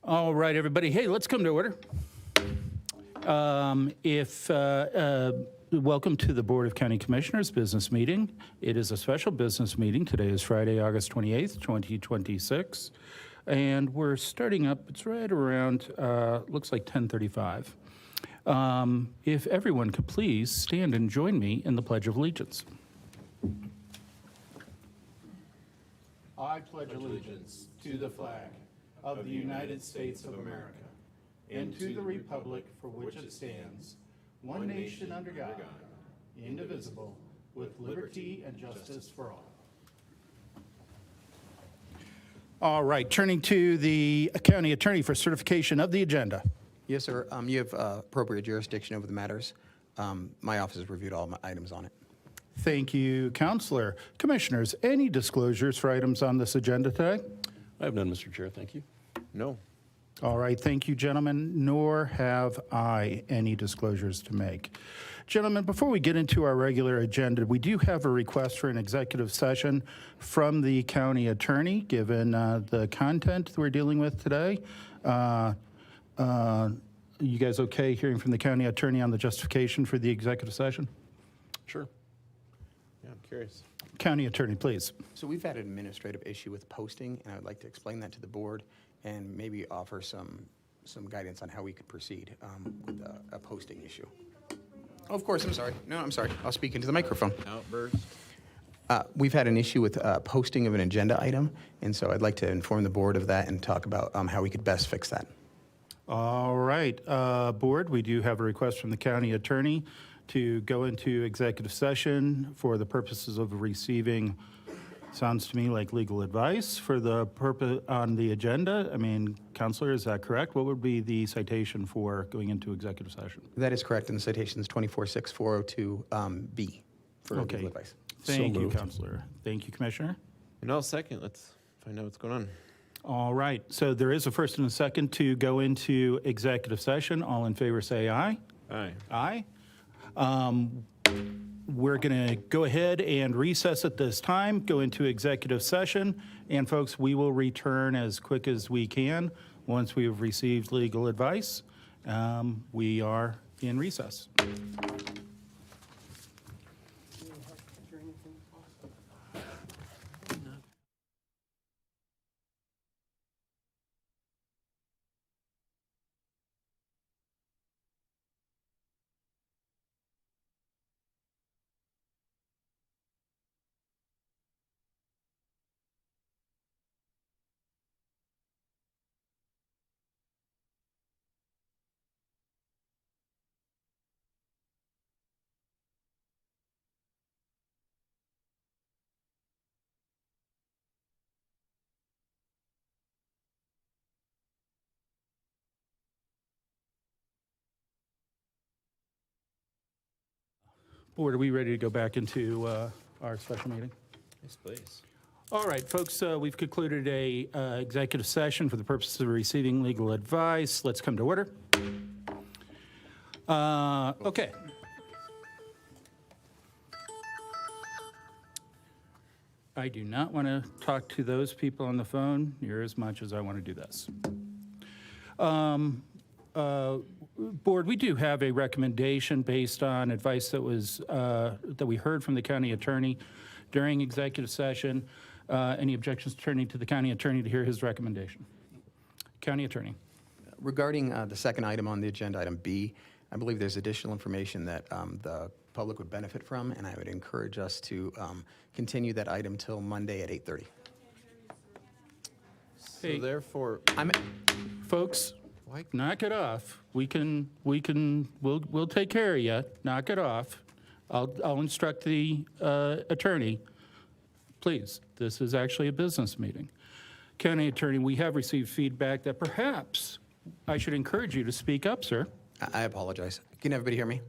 All right, everybody. Hey, let's come to order. Welcome to the Board of County Commissioners business meeting. It is a special business meeting. Today is Friday, August 28th, 2026. And we're starting up, it's right around, looks like 10:35. If everyone could please stand and join me in the Pledge of Allegiance. I pledge allegiance to the flag of the United States of America and to the republic for which it stands, one nation under God, indivisible, with liberty and justice for all. All right, turning to the county attorney for certification of the agenda. Yes, sir. You have appropriate jurisdiction over the matters. My office has reviewed all my items on it. Thank you, Counselor. Commissioners, any disclosures for items on this agenda today? I have none, Mr. Chair. Thank you. No. All right, thank you, gentlemen, nor have I any disclosures to make. Gentlemen, before we get into our regular agenda, we do have a request for an executive session from the county attorney, given the content that we're dealing with today. You guys okay hearing from the county attorney on the justification for the executive session? Sure. Yeah, I'm curious. County attorney, please. So we've had an administrative issue with posting, and I would like to explain that to the board and maybe offer some guidance on how we could proceed with a posting issue. Oh, of course, I'm sorry. No, I'm sorry. I'll speak into the microphone. Outburst. We've had an issue with posting of an agenda item, and so I'd like to inform the board of that and talk about how we could best fix that. All right, board, we do have a request from the county attorney to go into executive session for the purposes of receiving, sounds to me like legal advice for the purpose on the agenda. I mean, Counselor, is that correct? What would be the citation for going into executive session? That is correct, and the citation is 246402B for Okay. legal advice. Thank you, moved. Counselor. Thank you, Commissioner. And I'll second. Let's find out what's going on. All right, so there is a first and a second to go into executive session. All in favor say aye. Aye. Aye. We're going to go ahead and recess at this time, go into executive session, and folks, we will return as quick as we can once we have received legal advice. We are in recess. Board, are we ready to go back into our special meeting? Yes, please. All right, folks, we've concluded a executive session for the purpose of receiving legal advice. Let's come to order. Okay. I do not want to talk to those people on the phone near as much as I want to do this. Board, we do have a recommendation based on advice that was that we heard from the county attorney during executive session. Any objections turning to the county attorney to hear his recommendation? County attorney. Regarding the second item on the agenda, item B, I believe there's additional information that the public would benefit from, and I would encourage us to continue that item till Monday at 8:30. Hey. So therefore, Folks, why? knock it off. We'll take care of you. Knock it off. I'll instruct the attorney. Please, this is actually a business meeting. County attorney, we have received feedback that perhaps I should encourage you to speak up, sir. I apologize. Can everybody hear me?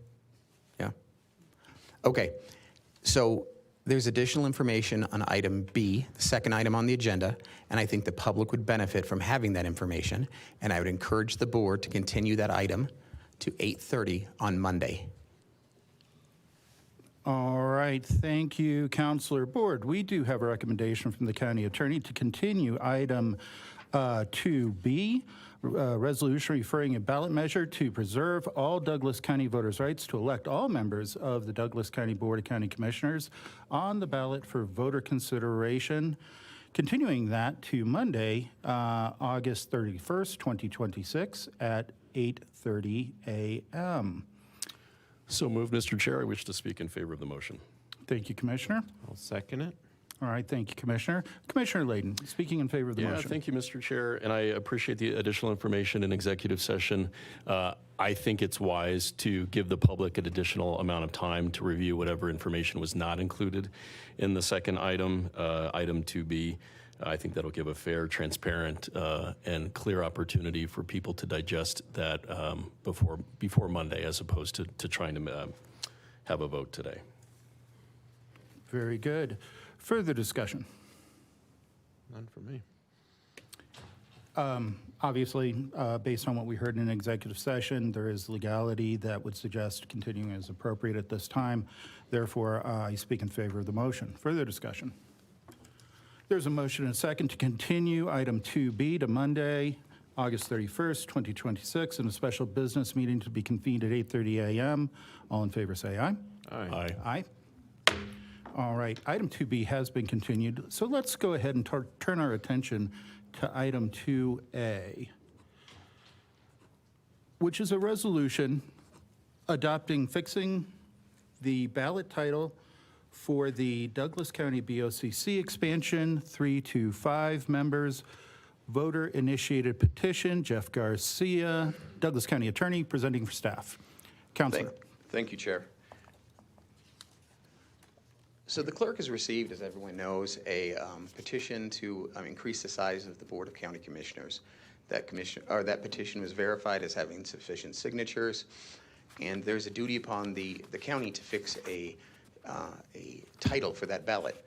Yeah? Okay. So there's additional information on item B, the second item on the agenda, and I think the public would benefit from having that information, and I would encourage the board to continue that item to 8:30 on Monday. All right, thank you, Counselor. Board, we do have a recommendation from the county attorney to continue item 2B, resolution referring a ballot measure to preserve all Douglas County voters' rights to elect all members of the Douglas County Board of County Commissioners on the ballot for voter consideration. Continuing that to Monday, August 31st, 2026 at 8:30 a.m. So moved, Mr. Chair. I wish to speak in favor of the motion. Thank you, Commissioner. I'll second it. All right, thank you, Commissioner. Commissioner Layden, speaking in favor of the Yeah, motion. thank you, Mr. Chair, and I appreciate the additional information in executive session. I think it's wise to give the public an additional amount of time to review whatever information was not included in the second item, item 2B. I think that'll give a fair, transparent, and clear opportunity for people to digest that before Monday, as opposed to trying to have a vote today. Very good. Further discussion? None for me. Obviously, based on what we heard in executive session, there is legality that would suggest continuing as appropriate at this time. Therefore, I speak in favor of the motion. Further discussion? There's a motion and a second to continue item 2B to Monday, August 31st, 2026, in a special business meeting to be convened at 8:30 a.m. All in favor, say aye. Aye. Aye. All right, item 2B has been continued, so let's go ahead and turn our attention to item 2A, which is a resolution fixing the ballot title for the Douglas County BOCC expansion, 3 to 5 members, voter-initiated petition. Jeff Garcia, Douglas County Attorney, presenting for staff. Counselor. Thank you, Chair. So the clerk has received, as everyone knows, a petition to increase the size of the Board of County Commissioners. That petition was verified as having sufficient signatures, and there's a duty upon the county to fix a title for that ballot.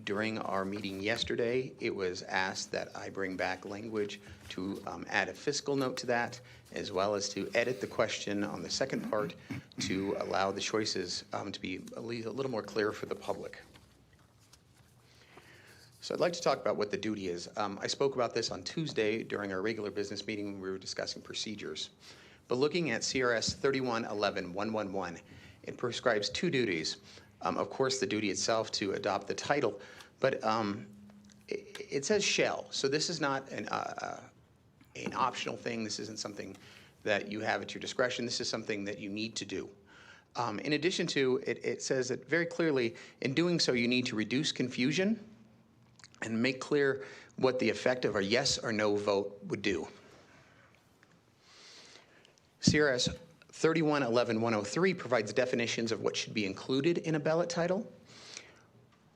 During our meeting yesterday, it was asked that I bring back language to add a fiscal note to that, as well as to edit the question on the second part to allow the choices to be a little more clear for the public. So I'd like to talk about what the duty is. I spoke about this on Tuesday during our regular business meeting when we were discussing procedures. But looking at CRS 3111-111, it prescribes two duties. Of course, the duty itself to adopt the title, but it says shall. So this is not an optional thing. This isn't something that you have at your discretion. This is something that you need to do. In addition to, it says that very clearly, in doing so, you need to reduce confusion and make clear what the effect of a yes or no vote would do. CRS 3111-103 provides definitions of what should be included in a ballot title.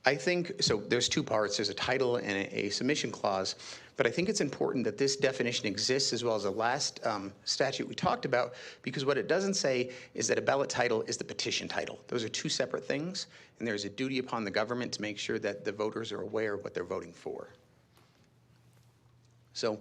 I think, so there's two parts. There's a title and a submission clause, but I think it's important that this definition exists as well as the last statute we talked about, because what it doesn't say is that a ballot title is the petition title. Those are two separate things, and there's a duty upon the government to make sure that the voters are aware of what they're voting for. So,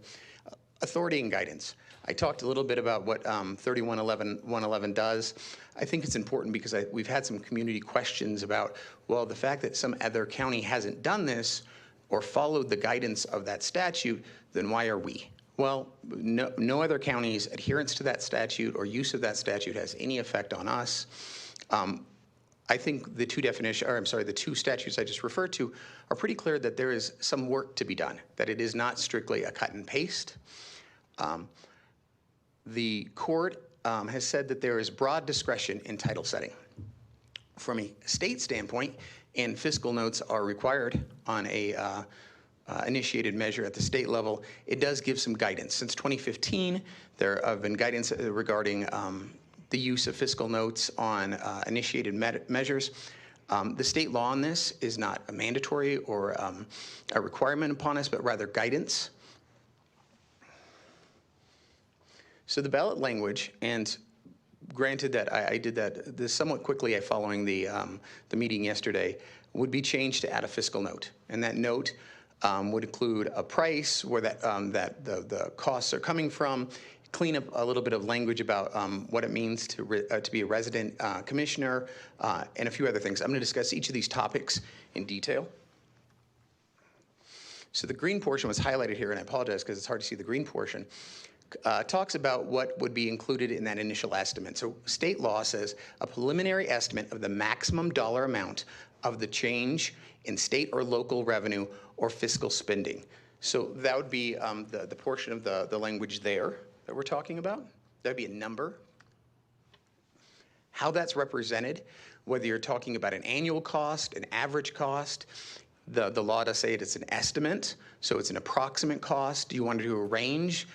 authority and guidance. I talked a little bit about what 3111-111 does. I think it's important because we've had some community questions about, well, the fact that some other county hasn't done this or followed the guidance of that statute, then why are we? Well, no other county's adherence to that statute or use of that statute has any effect on us. I think the two statutes I just referred to are pretty clear that there is some work to be done, that it is not strictly a cut and paste. The court has said that there is broad discretion in title setting. From a state standpoint, and fiscal notes are required on a initiated measure at the state level, it does give some guidance. Since 2015, there have been guidance regarding the use of fiscal notes on initiated measures. The state law on this is not a mandatory or a requirement upon us, but rather guidance. So the ballot language, and granted that I did this somewhat quickly following the meeting yesterday, would be changed to add a fiscal note, and that note would include a price, where that the costs are coming from, clean up a little bit of language about what it means to be a resident commissioner, and a few other things. I'm going to discuss each of these topics in detail. So the green portion was highlighted here, and I apologize because it's hard to see the green portion, talks about what would be included in that initial estimate. So state law says a preliminary estimate of the maximum dollar amount of the change in state or local revenue or fiscal spending. So that would be the portion of the language there that we're talking about. That would be a number. How that's represented, whether you're talking about an annual cost, an average cost, the law does say it's an estimate, so it's an approximate cost. Do you want to do a range?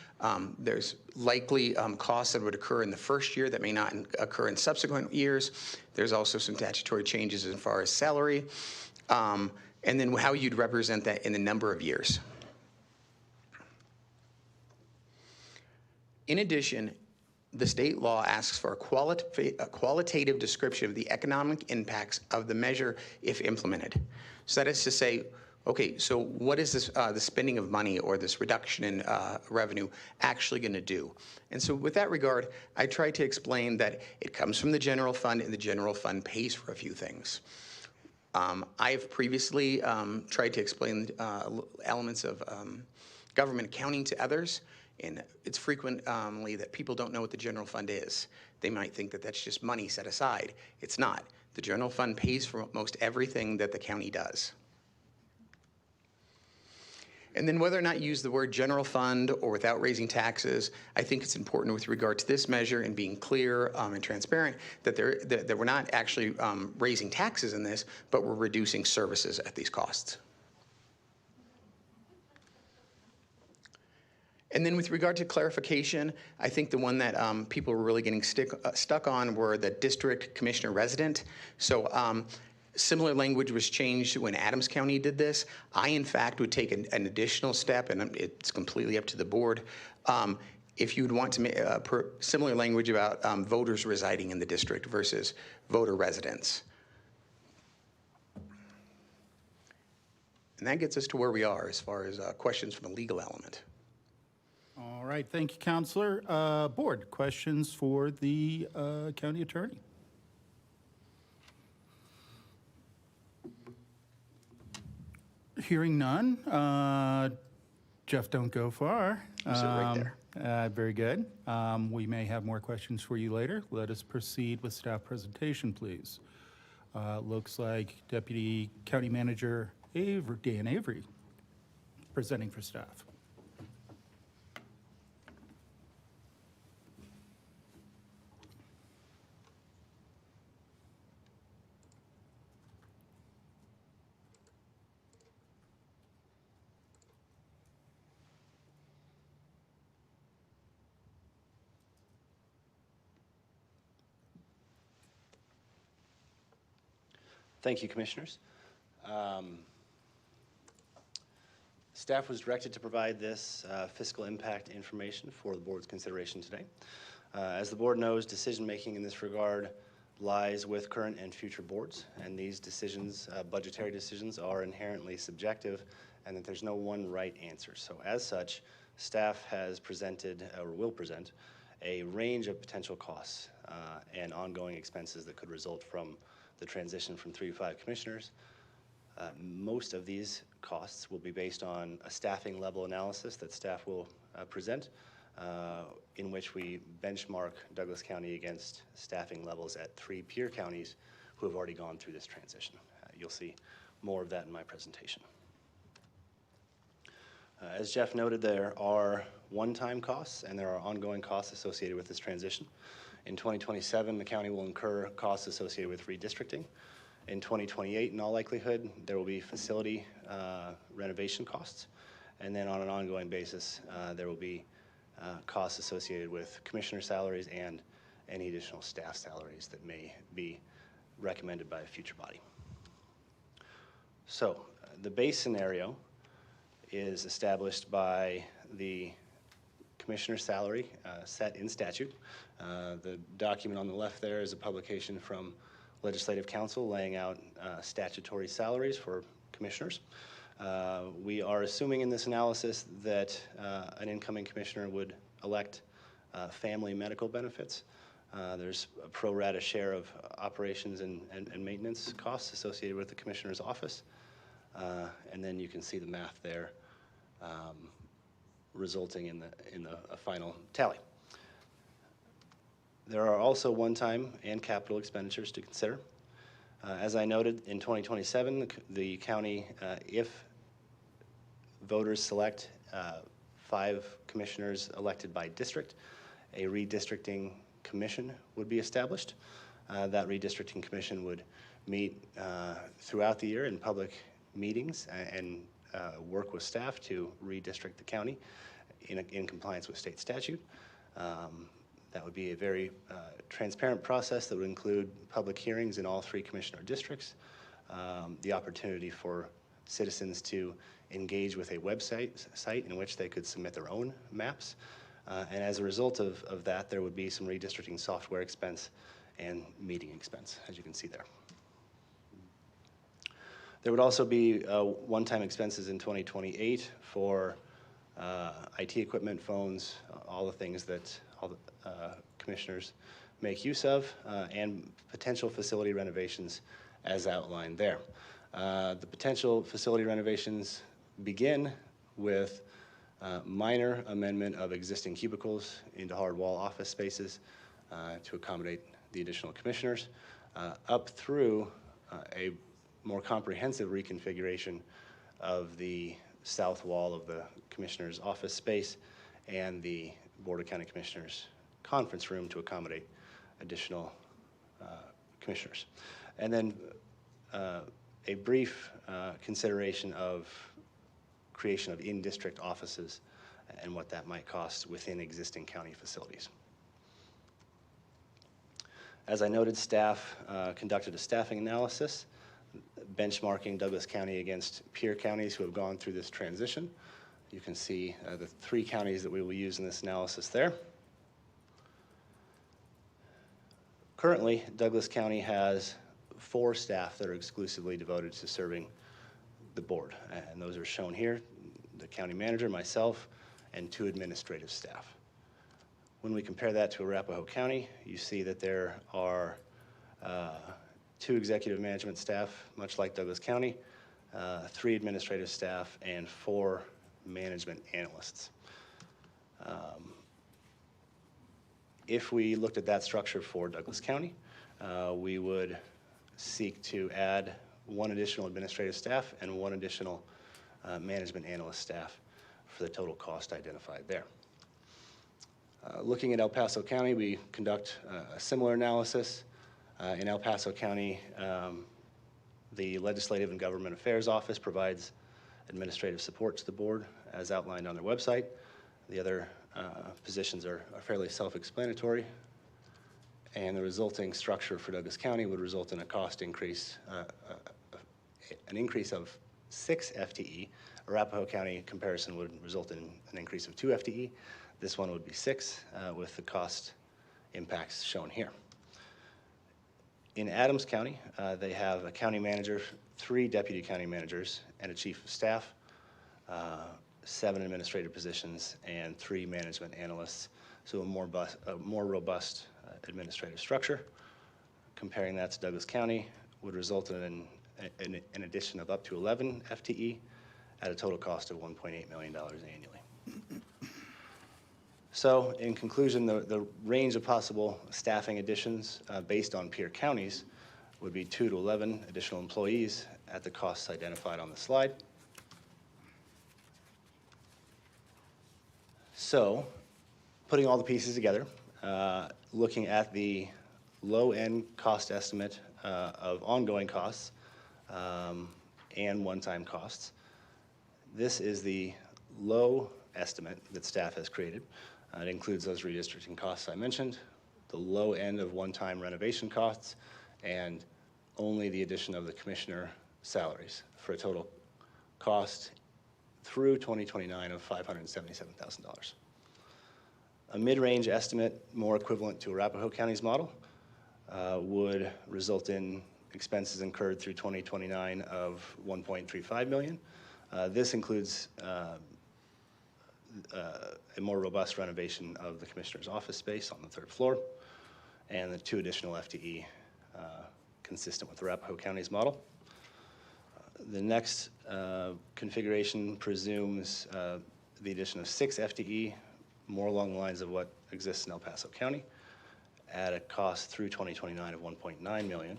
There's likely costs that would occur in the first year that may not occur in subsequent years. There's also some statutory changes as far as salary. And then how you'd represent that in the number of years. In addition, the state law asks for a qualitative description of the economic impacts of the measure if implemented. So that is to say, okay, so what is this, the spending of money or this reduction in revenue actually going to do? And so with that regard, I try to explain that it comes from the general fund, and the general fund pays for a few things. I've previously tried to explain elements of government accounting to others, and it's frequently that people don't know what the general fund is. They might think that that's just money set aside. It's not. The general fund pays for most everything that the county does. And then whether or not you use the word general fund or without raising taxes, I think it's important with regard to this measure and being clear and transparent that we're not actually raising taxes in this, but we're reducing services at these costs. And then with regard to clarification, I think the one that people were really getting stuck on were the district commissioner resident. So similar language was changed when Adams County did this. I, in fact, would take an additional step, and it's completely up to the board, if you'd want to make similar language about voters residing in the district versus voter residents. And that gets us to where we are as far as questions from a legal element. All right, thank you, Counselor. Board, questions for the county attorney? Hearing none. Jeff, don't go far. I'm sitting right there. Very good. We may have more questions for you later. Let us proceed with staff presentation, please. Looks like Deputy County Manager Dan Avery presenting for staff. Thank you, Commissioners. Staff was directed to provide this fiscal impact information for the board's consideration today. As the board knows, decision-making in this regard lies with current and future boards, and these decisions, budgetary decisions, are inherently subjective, and that there's no one right answer. So as such, staff has presented, or will present, a range of potential costs and ongoing expenses that could result from the transition from 3 to 5 commissioners. Most of these costs will be based on a staffing level analysis that staff will present, in which we benchmark Douglas County against staffing levels at 3 peer counties who have already gone through this transition. You'll see more of that in my presentation. As Jeff noted, there are one-time costs and there are ongoing costs associated with this transition. In 2027, the county will incur costs associated with redistricting. In 2028, in all likelihood, there will be facility renovation costs. And then on an ongoing basis, there will be costs associated with commissioner salaries and any additional staff salaries that may be recommended by a future body. So the base scenario is established by the commissioner's salary set in statute. The document on the left there is a publication from Legislative Council laying out statutory salaries for commissioners. We are assuming in this analysis that an incoming commissioner would elect family medical benefits. There's a pro rata share of operations and maintenance costs associated with the commissioner's office. And then you can see the math there resulting in a final tally. There are also one-time and capital expenditures to consider. As I noted, in 2027, the county, if voters select 5 commissioners elected by district, a redistricting commission would be established. That redistricting commission would meet throughout the year in public meetings and work with staff to redistrict the county in compliance with state statute. That would be a very transparent process that would include public hearings in all 3 commissioner districts, the opportunity for citizens to engage with a website in which they could submit their own maps. And as a result of that, there would be some redistricting software expense and meeting expense, as you can see there. There would also be one-time expenses in 2028 for IT equipment, phones, all the things that all the commissioners make use of, and potential facility renovations as outlined there. The potential facility renovations begin with minor amendment of existing cubicles into hard wall office spaces to accommodate the additional commissioners, up through a more comprehensive reconfiguration of the south wall of the commissioner's office space and the Board of County Commissioners conference room to accommodate additional commissioners. And then a brief consideration of creation of in-district offices and what that might cost within existing county facilities. As I noted, staff conducted a staffing analysis benchmarking Douglas County against peer counties who have gone through this transition. You can see the 3 counties that we will use in this analysis there. Currently, Douglas County has 4 staff that are exclusively devoted to serving the board, and those are shown here: the county manager, myself, and 2 administrative staff. When we compare that to Arapahoe County, you see that there are 2 executive management staff, much like Douglas County, 3 administrative staff, and 4 management analysts. If we looked at that structure for Douglas County, we would seek to add 1 additional administrative staff and 1 additional management analyst staff for the total cost identified there. Looking at El Paso County, we conduct a similar analysis. In El Paso County, the Legislative and Government Affairs Office provides administrative support to the board as outlined on their website. The other positions are fairly self-explanatory, and the resulting structure for Douglas County would result in a cost increase, an increase of 6 FTE. Arapahoe County comparison would result in an increase of 2 FTE. This one would be 6 with the cost impacts shown here. In Adams County, they have a county manager, 3 deputy county managers, and a chief of staff, 7 administrative positions, and 3 management analysts, so a more robust administrative structure. Comparing that to Douglas County would result in an addition of up to 11 FTE at a total cost of $1.8 million annually. So in conclusion, the range of possible staffing additions based on peer counties would be 2 to 11 additional employees at the costs identified on the slide. So putting all the pieces together, looking at the low-end cost estimate of ongoing costs and one-time costs, this is the low estimate that staff has created. It includes those redistricting costs I mentioned, the low end of one-time renovation costs, and only the addition of the commissioner salaries for a total cost through 2029 of $577,000. A mid-range estimate, more equivalent to Arapahoe County's model, would result in expenses incurred through 2029 of $1.35 million. This includes a more robust renovation of the commissioner's office space on the 3rd floor, and the 2 additional FTE consistent with Arapahoe County's model. The next configuration presumes the addition of 6 FTE, more along the lines of what exists in El Paso County, at a cost through 2029 of $1.9 million.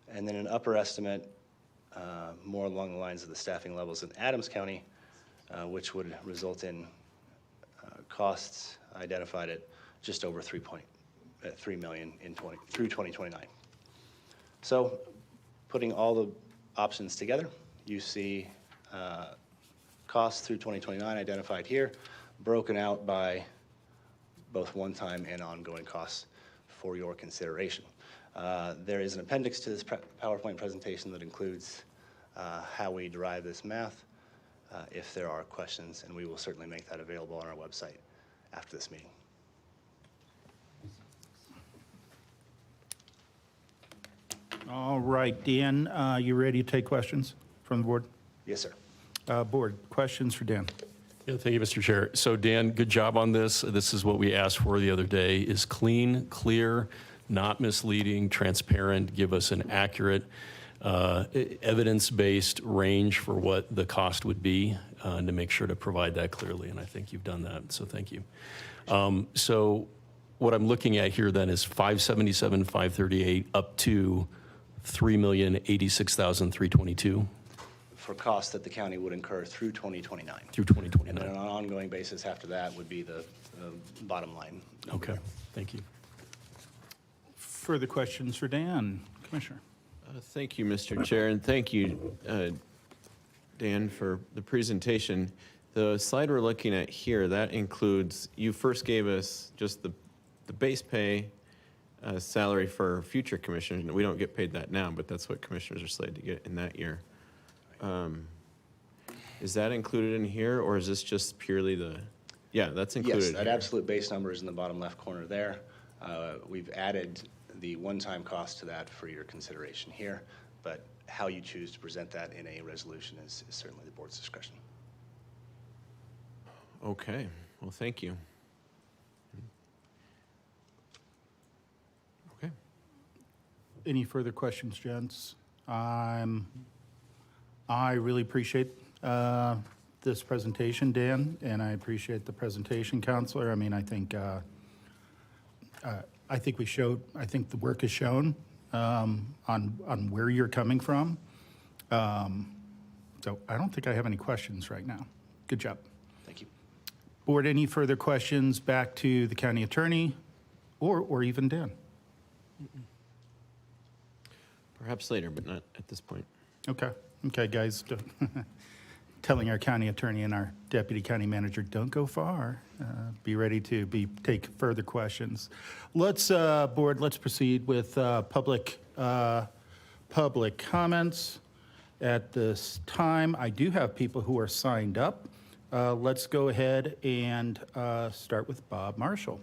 And then an upper estimate, more along the lines of the staffing levels in Adams County, which would result in costs identified at just over $3 million through 2029. So putting all the options together, you see costs through 2029 identified here, broken out by both one-time and ongoing costs for your consideration. There is an appendix to this PowerPoint presentation that includes how we derive this math, if there are questions, and we will certainly make that available on our website after this meeting. All right, Dan, you ready to take questions from the board? Yes, sir. Board, questions for Dan? Yeah, thank you, Mr. Chair. So Dan, good job on this. This is what we asked for the other day, is clean, clear, not misleading, transparent, give us an accurate, evidence-based range for what the cost would be, and to make sure to provide that clearly, and I think you've done that, so thank you. So what I'm looking at here then is 577, 538 up to 3,086,322 For costs that the county would incur through 2029. through And then 2029. on an ongoing basis after that would be the bottom line. Okay, thank you. Further questions for Dan? Commissioner? Thank you, Mr. Chair, and thank you, Dan, for the presentation. The slide we're looking at here, that includes, you first gave us just the base pay salary for future commissioners. We don't get paid that now, but that's what commissioners are slated to get in that year. Is that included in here, or is this just purely the, yeah, that's included Yes, that here. absolute base number is in the bottom left corner there. We've added the one-time cost to that for your consideration here, but how you choose to present that in a resolution is certainly the board's discretion. Okay, well, thank you. Okay. Any further questions, gents? I really appreciate this presentation, Dan, and I appreciate the presentation, Counselor. I mean, I think the work is shown on where you're coming from. So I don't think I have any questions right now. Good job. Thank you. Board, any further questions back to the county attorney or even Dan? Perhaps later, but not at this point. Okay, guys. Telling our county attorney and our deputy county manager, don't go far. Be ready to take further questions. Let's proceed with public comments. At this time, I do have people who are signed up. Let's go ahead and start with Bob Marshall.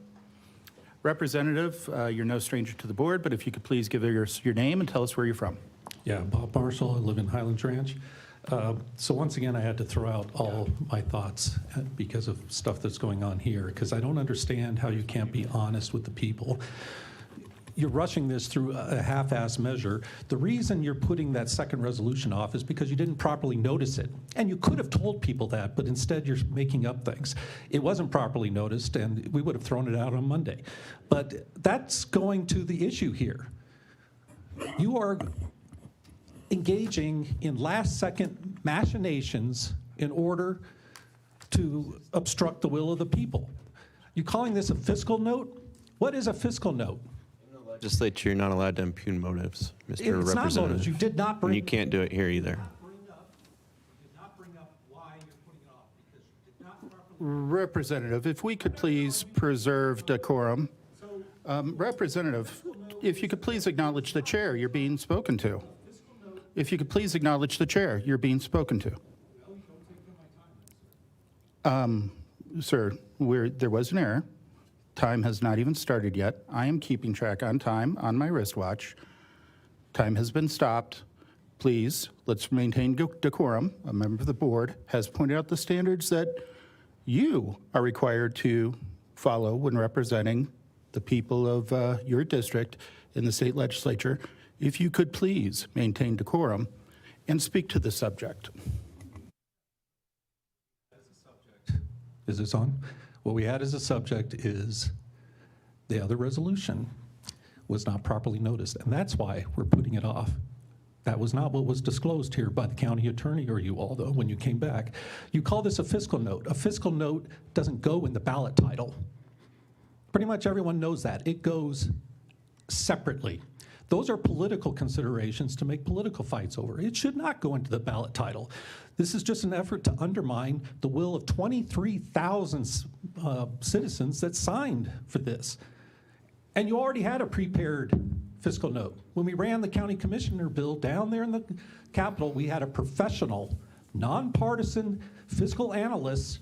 Representative, you're no stranger to the board, but if you could please give your name and tell us where you're from. Yeah, Bob Marshall, I live in Highlands Ranch. So once again, I had to throw out all my thoughts because of stuff that's going on here, because I don't understand how you can't be honest with the people. You're rushing this through a half-ass measure. The reason you're putting that second resolution off is because you didn't properly notice it. And you could have told people that, but instead you're making up things. It wasn't properly noticed, and we would have thrown it out on Monday. But that's going to the issue here. You are engaging in last-second machinations in order to obstruct the will of the people. You calling this a fiscal note? What is a fiscal note? Legislature, you're not allowed to impugn motives, Mr. It's not Representative. motives. You did not And bring. you can't do it here either. Did not bring up why you're putting it off, because you did not properly. Representative, if we could please preserve decorum. Representative, if you could please acknowledge the chair, you're being spoken to. If you could please acknowledge the chair, you're being spoken to. Sir, there was an error. Time has not even started yet. I am keeping track on time on my wristwatch. Time has been stopped. Please, let's maintain decorum. A member of the board has pointed out the standards that you are required to follow when representing the people of your district in the state legislature. If you could please maintain decorum and speak to the subject. Is this on? What we had as a subject is the other resolution was not properly noticed, and that's why we're putting it off. That was not what was disclosed here by the county attorney or you all, though, when you came back. You call this a fiscal note. A fiscal note doesn't go in the ballot title. Pretty much everyone knows that. It goes separately. Those are political considerations to make political fights over. It should not go into the ballot title. This is just an effort to undermine the will of 23,000 citizens that signed for this. And you already had a prepared fiscal note. When we ran the county commissioner bill down there in the Capitol, we had a professional, nonpartisan fiscal analyst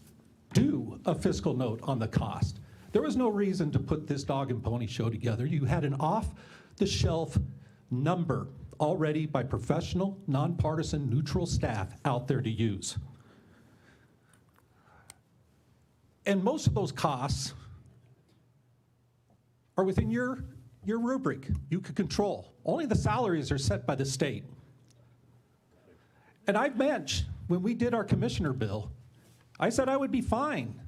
do a fiscal note on the cost. There was no reason to put this dog and pony show together. You had an off-the-shelf number already by professional, nonpartisan, neutral staff out there to use. And most of those costs are within your rubric. You could control. Only the salaries are set by the state. And I've mentioned, when we did our commissioner bill, I said I would be fine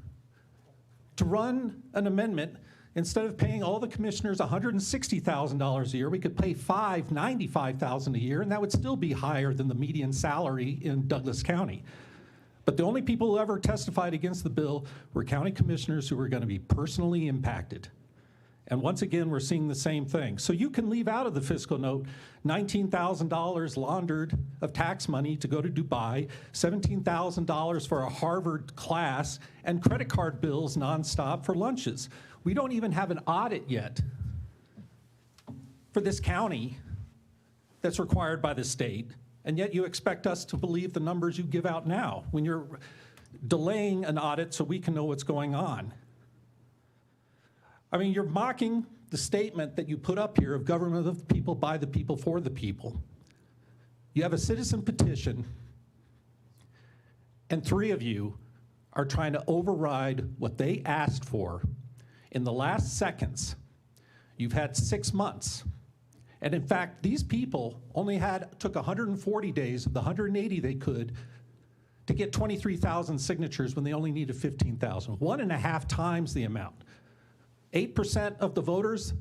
to run an amendment. Instead of paying all the commissioners $160,000 a year, we could pay $95,000 a year, and that would still be higher than the median salary in Douglas County. But the only people who ever testified against the bill were county commissioners who were going to be personally impacted. And once again, we're seeing the same thing. So you can leave out of the fiscal note $19,000 laundered of tax money to go to Dubai, $17,000 for a Harvard class, and credit card bills nonstop for lunches. We don't even have an audit yet for this county that's required by the state, and yet you expect us to believe the numbers you give out now when you're delaying an audit so we can know what's going on. I mean, you're mocking the statement that you put up here of government of the people, by the people, for the people. You have a citizen petition, and 3 of you are trying to override what they asked for in the last seconds. You've had 6 months. And in fact, these people only took 140 days of the 180 they could to get 23,000 signatures when they only needed 15,000, 1.5 times the amount. 8% of the voters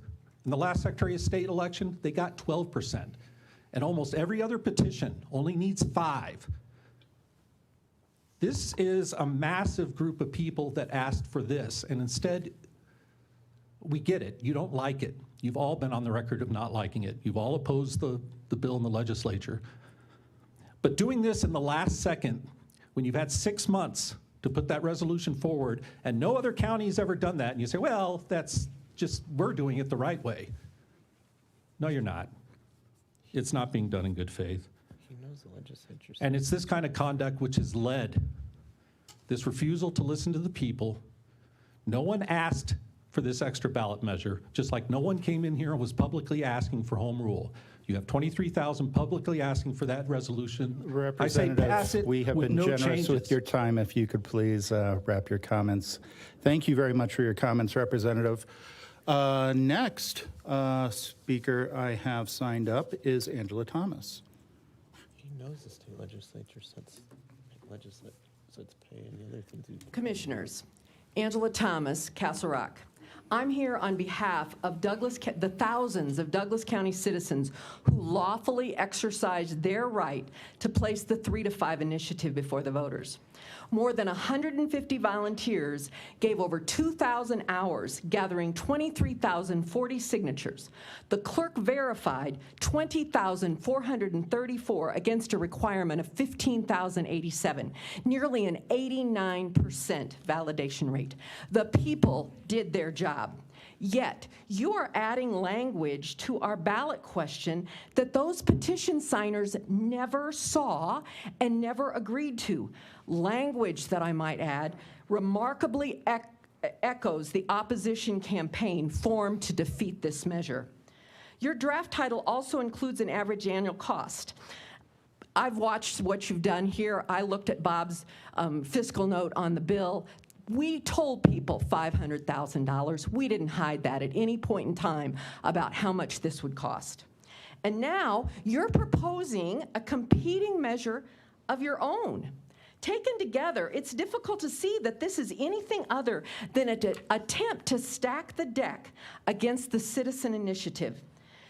in the last Secretary of State election, they got 12%. And almost every other petition only needs 5. This is a massive group of people that asked for this, and instead, we get it. You don't like it. You've all been on the record of not liking it. You've all opposed the bill in the legislature. But doing this in the last second, when you've had 6 months to put that resolution forward, and no other county has ever done that, and you say, well, that's just, we're doing it the right way. No, you're not. It's not being done in good faith. He knows the legislature. And it's this kind of conduct which has led this refusal to listen to the people. No one asked for this extra ballot measure, just like no one came in here and was publicly asking for home rule. You have 23,000 publicly asking for that resolution. I say pass Representative, it we have with been no generous changes. with your time. If you could please wrap your comments. Thank you very much for your comments, Representative. Next speaker I have signed up is Angela Thomas. He knows the state legislature sets pay and the other things. Commissioners, Angela Thomas, Castle Rock. I'm here on behalf of the thousands of Douglas County citizens who lawfully exercised their right to place the 3 to 5 initiative before the voters. More than 150 volunteers gave over 2,000 hours, gathering 23,040 signatures. The clerk verified 20,434 against a requirement of 15,087, nearly an 89% validation rate. The people did their job. Yet, you are adding language to our ballot question that those petition signers never saw and never agreed to. Language that, I might add, remarkably echoes the opposition campaign formed to defeat this measure. Your draft title also includes an average annual cost. I've watched what you've done here. I looked at Bob's fiscal note on the bill. We told people $500,000. We didn't hide that at any point in time about how much this would cost. And now you're proposing a competing measure of your own. Taken together, it's difficult to see that this is anything other than an attempt to stack the deck against the citizen initiative.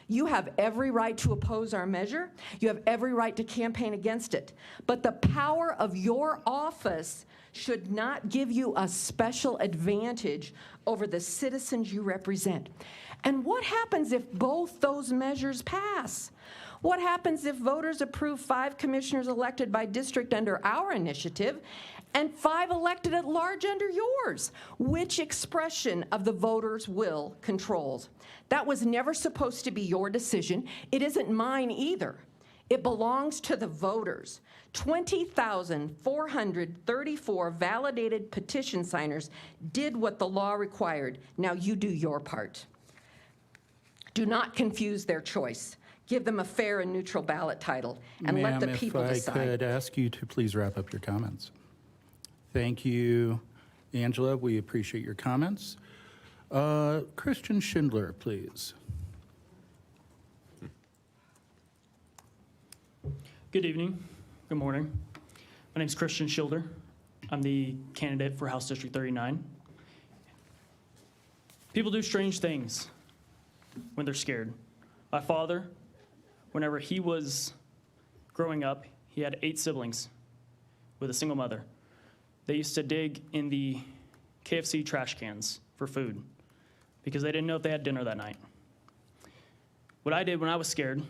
You have every right to oppose our measure. You have every right to campaign against it. But the power of your office should not give you a special advantage over the citizens you represent. And what happens if both those measures pass? What happens if voters approve 5 commissioners elected by district under our initiative and 5 elected at large under yours? Which expression of the voters' will controls? That was never supposed to be your decision. It isn't mine either. It belongs to the voters. 20,434 validated petition signers did what the law required. Now you do your part. Do not confuse their choice. Give them a fair and neutral ballot title and let the people Ma'am, if I decide. could ask you to please wrap up your comments. Thank you, Angela. We appreciate your comments. Christian Schindler, please. Good evening. Good morning. My name is Christian Schilder. I'm the candidate for House District 39. People do strange things when they're scared. My father, whenever he was growing up, he had 8 siblings with a single mother. They used to dig in the KFC trash cans for food because they didn't know if they had dinner that night. What I did when I was scared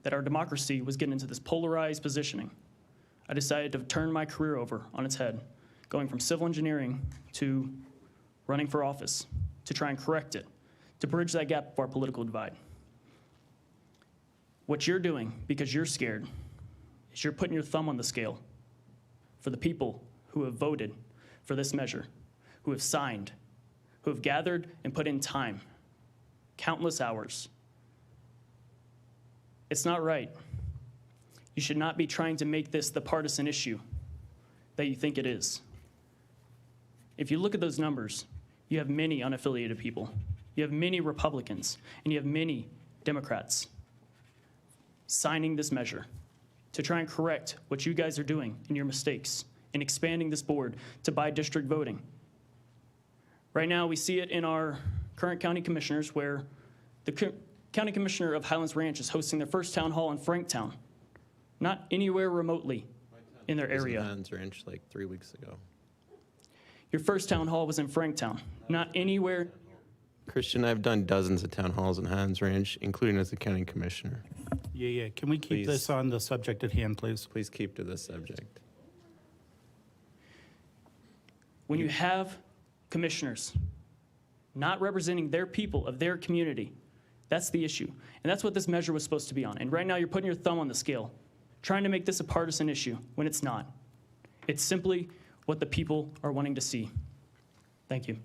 that our democracy was getting into this polarized positioning, I decided to turn my career over on its head, going from civil engineering to running for office to try and correct it, to bridge that gap of our political divide. What you're doing, because you're scared, is you're putting your thumb on the scale for the people who have voted for this measure, who have signed, who have gathered and put in time, countless hours. It's not right. You should not be trying to make this the partisan issue that you think it is. If you look at those numbers, you have many unaffiliated people. You have many Republicans, and you have many Democrats signing this measure to try and correct what you guys are doing in your mistakes in expanding this board to by-district voting. Right now, we see it in our current county commissioners where the county commissioner of Highlands Ranch is hosting their first town hall in Franktown, not anywhere remotely in their area. Highlands Ranch like 3 weeks ago. Your first town hall was in Franktown, not anywhere. Christian, I've done dozens of town halls in Highlands Ranch, including as a county commissioner. Yeah. Can we keep Please. this on the subject at hand, please? Please keep to this subject. When you have commissioners not representing their people of their community, that's the issue. And that's what this measure was supposed to be on. And right now you're putting your thumb on the scale, trying to make this a partisan issue when it's not. It's simply what the people are wanting to see. Thank you.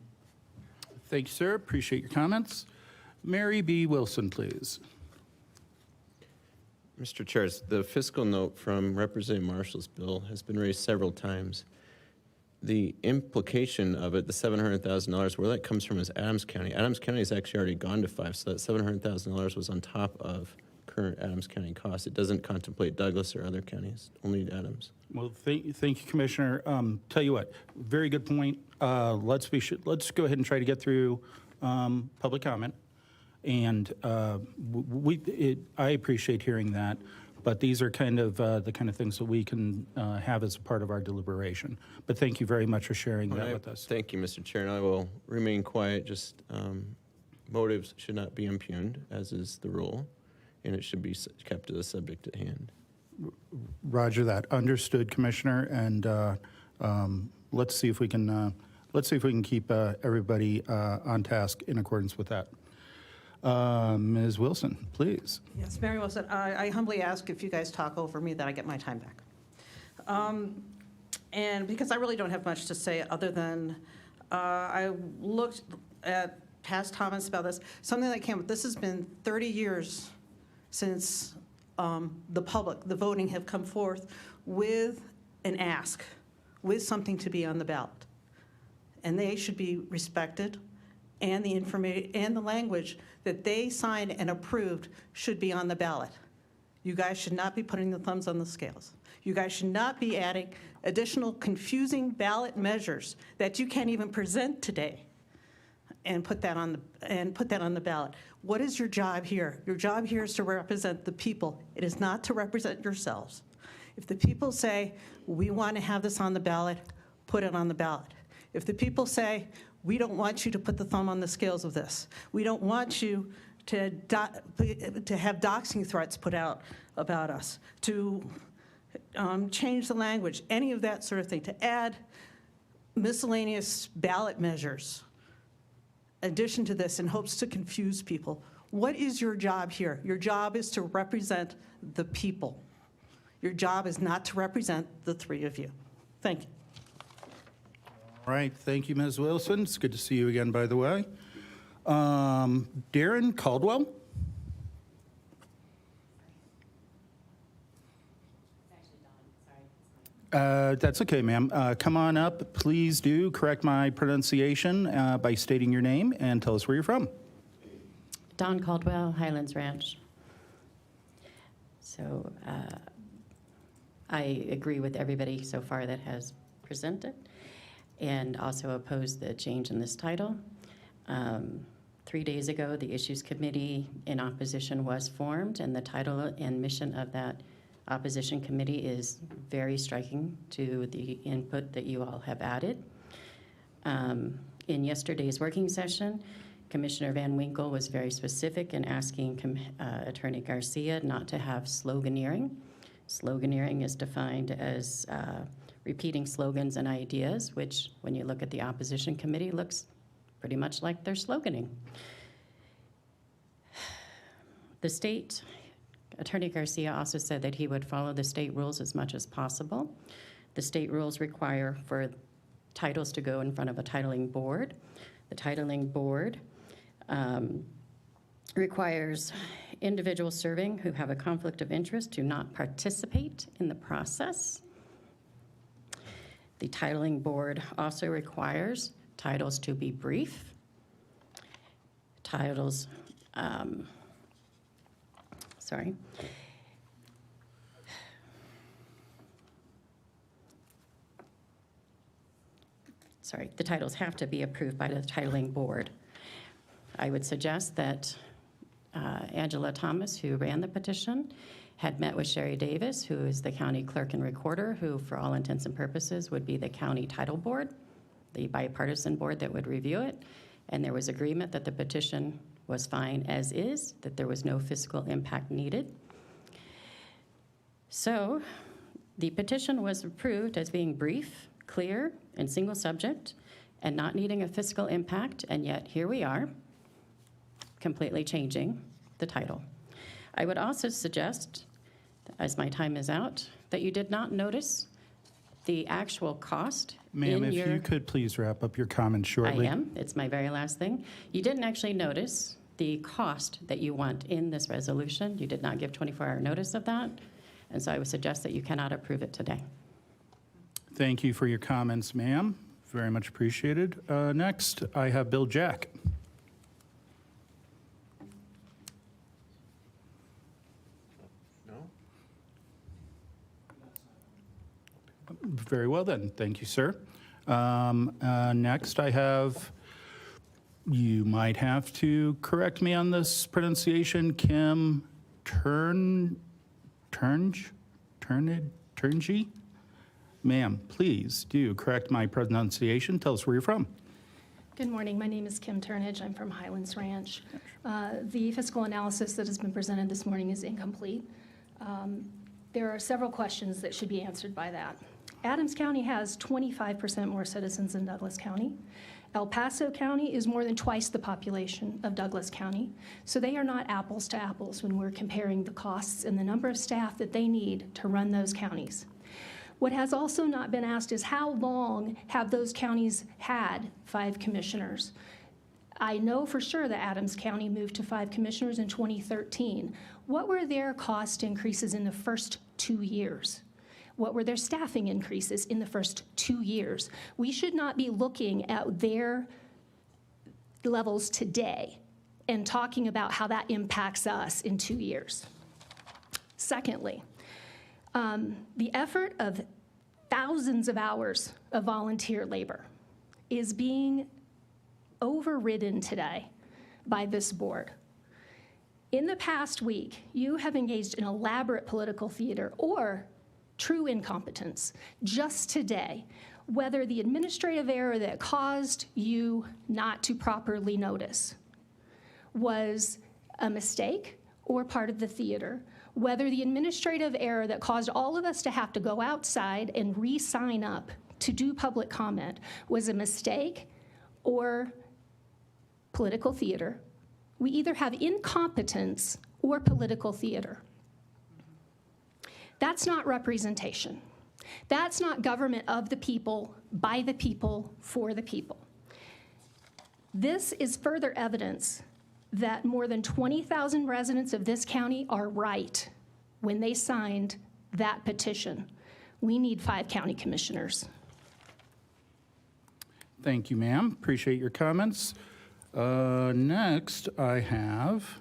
Thank you, sir. Appreciate your comments. Mary B. Wilson, please. Mr. Chair, the fiscal note from Representative Marshall's bill has been raised several times. The implication of it, the $700,000, where that comes from is Adams County. Adams County has actually already gone to 5, so that $700,000 was on top of current Adams County costs. It doesn't contemplate Douglas or other counties, only Adams. Well, thank you, Commissioner. Tell you what, very good point. Let's go ahead and try to get through public comment. And I appreciate hearing that, but these are kind of the kind of things that we can have as a part of our deliberation. But thank you very much for sharing that with us. Thank you, Mr. Chair, and I will remain quiet. Just motives should not be impugned, as is the rule, and it should be kept to the subject at hand. Roger that. Understood, Commissioner. And let's see if we can keep everybody on task in accordance with that. Ms. Wilson, please. Yes, Mary Wilson, I humbly ask if you guys talk over me that I get my time back. And because I really don't have much to say other than I looked at past comments about this, something that came up, this has been 30 years since the public, the voting have come forth with an ask, with something to be on the ballot. And they should be respected, and the information and the language that they signed and approved should be on the ballot. You guys should not be putting the thumbs on the scales. You guys should not be adding additional confusing ballot measures that you can't even present today and put that on the ballot. What is your job here? Your job here is to represent the people. It is not to represent yourselves. If the people say, we want to have this on the ballot, put it on the ballot. If the people say, we don't want you to put the thumb on the scales of this, we don't want you to have doxing threats put out about us, to change the language, any of that sort of thing, to add miscellaneous ballot measures, addition to this, in hopes to confuse people. What is your job here? Your job is to represent the people. Your job is not to represent the three of you. Thank you. All right, thank you, Ms. Wilson. It's good to see you again, by the way. Darren Caldwell? That's okay, ma'am. Come on up. Please do correct my pronunciation by stating your name and tell us where you're from. Dawn Caldwell, Highlands Ranch. So I agree with everybody so far that has presented and also oppose the change in this title. 3 days ago, the Issues Committee in opposition was formed, and the title and mission of that opposition committee is very striking to the input that you all have added. In yesterday's working session, Commissioner Van Winkle was very specific in asking Attorney Garcia not to have sloganeering. Sloganeering is defined as repeating slogans and ideas, which, when you look at the opposition committee, looks pretty much like they're sloganing. The state, Attorney Garcia also said that he would follow the state rules as much as possible. The state rules require for titles to go in front of a titling board. The titling board requires individuals serving who have a conflict of interest to not participate in the process. The titling board also requires titles to be brief. Titles, the titles have to be approved by the titling board. I would suggest that Angela Thomas, who ran the petition, had met with Sherry Davis, who is the county clerk and recorder, who for all intents and purposes would be the county title board, the bipartisan board that would review it. And there was agreement that the petition was fine as is, that there was no fiscal impact needed. So the petition was approved as being brief, clear, and single subject, and not needing a fiscal impact, and yet here we are, completely changing the title. I would also suggest, as my time is out, that you did not notice the actual cost Ma'am, in if your... you could please wrap up your comments shortly. I am. It's my very last thing. You didn't actually notice the cost that you want in this resolution. You did not give 24-hour notice of that, and so I would suggest that you cannot approve it today. Thank you for your comments, ma'am. Very much appreciated. Next, I have Bill Jack. No? Very well then, thank you, sir. Next, I have, you might have to correct me on this pronunciation, Kim Turnge? Ma'am, please do correct my pronunciation. Tell us where you're from. Good morning. My name is Kim Turnage. I'm from Highlands Ranch. The fiscal analysis that has been presented this morning is incomplete. There are several questions that should be answered by that. Adams County has 25% more citizens than Douglas County. El Paso County is more than twice the population of Douglas County. So they are not apples to apples when we're comparing the costs and the number of staff that they need to run those counties. What has also not been asked is how long have those counties had 5 commissioners? I know for sure that Adams County moved to 5 commissioners in 2013. What were their cost increases in the first 2 years? What were their staffing increases in the first 2 years? We should not be looking at their levels today and talking about how that impacts us in 2 years. Secondly, the effort of thousands of hours of volunteer labor is being overridden today by this board. In the past week, you have engaged in elaborate political theater or true incompetence. Just today, whether the administrative error that caused you not to properly notice was a mistake or part of the theater, whether the administrative error that caused all of us to have to go outside and re-sign up to do public comment was a mistake or political theater, we either have incompetence or political theater. That's not representation. That's not government of the people, by the people, for the people. This is further evidence that more than 20,000 residents of this county are right when they signed that petition. We need 5 county commissioners. Thank you, ma'am. Appreciate your comments. Next, I have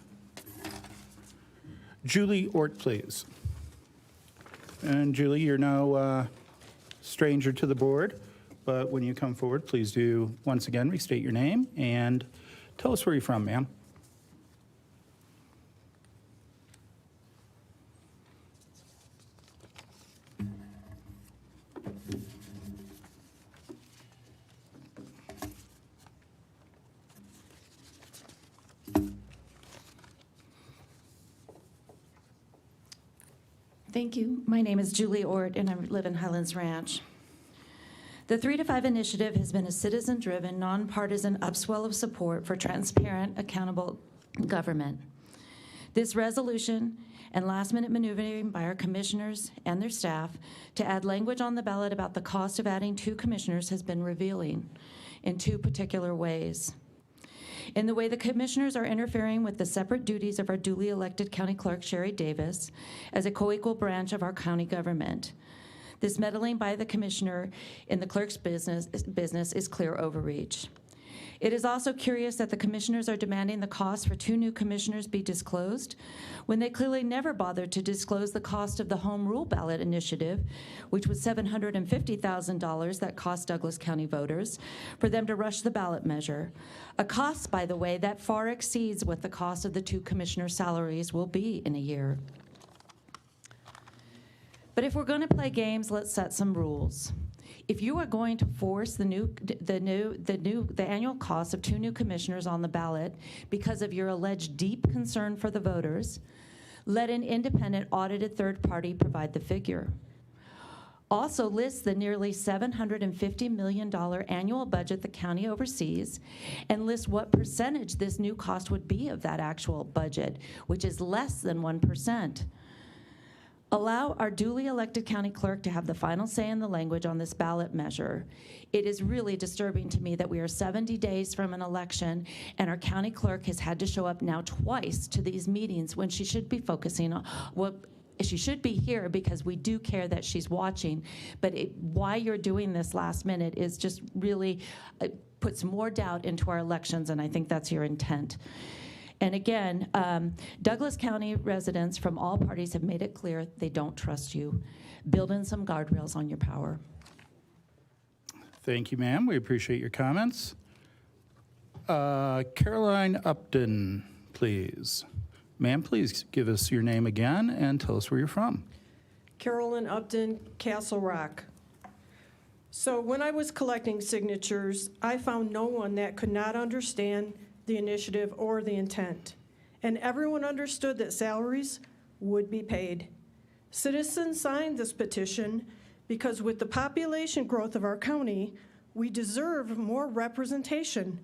Julie Ort, please. And Julie, you're no stranger to the board, but when you come forward, please do once again restate your name and tell us where you're from, ma'am. Thank you. My name is Julie Ort, and I live in Highlands Ranch. The 3 to 5 initiative has been a citizen-driven, nonpartisan upswell of support for transparent, accountable government. This resolution and last-minute maneuvering by our commissioners and their staff to add language on the ballot about the cost of adding 2 commissioners has been revealing in 2 particular ways. In the way the commissioners are interfering with the separate duties of our duly elected county clerk, Sherry Davis, as a co-equal branch of our county government. This meddling by the commissioner in the clerk's business is clear overreach. It is also curious that the commissioners are demanding the cost for 2 new commissioners be disclosed when they clearly never bothered to disclose the cost of the home rule ballot initiative, which was $750,000 that cost Douglas County voters for them to rush the ballot measure. A cost, by the way, that far exceeds what the cost of the 2 commissioner salaries will be in a year. But if we're going to play games, let's set some rules. If you are going to force the annual cost of 2 new commissioners on the ballot because of your alleged deep concern for the voters, let an independent audited third party provide the figure. Also list the nearly $750 million annual budget the county oversees and list what percentage this new cost would be of that actual budget, which is less than 1%. Allow our duly elected county clerk to have the final say in the language on this ballot measure. It is really disturbing to me that we are 70 days from an election and our county clerk has had to show up now twice to these meetings when she should be focusing on what she should be here because we do care that she's watching. But why you're doing this last minute is just really puts more doubt into our elections, and I think that's your intent. And again, Douglas County residents from all parties have made it clear they don't trust you. Build in some guardrails on your power. Thank you, ma'am. We appreciate your comments. Caroline Upton, please. Ma'am, please give us your name again and tell us where you're from. Carolyn Upton, Castle Rock. So when I was collecting signatures, I found no one that could not understand the initiative or the intent. And everyone understood that salaries would be paid. Citizens signed this petition because with the population growth of our county, we deserve more representation.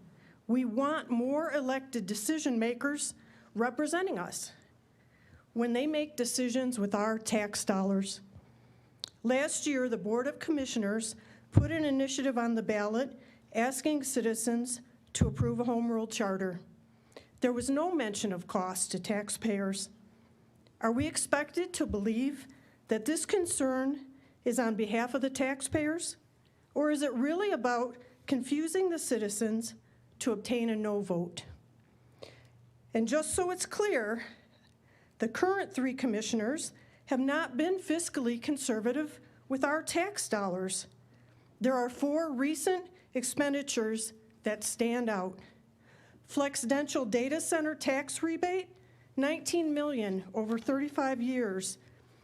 We want more elected decision makers representing us when they make decisions with our tax dollars. Last year, the Board of Commissioners put an initiative on the ballot asking citizens to approve a home rule charter. There was no mention of cost to taxpayers. Are we expected to believe that this concern is on behalf of the taxpayers? Or is it really about confusing the citizens to obtain a no vote? And just so it's clear, the current 3 commissioners have not been fiscally conservative with our tax dollars. There are 4 recent expenditures that stand out. Flexdental data center tax rebate, $19 million over 35 years.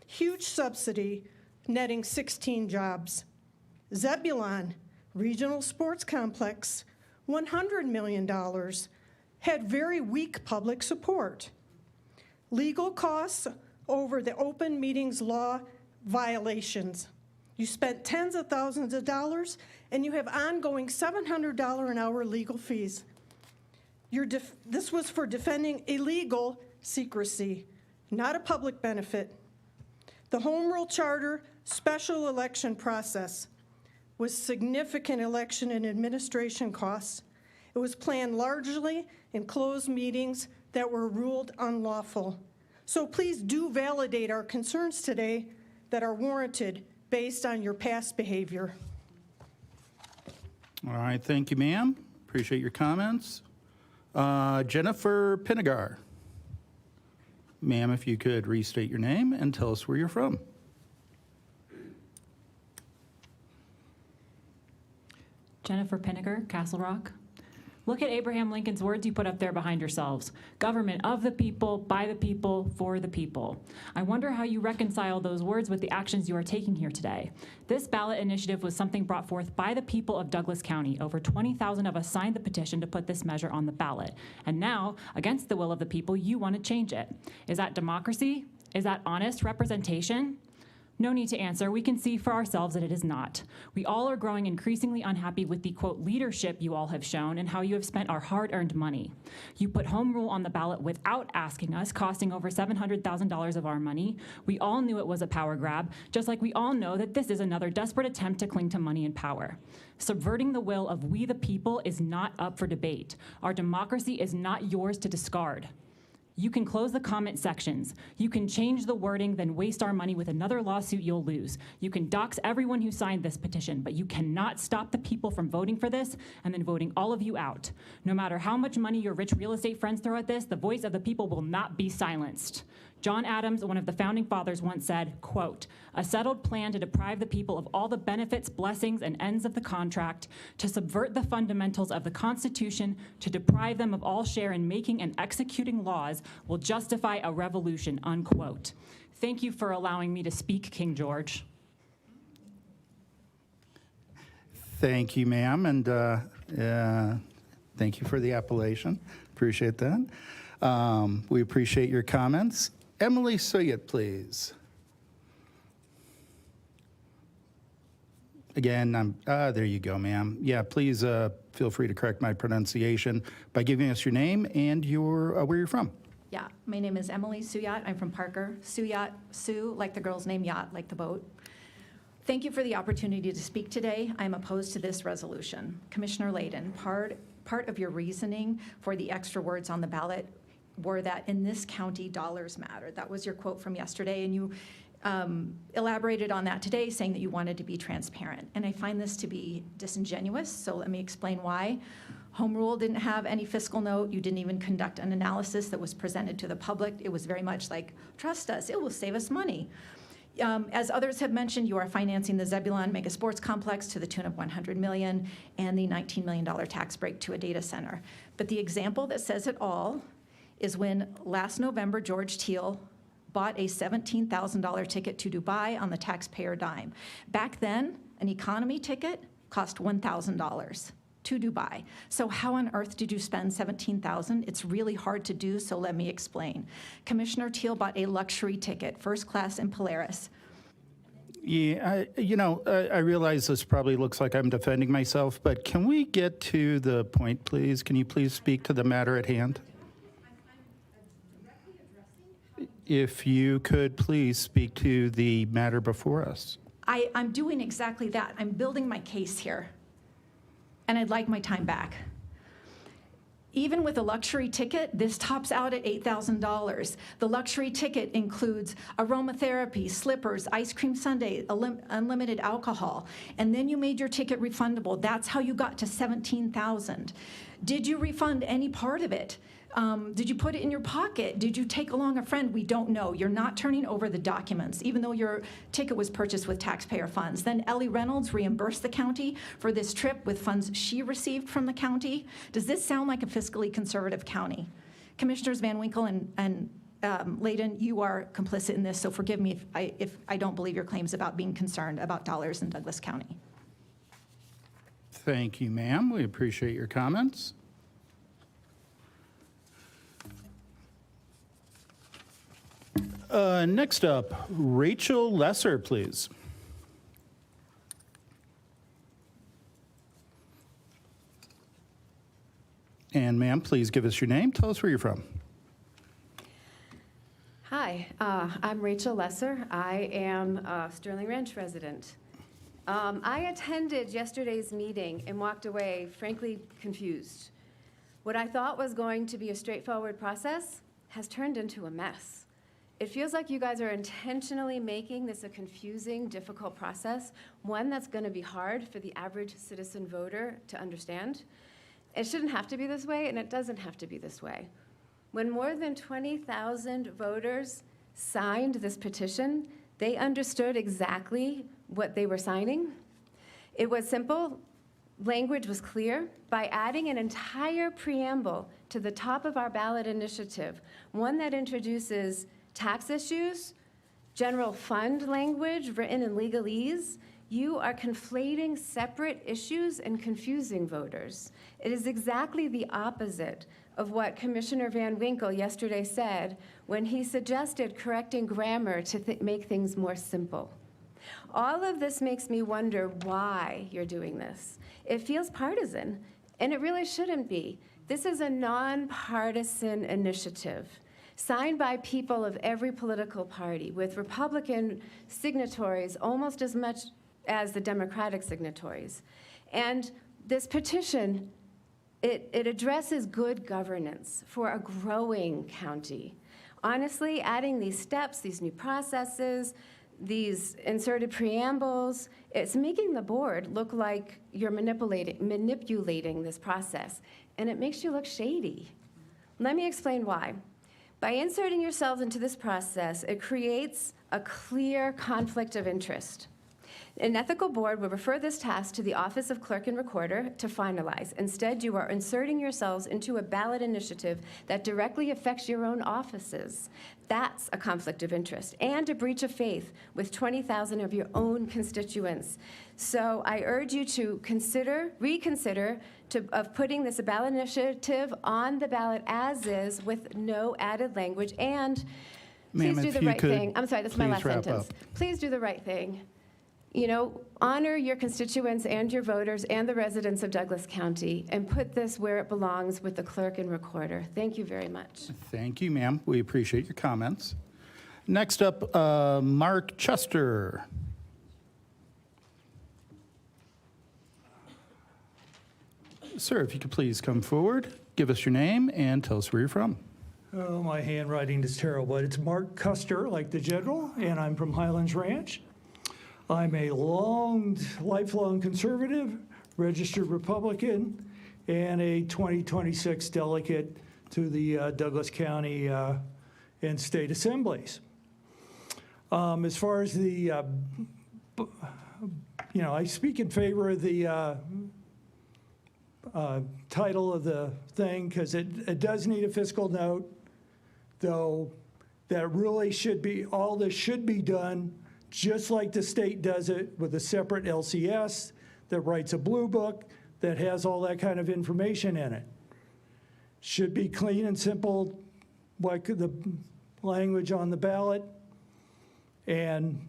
Huge subsidy, netting 16 jobs. Zebulon Regional Sports Complex, $100 million, had very weak public support. Legal costs over the open meetings law violations. You spent tens of thousands of dollars, and you have ongoing $700 an hour legal fees. This was for defending illegal secrecy, not a public benefit. The Home Rule Charter special election process was significant election and administration costs. It was planned largely in closed meetings that were ruled unlawful. So please do validate our concerns today that are warranted based on your past behavior. All right, thank you, ma'am. Appreciate your comments. Jennifer Pinnegar. Ma'am, if you could restate your name and tell us where you're from. Jennifer Pinnegar, Castle Rock. Look at Abraham Lincoln's words you put up there behind yourselves. Government of the people, by the people, for the people. I wonder how you reconcile those words with the actions you are taking here today. This ballot initiative was something brought forth by the people of Douglas County. Over 20,000 of us signed the petition to put this measure on the ballot. And now, against the will of the people, you want to change it. Is that democracy? Is that honest representation? No need to answer. We can see for ourselves that it is not. We all are growing increasingly unhappy with the, quote, leadership you all have shown and how you have spent our hard-earned money. You put home rule on the ballot without asking us, costing over $700,000 of our money. We all knew it was a power grab, just like we all know that this is another desperate attempt to cling to money and power. Subverting the will of we the people is not up for debate. Our democracy is not yours to discard. You can close the comment sections. You can change the wording, then waste our money with another lawsuit you'll lose. You can dox everyone who signed this petition, but you cannot stop the people from voting for this and then voting all of you out. No matter how much money your rich real estate friends throw at this, the voice of the people will not be silenced. John Adams, one of the founding fathers, once said, quote, a settled plan to deprive the people of all the benefits, blessings, and ends of the contract, to subvert the fundamentals of the Constitution, to deprive them of all share in making and executing laws will justify a revolution, unquote. Thank you for allowing me to speak, King George. Thank you, ma'am, and thank you for the appellation. Appreciate that. We appreciate your comments. Emily Suyat, please. Again, there you go, ma'am. Yeah, please feel free to correct my pronunciation by giving us your name and where you're from. Yeah, my name is Emily Suyat. I'm from Parker. Suyat, Sue, like the girl's name, yacht, like the boat. Thank you for the opportunity to speak today. I'm opposed to this resolution. Commissioner Layden, part of your reasoning for the extra words on the ballot were that in this county, dollars matter. That was your quote from yesterday, and you elaborated on that today, saying that you wanted to be transparent. And I find this to be disingenuous, so let me explain why. Home Rule didn't have any fiscal note. You didn't even conduct an analysis that was presented to the public. It was very much like, trust us, it will save us money. As others have mentioned, you are financing the Zebulon Mega Sports Complex to the tune of $100 million and the $19 million tax break to a data center. But the example that says it all is when last November, George Teal bought a $17,000 ticket to Dubai on the taxpayer dime. Back then, an economy ticket cost $1,000 to Dubai. So how on earth did you spend $17,000? It's really hard to do, so let me explain. Commissioner Teal bought a luxury ticket, first class in Polaris. Yeah, I realize this probably looks like I'm defending myself, but can we get to the point, please? Can you please speak to the matter at hand? If you could please speak to the matter before us. I'm doing exactly that. I'm building my case here, and I'd like my time back. Even with a luxury ticket, this tops out at $8,000. The luxury ticket includes aromatherapy, slippers, ice cream sundae, unlimited alcohol, and then you made your ticket refundable. That's how you got to $17,000. Did you refund any part of it? Did you put it in your pocket? Did you take along a friend? We don't know. You're not turning over the documents, even though your ticket was purchased with taxpayer funds. Then Ellie Reynolds reimbursed the county for this trip with funds she received from the county. Does this sound like a fiscally conservative county? Commissioners Van Winkle and Layden, you are complicit in this, so forgive me if I don't believe your claims about being concerned about dollars in Douglas County. Thank you, ma'am. We appreciate your comments. Next up, Rachel Lesser, please. And ma'am, please give us your name. Tell us where you're from. Hi, I'm Rachel Lesser. I am a Sterling Ranch resident. I attended yesterday's meeting and walked away, frankly, confused. What I thought was going to be a straightforward process has turned into a mess. It feels like you guys are intentionally making this a confusing, difficult process, one that's going to be hard for the average citizen voter to understand. It shouldn't have to be this way, and it doesn't have to be this way. When more than 20,000 voters signed this petition, they understood exactly what they were signing. It was simple. Language was clear. By adding an entire preamble to the top of our ballot initiative, one that introduces tax issues, general fund language written in legalese, you are conflating separate issues and confusing voters. It is exactly the opposite of what Commissioner Van Winkle yesterday said when he suggested correcting grammar to make things more simple. All of this makes me wonder why you're doing this. It feels partisan, and it really shouldn't be. This is a nonpartisan initiative signed by people of every political party, with Republican signatories almost as much as the Democratic signatories. And this petition, it addresses good governance for a growing county. Honestly, adding these steps, these new processes, these inserted preambles, it's making the board look like you're manipulating this process, and it makes you look shady. Let me explain why. By inserting yourselves into this process, it creates a clear conflict of interest. An ethical board will refer this task to the Office of Clerk and Recorder to finalize. Instead, you are inserting yourselves into a ballot initiative that directly affects your own offices. That's a conflict of interest and a breach of faith with 20,000 of your own constituents. So I urge you to reconsider of putting this ballot initiative on the ballot as is with no added language, and please do the right thing. I'm sorry, that's my last sentence. Please do the right thing. You know, honor your constituents and your voters and the residents of Douglas County, and put this where it belongs with the clerk and recorder. Thank you very much. Thank you, ma'am. We appreciate your comments. Next up, Mark Chester. Sir, if you could please come forward, give us your name, and tell us where you're from. Oh, my handwriting is terrible, but it's Mark Custer, like the general, and I'm from Highlands Ranch. I'm a lifelong conservative, registered Republican, and a 2026 delegate to the Douglas County and state assemblies. As far as the, I speak in favor of the title of the thing because it does need a fiscal note, though that really should be, all this should be done just like the state does it with a separate LCS that writes a blue book that has all that kind of information in it. Should be clean and simple, like the language on the ballot. And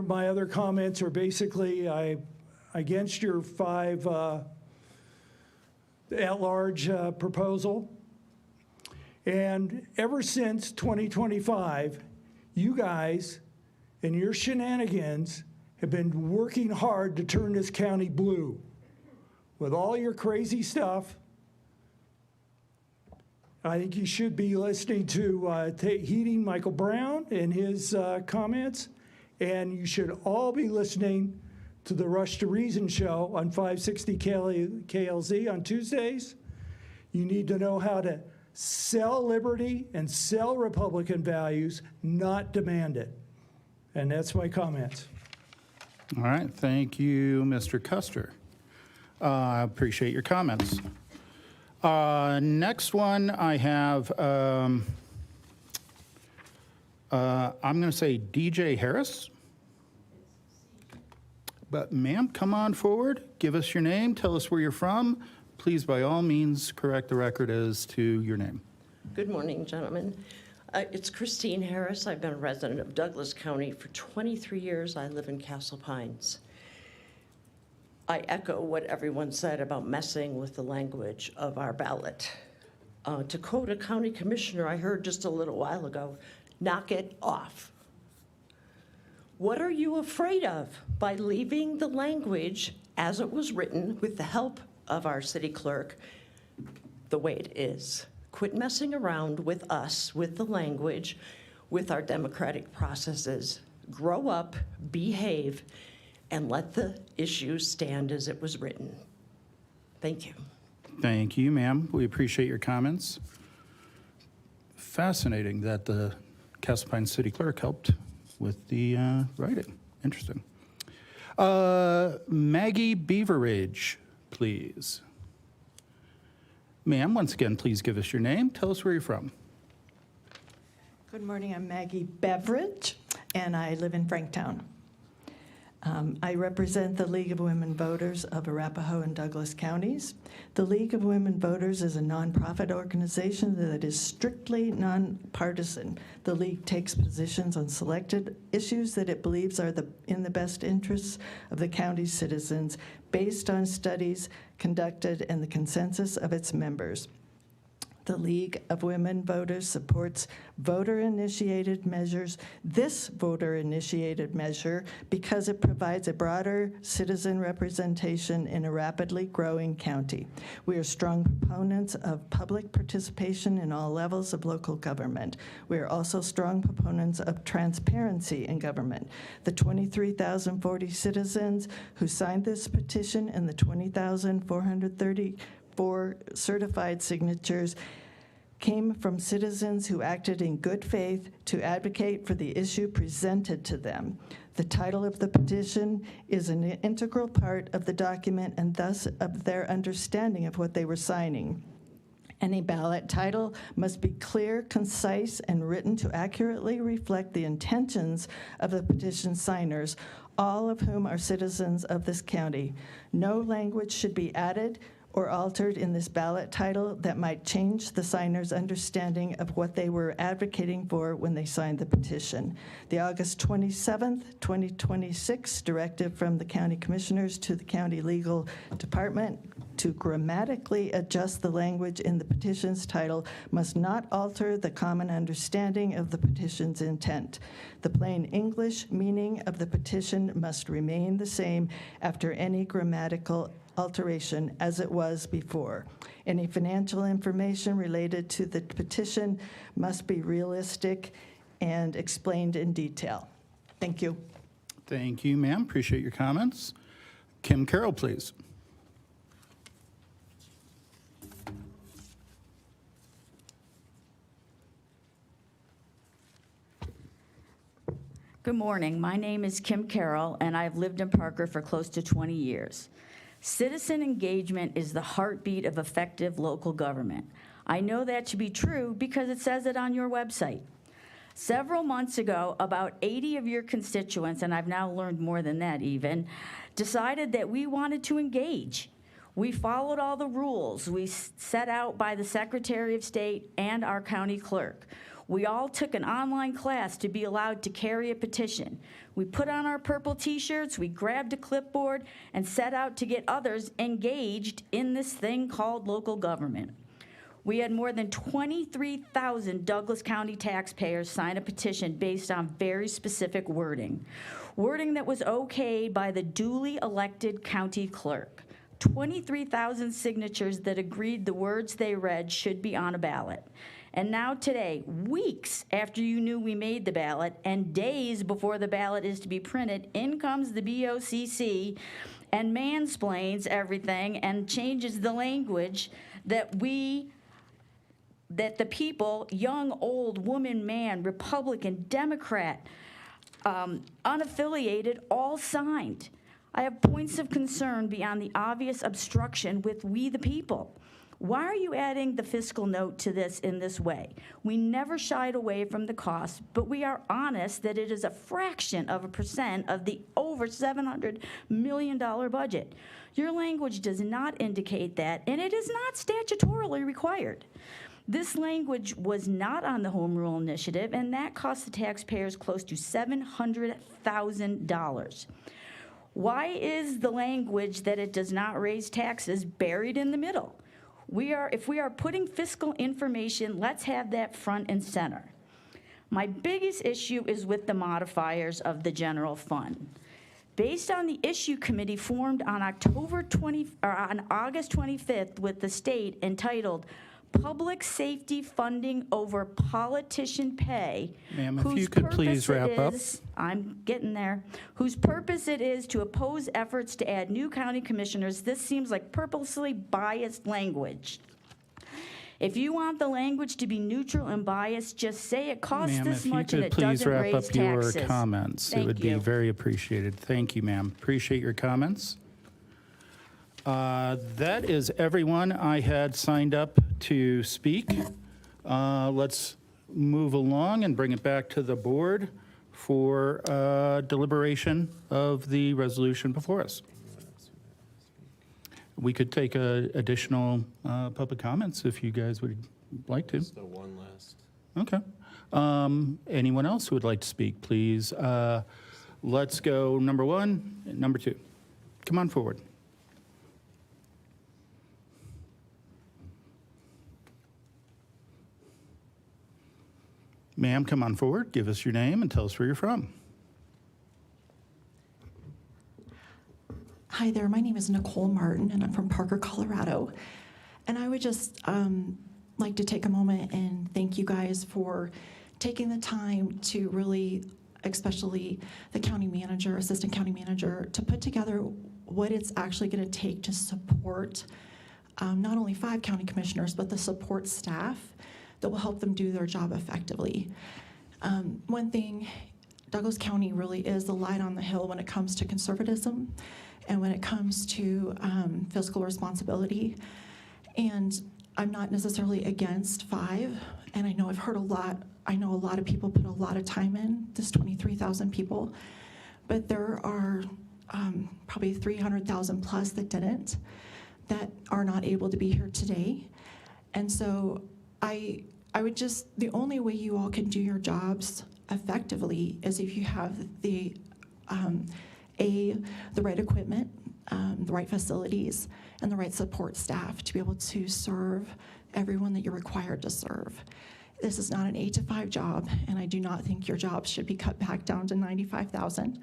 my other comments are basically against your 5 at-large proposal. And ever since 2025, you guys and your shenanigans have been working hard to turn this county blue. With all your crazy stuff, I think you should be listening to heeding Michael Brown and his comments, and you should all be listening to the Rush to Reason show on 560 KLZ on Tuesdays. You need to know how to sell liberty and sell Republican values, not demand it. And that's my comments. All right, thank you, Mr. Custer. I appreciate your comments. Next one I have, I'm going to say DJ Harris. But ma'am, come on forward, give us your name, tell us where you're from. Please, by all means, correct the record as to your name. Good morning, gentlemen. It's Christine Harris. I've been a resident of Douglas County for 23 years. I live in Castle Pines. I echo what everyone said about messing with the language of our ballot. To quote a county commissioner I heard just a little while ago, knock it off. What are you afraid of by leaving the language as it was written with the help of our city clerk the way it is? Quit messing around with us, with the language, with our democratic processes. Grow up, behave, and let the issue stand as it was written. Thank you. Thank you, ma'am. We appreciate your comments. Fascinating that the Castle Pines City Clerk helped with the writing. Interesting. Maggie Beveridge, please. Ma'am, once again, please give us your name. Tell us where you're from. Good morning, I'm Maggie Beveridge, and I live in Franktown. I represent the League of Women Voters of Arapahoe and Douglas counties. The League of Women Voters is a nonprofit organization that is strictly nonpartisan. The League takes positions on selected issues that it believes are in the best interests of the county's citizens based on studies conducted and the consensus of its members. The League of Women Voters supports voter-initiated measures, this voter-initiated measure, because it provides a broader citizen representation in a rapidly growing county. We are strong proponents of public participation in all levels of local government. We are also strong proponents of transparency in government. The 23,040 citizens who signed this petition and the 20,434 certified signatures came from citizens who acted in good faith to advocate for the issue presented to them. The title of the petition is an integral part of the document and thus of their understanding of what they were signing. Any ballot title must be clear, concise, and written to accurately reflect the intentions of the petition signers, all of whom are citizens of this county. No language should be added or altered in this ballot title that might change the signer's understanding of what they were advocating for when they signed the petition. The August 27th, 2026 directive from the county commissioners to the county legal department to grammatically adjust the language in the petition's title must not alter the common understanding of the petition's intent. The plain English meaning of the petition must remain the same after any grammatical alteration as it was before. Any financial information related to the petition must be realistic and explained in detail. Thank you. Thank you, ma'am. Appreciate your comments. Kim Carroll, please. Good morning. My name is Kim Carroll, and I've lived in Parker for close to 20 years. Citizen engagement is the heartbeat of effective local government. I know that to be true because it says it on your website. Several months ago, about 80 of your constituents, and I've now learned more than that even, decided that we wanted to engage. We followed all the rules we set out by the Secretary of State and our county clerk. We all took an online class to be allowed to carry a petition. We put on our purple t-shirts, we grabbed a clipboard, and set out to get others engaged in this thing called local government. We had more than 23,000 Douglas County taxpayers sign a petition based on very specific wording. Wording that was okayed by the duly elected county clerk. 23,000 signatures that agreed the words they read should be on a ballot. And now today, weeks after you knew we made the ballot and days before the ballot is to be printed, in comes the BOCC and mansplains everything and changes the language that we that the people, young, old, woman, man, Republican, Democrat, unaffiliated, all signed. I have points of concern beyond the obvious obstruction with we the people. Why are you adding the fiscal note to this in this way? We never shied away from the cost, but we are honest that it is a fraction of a percent of the over $700 million budget. Your language does not indicate that, and it is not statutorily required. This language was not on the Home Rule Initiative, and that cost the taxpayers close to $700,000. Why is the language that it does not raise taxes buried in the middle? If we are putting fiscal information, let's have that front and center. My biggest issue is with the modifiers of the general fund. Based on the issue committee formed on August 25th with the state entitled Public Safety Funding Over Politician Pay. Ma'am, if you could please wrap up. I'm getting there. Whose purpose it is to oppose efforts to add new county commissioners. This seems like purposely biased language. If you want the language to be neutral and biased, just say it costs Ma'am, this if you much and could it please doesn't wrap raise up your taxes. comments, it Thank would be you. very appreciated. Thank you, ma'am. Appreciate your comments. That is everyone I had signed up to speak. Let's move along and bring it back to the board for deliberation of the resolution before us. We could take additional public comments if you guys would like to. Just the one last. Okay. Anyone else who would like to speak, please? Let's go number one, and number two. Come on forward. Ma'am, come on forward. Give us your name and tell us where you're from. Hi there, my name is Nicole Martin, and I'm from Parker, Colorado. And I would just like to take a moment and thank you guys for taking the time to really, especially the county manager, assistant county manager, to put together what it's actually going to take to support not only 5 county commissioners, but the support staff that will help them do their job effectively. One thing, Douglas County really is the light on the hill when it comes to conservatism and when it comes to fiscal responsibility. And I'm not necessarily against 5, and I know I've heard a lot, I know a lot of people put a lot of time in, this 23,000 people, but there are probably 300,000 plus that didn't, that are not able to be here today. And so I would just, the only way you all can do your jobs effectively is if you have the right equipment, the right facilities, and the right support staff to be able to serve everyone that you're required to serve. This is not an 8 to 5 job, and I do not think your job should be cut back down to 95,000.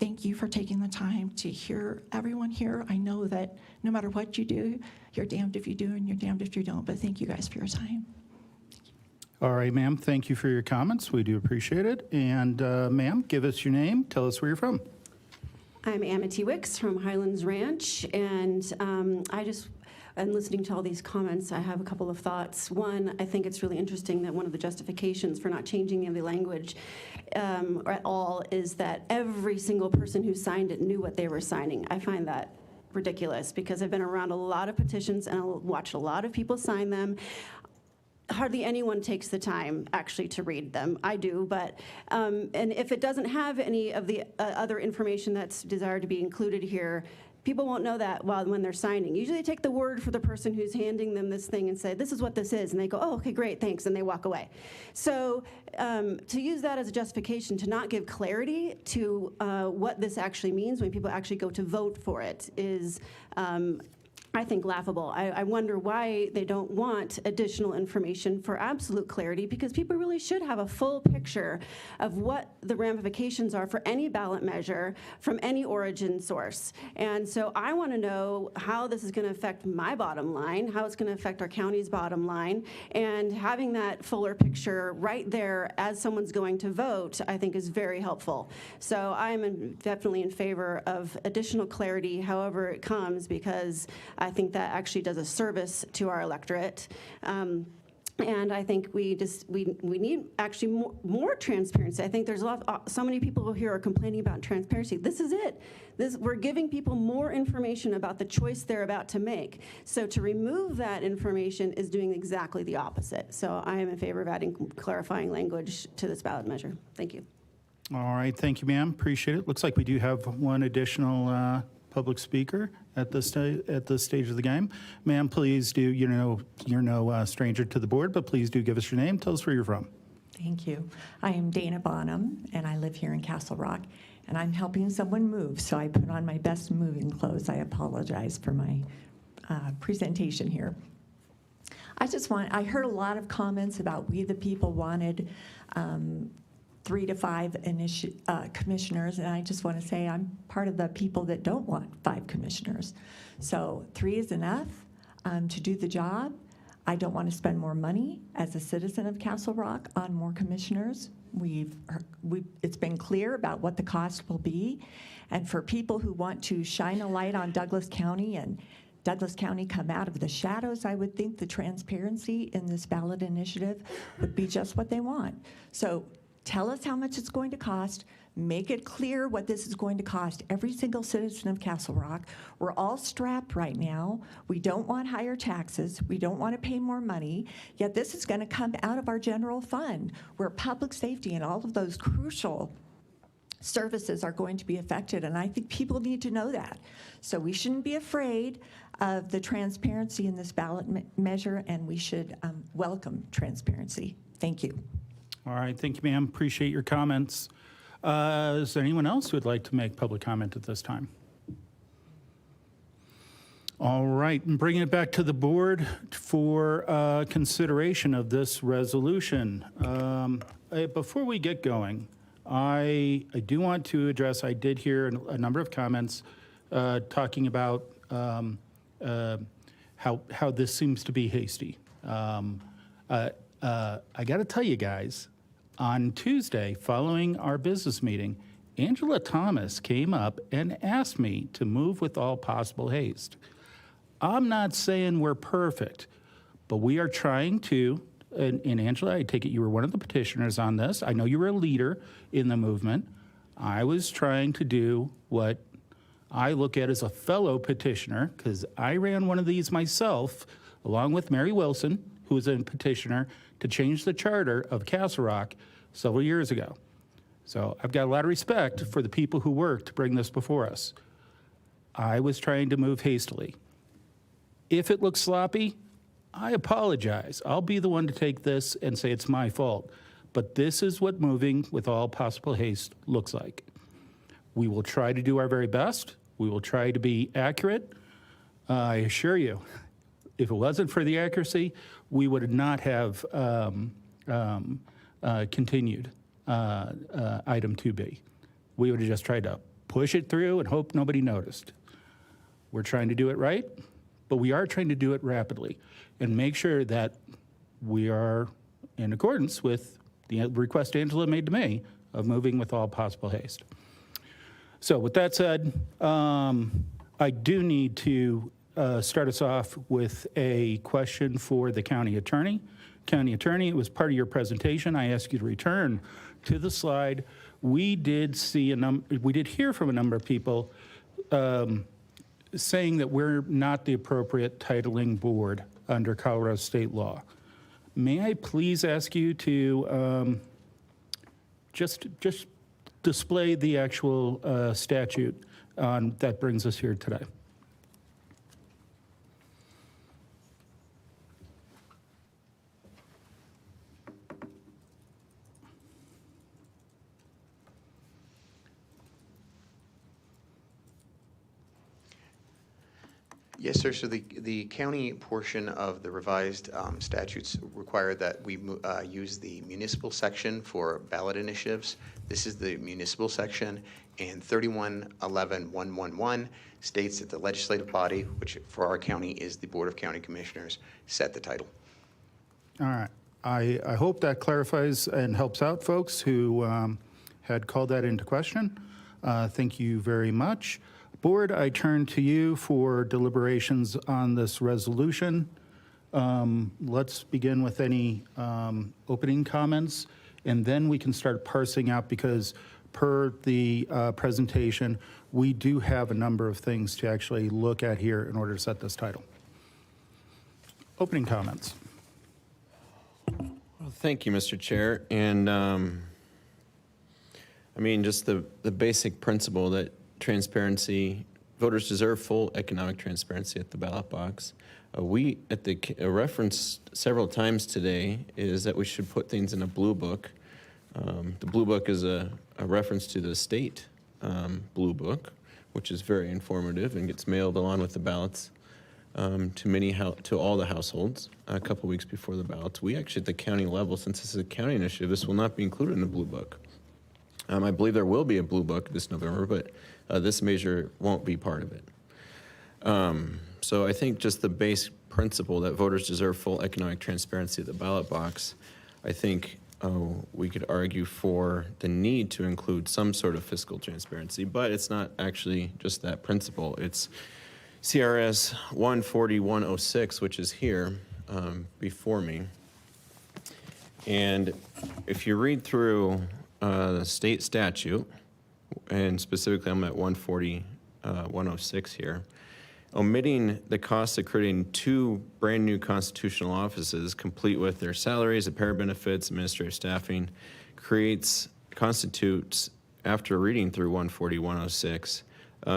Thank you for taking the time to hear everyone here. I know that no matter what you do, you're damned if you do and you're damned if you don't, but thank you guys for your time. All right, ma'am, thank you for your comments. We do appreciate it. And ma'am, give us your name. Tell us where you're from. I'm Amity Wicks from Highlands Ranch, and and listening to all these comments, I have a couple of thoughts. One, I think it's really interesting that one of the justifications for not changing any of the language at all is that every single person who signed it knew what they were signing. I find that ridiculous because I've been around a lot of petitions and I'll watch a lot of people sign them. Hardly anyone takes the time actually to read them. I do, but and if it doesn't have any of the other information that's desired to be included here, people won't know that when they're signing. Usually they take the word for the person who's handing them this thing and say, this is what this is, and they go, oh, okay, great, thanks, and they walk away. So to use that as a justification to not give clarity to what this actually means when people actually go to vote for it is I think laughable. I wonder why they don't want additional information for absolute clarity, because people really should have a full picture of what the ramifications are for any ballot measure from any origin source. And so I want to know how this is going to affect my bottom line, how it's going to affect our county's bottom line, and having that fuller picture right there as someone's going to vote, I think is very helpful. So I'm definitely in favor of additional clarity, however it comes, because I think that actually does a service to our electorate. And I think we need actually more transparency. I think there's so many people here are complaining about transparency. This is it. We're giving people more information about the choice they're about to make. So to remove that information is doing exactly the opposite. So I am in favor of adding clarifying language to this ballot measure. Thank you. All right, thank you, ma'am. Appreciate it. Looks like we do have one additional public speaker at this stage of the game. Ma'am, please do, you're no stranger to the board, but please do give us your name. Tell us where you're from. Thank you. I am Dana Bonham, and I live here in Castle Rock, and I'm helping someone move, so I put on my best moving clothes. I apologize for my presentation here. I heard a lot of comments about we the people wanted 3 to 5 commissioners, and I just want to say I'm part of the people that don't want 5 commissioners. So 3 is enough to do the job. I don't want to spend more money as a citizen of Castle Rock on more commissioners. It's been clear about what the cost will be, and for people who want to shine a light on Douglas County and Douglas County come out of the shadows, I would think the transparency in this ballot initiative would be just what they want. So tell us how much it's going to cost. Make it clear what this is going to cost every single citizen of Castle Rock. We're all strapped right now. We don't want higher taxes. We don't want to pay more money. Yet this is going to come out of our general fund, where public safety and all of those crucial services are going to be affected. And I think people need to know that. So we shouldn't be afraid of the transparency in this ballot measure, and we should welcome transparency. Thank you. All right, thank you, ma'am. Appreciate your comments. Is there anyone else who would like to make public comment at this time? All right, and bringing it back to the board for consideration of this resolution. Before we get going, I do want to address, I did hear a number of comments talking about how this seems to be hasty. I got to tell you guys, on Tuesday, following our business meeting, Angela Thomas came up and asked me to move with all possible haste. I'm not saying we're perfect, but we are trying to, and Angela, I take it you were one of the petitioners on this. I know you were a leader in the movement. I was trying to do what I look at as a fellow petitioner, because I ran one of these myself, along with Mary Wilson, who was a petitioner, to change the charter of Castle Rock several years ago. So I've got a lot of respect for the people who worked to bring this before us. I was trying to move hastily. If it looks sloppy, I apologize. I'll be the one to take this and say it's my fault. But this is what moving with all possible haste looks like. We will try to do our very best. We will try to be accurate. I assure you, if it wasn't for the accuracy, we would not have continued item 2B. We would have just tried to push it through and hope nobody noticed. We're trying to do it right, but we are trying to do it rapidly and make sure that we are in accordance with the request Angela made to me of moving with all possible haste. So with that said, I do need to start us off with a question for the county attorney. County attorney, it was part of your presentation. I asked you to return to the slide. We did hear from a number of people saying that we're not the appropriate titling board under Colorado state law. May I please ask you to just display the actual statute that brings us here today? Yes, sir. So the county portion of the revised statutes require that we use the municipal section for ballot initiatives. This is the municipal section, and 3111.111 states that the legislative body, which for our county is the Board of County Commissioners, set the title. All right. I hope that clarifies and helps out folks who had called that into question. Thank you very much. Board, I turn to you for deliberations on this resolution. Let's begin with any opening comments, and then we can start parsing out, because per the presentation, we do have a number of things to actually look at here in order to set this title. Opening comments. Well, thank you, Mr. Chair. And I mean, just the basic principle that transparency, voters deserve full economic transparency at the ballot box. We, at the referenced several times today, is that we should put things in a blue book. The blue book is a reference to the state blue book, which is very informative and gets mailed along with the ballots to all the households a couple weeks before the ballots. We actually, at the county level, since this is a county initiative, this will not be included in the blue book. I believe there will be a blue book this November, but this measure won't be part of it. So I think just the base principle that voters deserve full economic transparency at the ballot box, I think we could argue for the need to include some sort of fiscal transparency, but it's not actually just that principle. It's CRS 140-106, which is here before me. And if you read through the state statute, and specifically I'm at 140-106 here, omitting the cost of creating 2 brand new constitutional offices, complete with their salaries, their benefits, administrative staffing, constitutes, after reading through 140-106,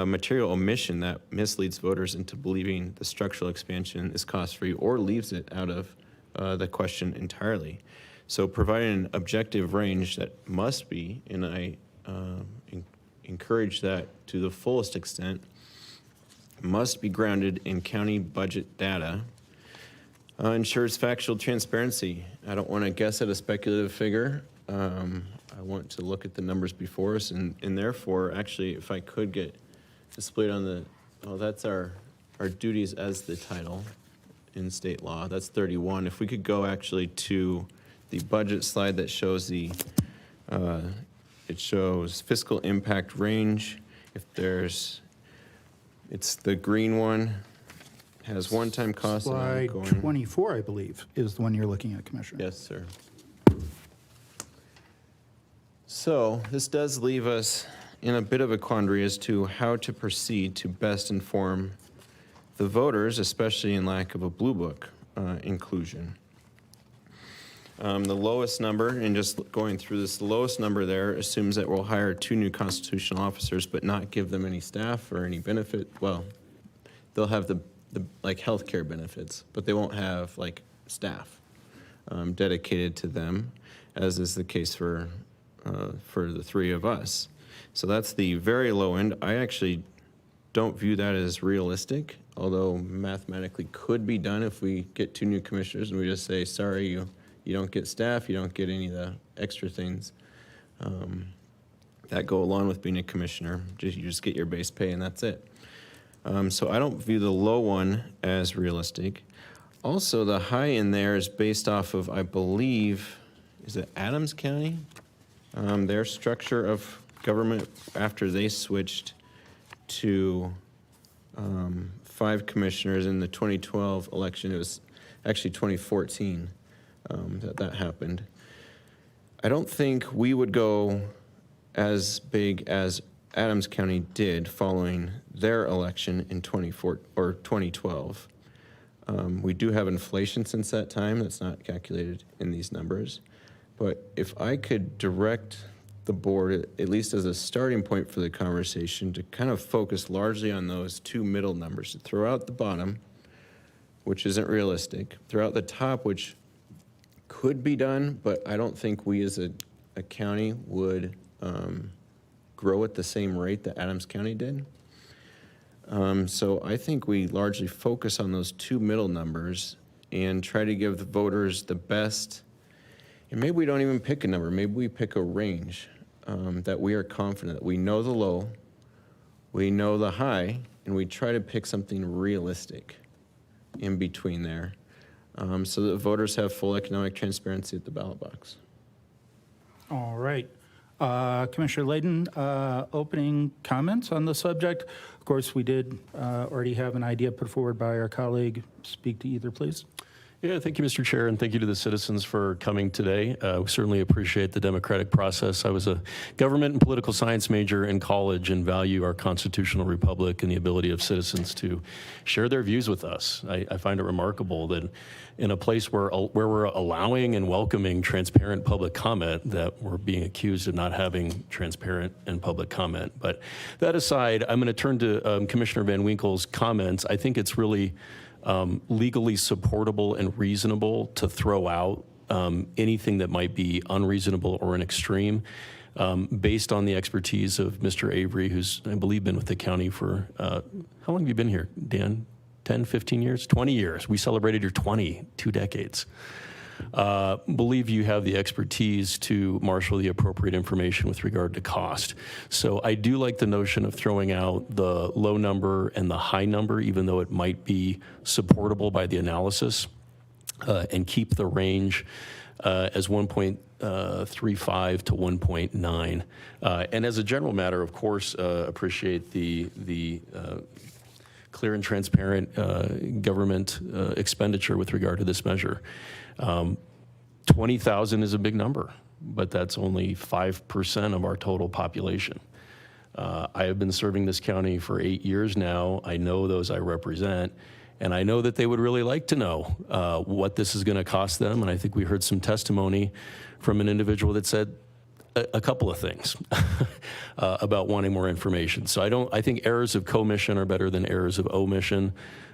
material omission that misleads voters into believing the structural expansion is cost-free or leaves it out of the question entirely. So providing an objective range that must be, and I encourage that to the fullest extent, must be grounded in county budget data, ensures factual transparency. I don't want to guess at a speculative figure. I want to look at the numbers before us, and therefore, actually, if I could get displayed on the, that's our duties as the title in state law. That's 31. If we could go actually to the budget slide that shows it shows fiscal impact range. If it's the green one, has one-time costs. Slide 24, I believe, is the one you're looking at, Commissioner. Yes, sir. So this does leave us in a bit of a quandary as to how to proceed to best inform the voters, especially in lack of a blue book inclusion. The lowest number, and just going through this, the lowest number there assumes that we'll hire 2 new constitutional officers, but not give them any staff or any benefit. Well, they'll have the like healthcare benefits, but they won't have like staff dedicated to them, as is the case for the 3 of us. So that's the very low end. I actually don't view that as realistic, although mathematically could be done if we get 2 new commissioners and we just say, sorry, you don't get staff, you don't get any of the extra things that go along with being a commissioner. You just get your base pay and that's it. So I don't view the low one as realistic. Also, the high in there is based off of, I believe, is it Adams County? Their structure of government after they switched to 5 commissioners in the 2012 election. It was actually 2014 that happened. I don't think we would go as big as Adams County did following their election in 2012. We do have inflation since that time. That's not calculated in these numbers. But if I could direct the board, at least as a starting point for the conversation, to kind of focus largely on those 2 middle numbers, to throw out the bottom, which isn't realistic, throw out the top, which could be done, but I don't think we as a county would grow at the same rate that Adams County did. So I think we largely focus on those 2 middle numbers and try to give the voters the best, and maybe we don't even pick a number, maybe we pick a range that we are confident that we know the low, we know the high, and we try to pick something realistic in between there, so that voters have full economic transparency at the ballot box. All right. Commissioner Layden, opening comments on the subject. Of course, we did already have an idea put forward by our colleague. Speak to either, please. Yeah, thank you, Mr. Chair, and thank you to the citizens for coming today. We certainly appreciate the democratic process. I was a government and political science major in college and value our constitutional republic and the ability of citizens to share their views with us. I find it remarkable that in a place where we're allowing and welcoming transparent public comment, that we're being accused of not having transparent and public comment. But that aside, I'm going to turn to Commissioner Van Winkle's comments. I think it's really legally supportable and reasonable to throw out anything that might be unreasonable or an extreme based on the expertise of Mr. Avery, who's, I believe, been with the county for, how long have you been here, Dan? 10, 15 years? 20 years. We celebrated your 2 decades. Believe you have the expertise to marshal the appropriate information with regard to cost. So I do like the notion of throwing out the low number and the high number, even though it might be supportable by the analysis, and keep the range as 1.35 to 1.9. And as a general matter, of course, appreciate the clear and transparent government expenditure with regard to this measure. 20,000 is a big number, but that's only 5% of our total population. I have been serving this county for 8 years now. I know those I represent, and I know that they would really like to know what this is going to cost them. And I think we heard some testimony from an individual that said a couple of things about wanting more information. So I think errors of commission are better than errors of omission.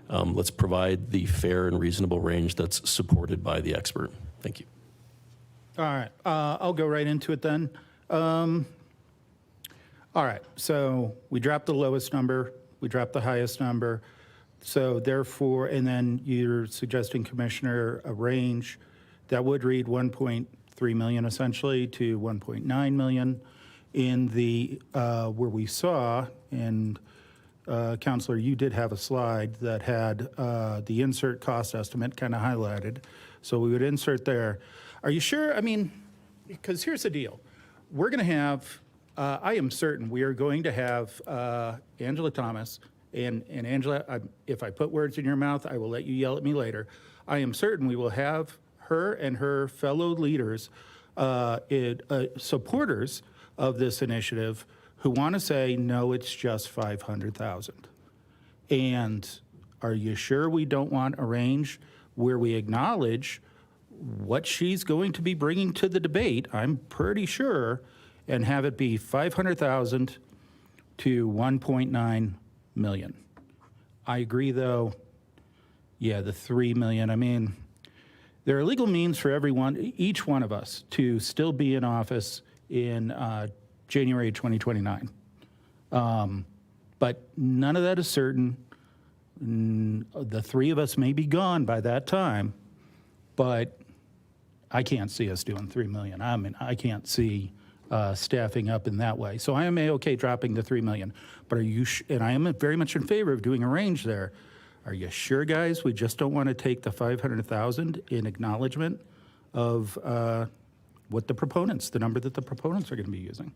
Let's provide the fair and reasonable range that's supported by the expert. Thank you. All right, I'll go right into it then. All right, so we dropped the lowest number, we dropped the highest number. So therefore, and then you're suggesting, Commissioner, a range that would read 1.3 million essentially to 1.9 million in the, where we saw, and Counselor, you did have a slide that had the insert cost estimate kind of highlighted. So we would insert there. Are you sure? I mean, because here's the deal. We're going to have, I am certain we are going to have Angela Thomas, and Angela, if I put words in your mouth, I will let you yell at me later. I am certain we will have her and her fellow leaders, supporters of this initiative, who want to say, no, it's just 500,000. And are you sure we don't want a range where we acknowledge what she's going to be bringing to the debate, I'm pretty sure, and have it be 500,000 to 1.9 million? I agree, though, yeah, the 3 million, I mean, there are legal means for everyone, each one of us, to still be in office in January 2029. But none of that is certain. The three of us may be gone by that time, but I can't see us doing 3 million. I mean, I can't see staffing up in that way. So I am okay dropping the 3 million. But are you, and I am very much in favor of doing a range there. Are you sure, guys? We just don't want to take the 500,000 in acknowledgement of what the proponents, the number that the proponents are going to be using.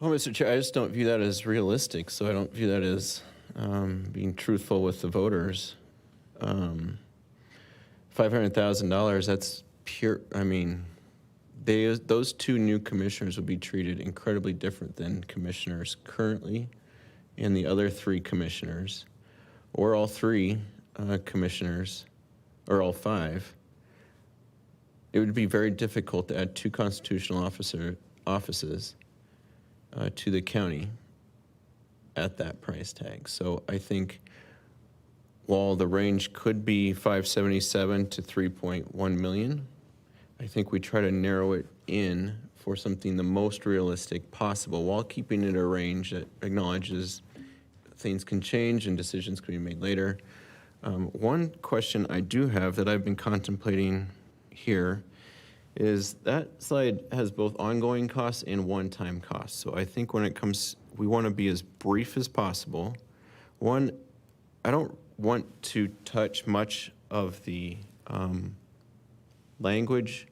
Well, Mr. Chair, I just don't view that as realistic, so I don't view that as being truthful with the voters. $500,000, that's pure, I mean, those two new commissioners would be treated incredibly different than commissioners currently and the other three commissioners, or all three commissioners, or all five. It would be very difficult to add two constitutional offices to the county at that price tag. So I think while the range could be 577 to 3.1 million, I think we try to narrow it in for something the most realistic possible while keeping it a range that acknowledges things can change and decisions can be made later. One question I do have that I've been contemplating here is that slide has both ongoing costs and one-time costs. So I think when it comes, we want to be as brief as possible. One, I don't want to touch much of the language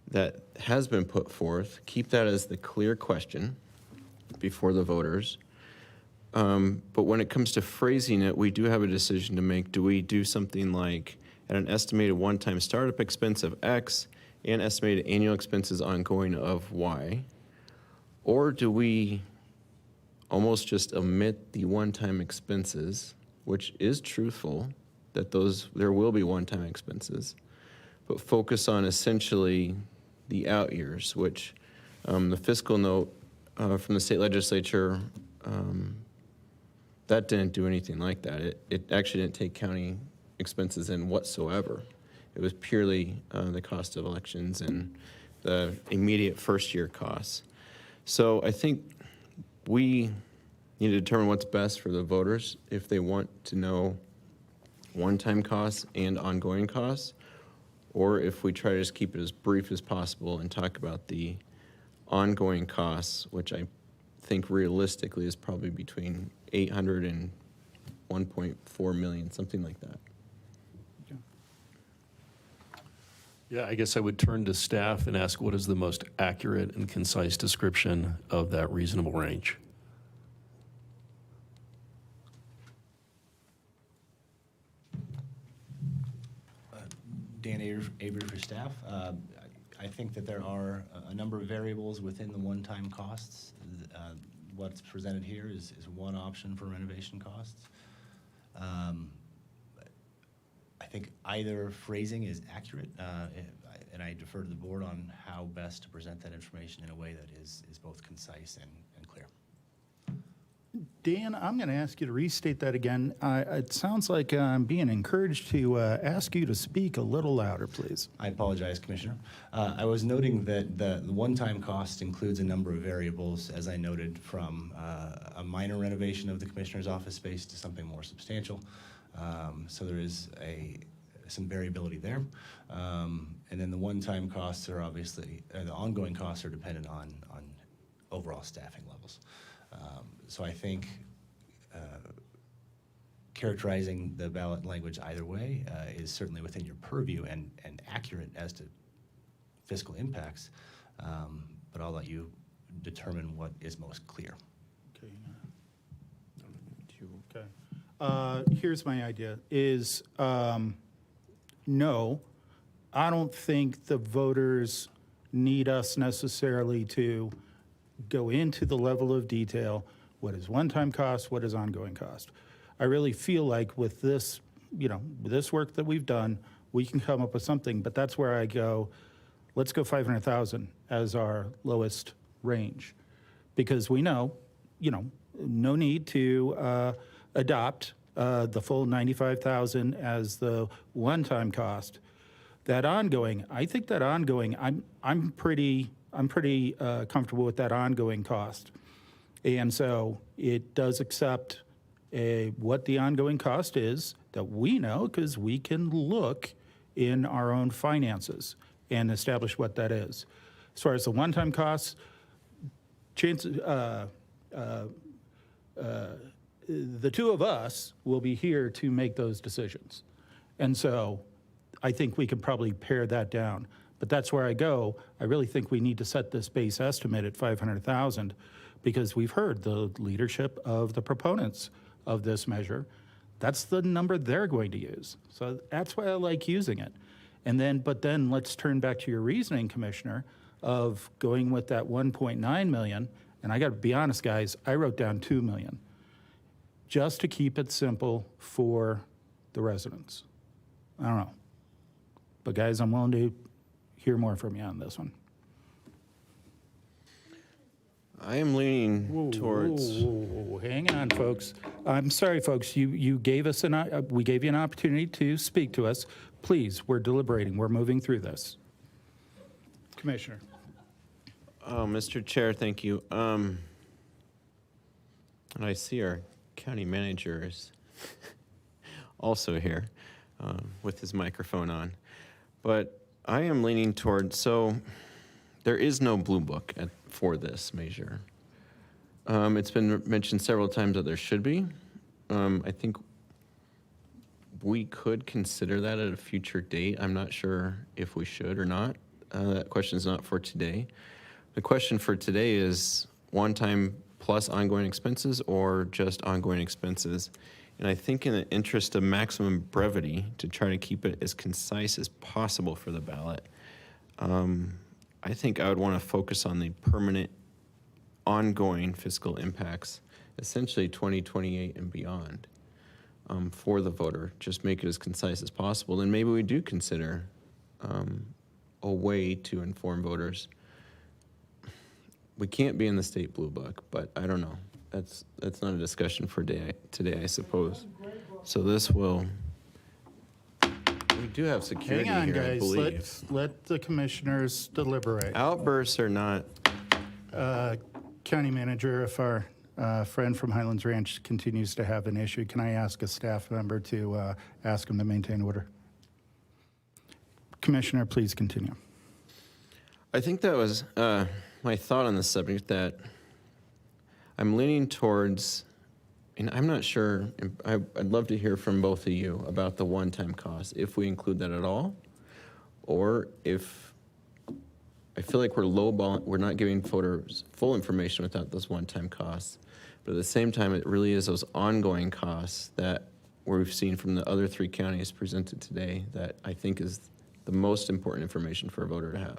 that has been put forth, keep that as the clear question before the voters. But when it comes to phrasing it, we do have a decision to make. Do we do something like at an estimated one-time startup expense of X and estimated annual expenses ongoing of Y? Or do we almost just omit the one-time expenses, which is truthful, that there will be one-time expenses, but focus on essentially the out years, which the fiscal note from the state legislature, that didn't do anything like that. It actually didn't take county expenses in whatsoever. It was purely the cost of elections and the immediate first-year costs. So I think we need to determine what's best for the voters if they want to know one-time costs and ongoing costs, or if we try to just keep it as brief as possible and talk about the ongoing costs, which I think realistically is probably between 800 and 1.4 million, something like that. Yeah, I guess I would turn to staff and ask what is the most accurate and concise description of that reasonable range? Dan Avery for staff. I think that there are a number of variables within the one-time costs. What's presented here is one option for renovation costs. I think either phrasing is accurate, and I defer to the board on how best to present that information in a way that is both concise and clear. Dan, I'm going to ask you to restate that again. It sounds like I'm being encouraged to ask you to speak a little louder, please. I apologize, Commissioner. I was noting that the one-time cost includes a number of variables, as I noted, from a minor renovation of the Commissioner's office space to something more substantial. So there is some variability there. And then the one-time costs are obviously, the ongoing costs are dependent on overall staffing levels. So I think characterizing the ballot language either way is certainly within your purview and accurate as to fiscal impacts, but I'll let you determine what is most clear. Okay. Here's my idea, is no, I don't think the voters need us necessarily to go into the level of detail, what is one-time cost, what is ongoing cost. I really feel like with this, this work that we've done, we can come up with something, but that's where I go, let's go 500,000 as our lowest range. Because we know, no need to adopt the full 95,000 as the one-time cost. That ongoing, I think that ongoing, I'm pretty comfortable with that ongoing cost. And so it does accept what the ongoing cost is that we know, because we can look in our own finances and establish what that is. As far as the one-time costs, chances, the two of us will be here to make those decisions. And so I think we could probably pare that down. But that's where I go. I really think we need to set this base estimate at 500,000 because we've heard the leadership of the proponents of this measure. That's the number they're going to use. So that's why I like using it. But then let's turn back to your reasoning, Commissioner, of going with that 1.9 million. And I got to be honest, guys, I wrote down 2 million just to keep it simple for the residents. I don't know. But guys, I'm willing to hear more from you on this one. I am leaning towards. Whoa, hang on, folks. I'm sorry, folks. You gave us we gave you an opportunity to speak to us. Please, we're deliberating. We're moving through this. Commissioner. Oh, Mr. Chair, thank you. And I see our county manager is also here with his microphone on. But I am leaning toward, so there is no blue book for this measure. It's been mentioned several times that there should be. I think we could consider that at a future date. I'm not sure if we should or not. That question is not for today. The question for today is one-time plus ongoing expenses or just ongoing expenses? And I think in the interest of maximum brevity, to try to keep it as concise as possible for the ballot, I think I would want to focus on the permanent, ongoing fiscal impacts, essentially 2028 and beyond, for the voter. Just make it as concise as possible. And maybe we do consider a way to inform voters. We can't be in the state blue book, but I don't know. That's not a discussion for today, I suppose. So this will. We do have security Hang on, here, I guys. believe. Let the commissioners deliberate. Outbursts are not. County manager, if our friend from Highlands Ranch continues to have an issue, can I ask a staff member to ask him to maintain order? Commissioner, please continue. I think that was my thought on the subject, that I'm leaning towards, and I'm not sure, I'd love to hear from both of you about the one-time cost, if we include that at all, or if I feel like we're not giving voters full information without those one-time costs. But at the same time, it really is those ongoing costs that we've seen from the other 3 counties presented today that I think is the most important information for a voter to have.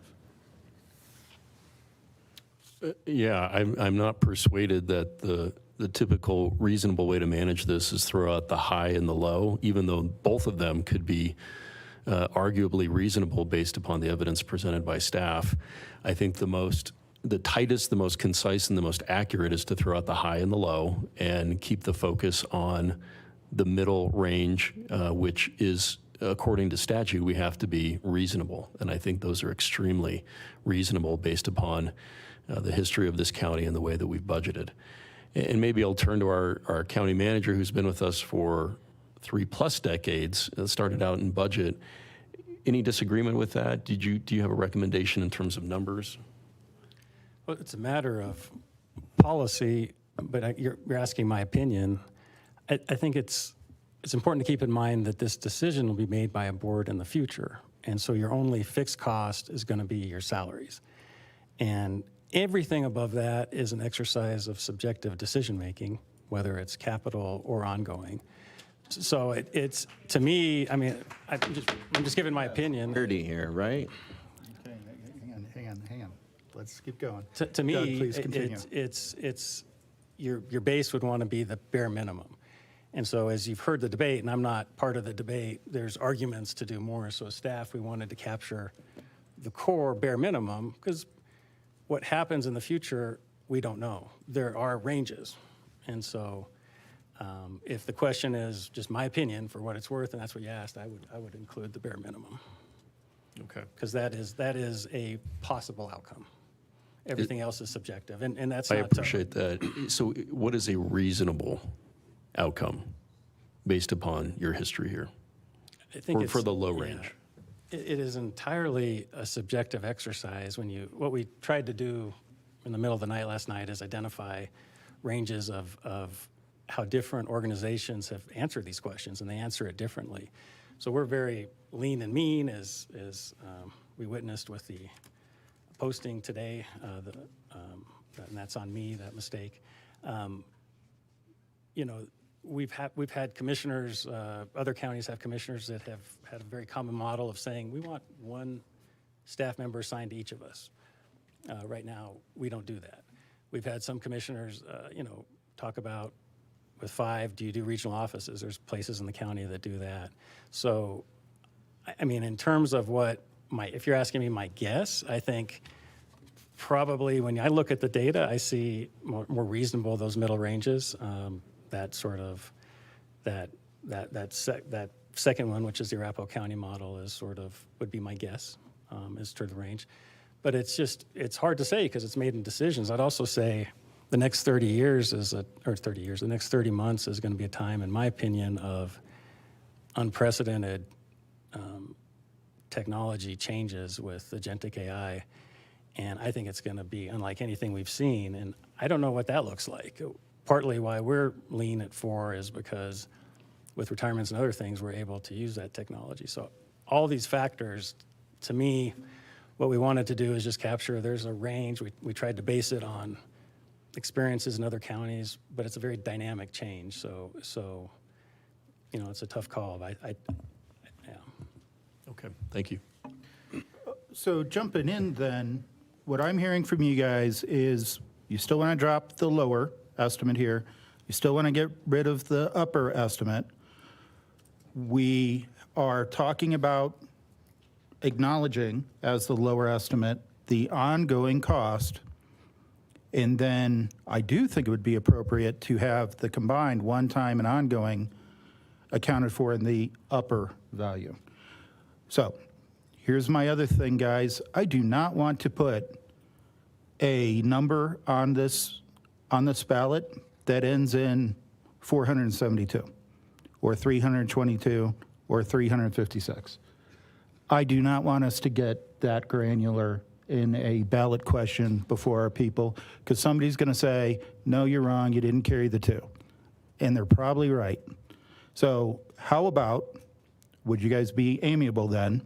Yeah, I'm not persuaded that the typical reasonable way to manage this is throw out the high and the low, even though both of them could be arguably reasonable based upon the evidence presented by staff. I think the tightest, the most concise, and the most accurate is to throw out the high and the low and keep the focus on the middle range, which is, according to statute, we have to be reasonable. And I think those are extremely reasonable based upon the history of this county and the way that we've budgeted. And maybe I'll turn to our county manager, who's been with us for 3+ decades, started out in budget. Any disagreement with that? Do you have a recommendation in terms of numbers? Well, it's a matter of policy, but you're asking my opinion. I think it's important to keep in mind that this decision will be made by a board in the future. And so your only fixed cost is going to be your salaries. And everything above that is an exercise of subjective decision-making, whether it's capital or ongoing. So it's, to me, I mean, I'm just giving my opinion. Dirty here, right? Okay, hang on. Let's keep going. To Doug, me, please continue. it's your base would want to be the bare minimum. And so as you've heard the debate, and I'm not part of the debate, there's arguments to do more. So as staff, we wanted to capture the core bare minimum, because what happens in the future, we don't know. There are ranges. And so if the question is just my opinion for what it's worth, and that's what you asked, I would include the bare minimum. Okay. Because that is a possible outcome. Everything else is subjective, and that's I not appreciate that. So what is a reasonable outcome based upon your history here? I think for it's- the low yeah. range? It is entirely a subjective exercise. What we tried to do in the middle of the night last night is identify ranges of how different organizations have answered these questions, and they answer it differently. So we're very lean and mean, as we witnessed with the posting today, and that's on me, that mistake. We've had commissioners, other counties have commissioners that have had a very common model of saying, we want one staff member assigned to each of us. Right now, we don't do that. We've had some commissioners, talk about, with 5, do you do regional offices? There's places in the county that do that. So, I mean, in terms of if you're asking me my guess, I think probably when I look at the data, I see more reasonable those middle ranges. That sort of that second one, which is the Arapahoe County model, would be my guess, is to the range. But it's hard to say because it's made in decisions. I'd also say the next 30 years the next 30 months is going to be a time, in my opinion, of unprecedented technology changes with agentic AI. And I think it's going to be unlike anything we've seen. And I don't know what that looks like. Partly why we're lean at 4 is because with retirements and other things, we're able to use that technology. So all these factors, to me, what we wanted to do is just capture, there's a range. We tried to base it on experiences in other counties, but it's a very dynamic change. So it's a tough call. Yeah. Okay, thank you. So jumping in then, what I'm hearing from you guys is you still want to drop the lower estimate here. You still want to get rid of the upper estimate. We are talking about acknowledging as the lower estimate the ongoing cost. And then I do think it would be appropriate to have the combined one-time and ongoing accounted for in the upper value. So here's my other thing, guys. I do not want to put a number on this ballot that ends in 472 or 322 or 356. I do not want us to get that granular in a ballot question before our people, because somebody's going to say, no, you're wrong, you didn't carry the two. And they're probably right. So how about, would you guys be amiable then?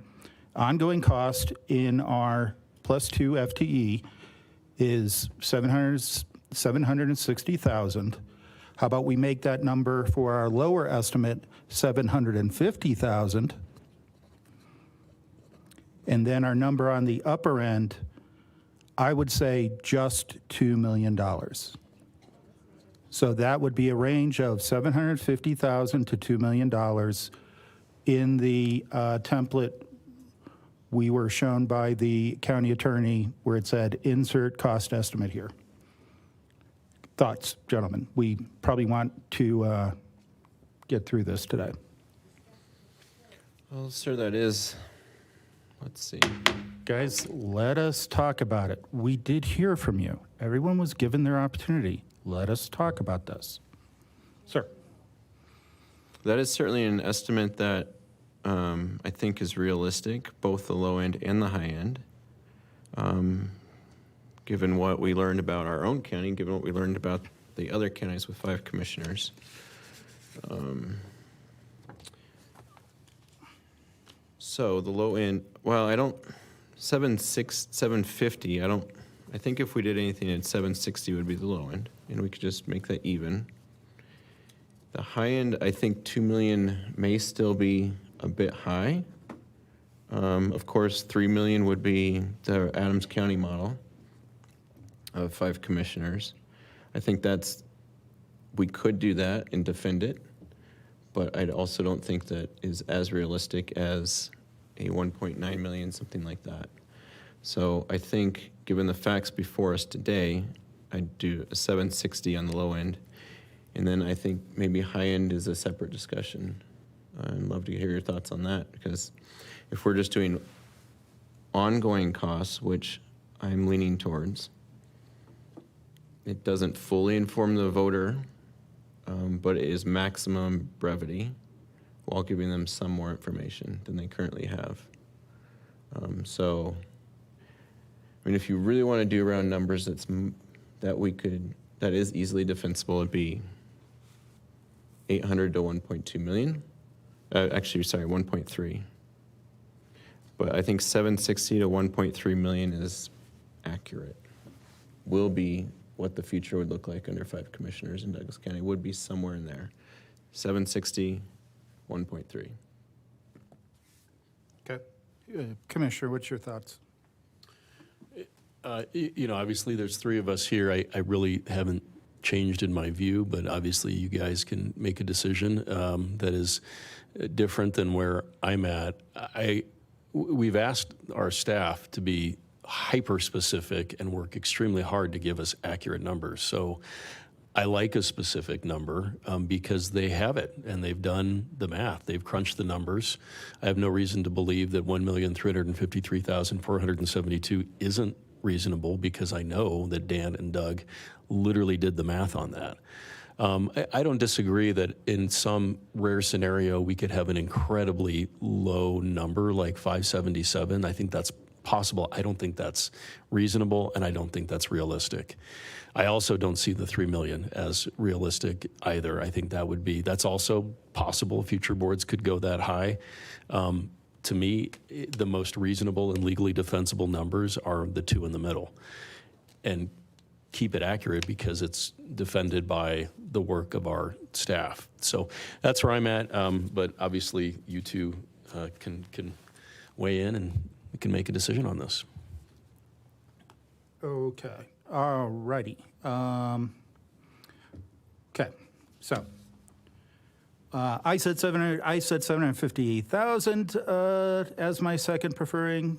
Ongoing cost in our +2 FTE is 760,000. How about we make that number for our lower estimate 750,000? And then our number on the upper end, I would say just $2 million. So that would be a range of 750,000 to $2 million. In the template we were shown by the county attorney where it said insert cost estimate here. Thoughts, gentlemen? We probably want to get through this today. Well, sir, that is, let's see. Guys, let us talk about it. We did hear from you. Everyone was given their opportunity. Let us talk about this. Sir. That is certainly an estimate that I think is realistic, both the low end and the high end. Given what we learned about our own county, given what we learned about the other counties with 5 commissioners. So the low end, well, I don't, 750, I think if we did anything at 760 would be the low end, and we could just make that even. The high end, I think 2 million may still be a bit high. Of course, 3 million would be the Adams County model of 5 commissioners. I think we could do that and defend it, but I also don't think that is as realistic as a 1.9 million, something like that. So I think, given the facts before us today, I'd do a 760 on the low end. And then I think maybe high end is a separate discussion. I'd love to hear your thoughts on that, because if we're just doing ongoing costs, which I'm leaning towards, it doesn't fully inform the voter, but it is maximum brevity while giving them some more information than they currently have. So, I mean, if you really want to do round numbers, that is easily defensible, it'd be 800 to 1.2 million. Actually, sorry, 1.3. But I think 760 to 1.3 million is accurate. Will be what the future would look like under 5 commissioners in Douglas County, would be somewhere in there. 760, 1.3. Okay. Commissioner, what's your thoughts? Obviously there's 3 of us here. I really haven't changed in my view, but obviously you guys can make a decision that is different than where I'm at. We've asked our staff to be hyper-specific and work extremely hard to give us accurate numbers. So I like a specific number because they have it and they've done the math. They've crunched the numbers. I have no reason to believe that 1,353,472 isn't reasonable, because I know that Dan and Doug literally did the math on that. I don't disagree that in some rare scenario we could have an incredibly low number like 577. I think that's possible. I don't think that's reasonable, and I don't think that's realistic. I also don't see the 3 million as realistic either. I think that's also possible. Future boards could go that high. To to me, the most reasonable and legally defensible numbers are the two in the middle. And keep it accurate because it's defended by the work of our staff. So that's where I'm at. But obviously, you two can weigh in and we can make a decision on this. Okay, all righty. Okay, so I said 758,000 as my second preferring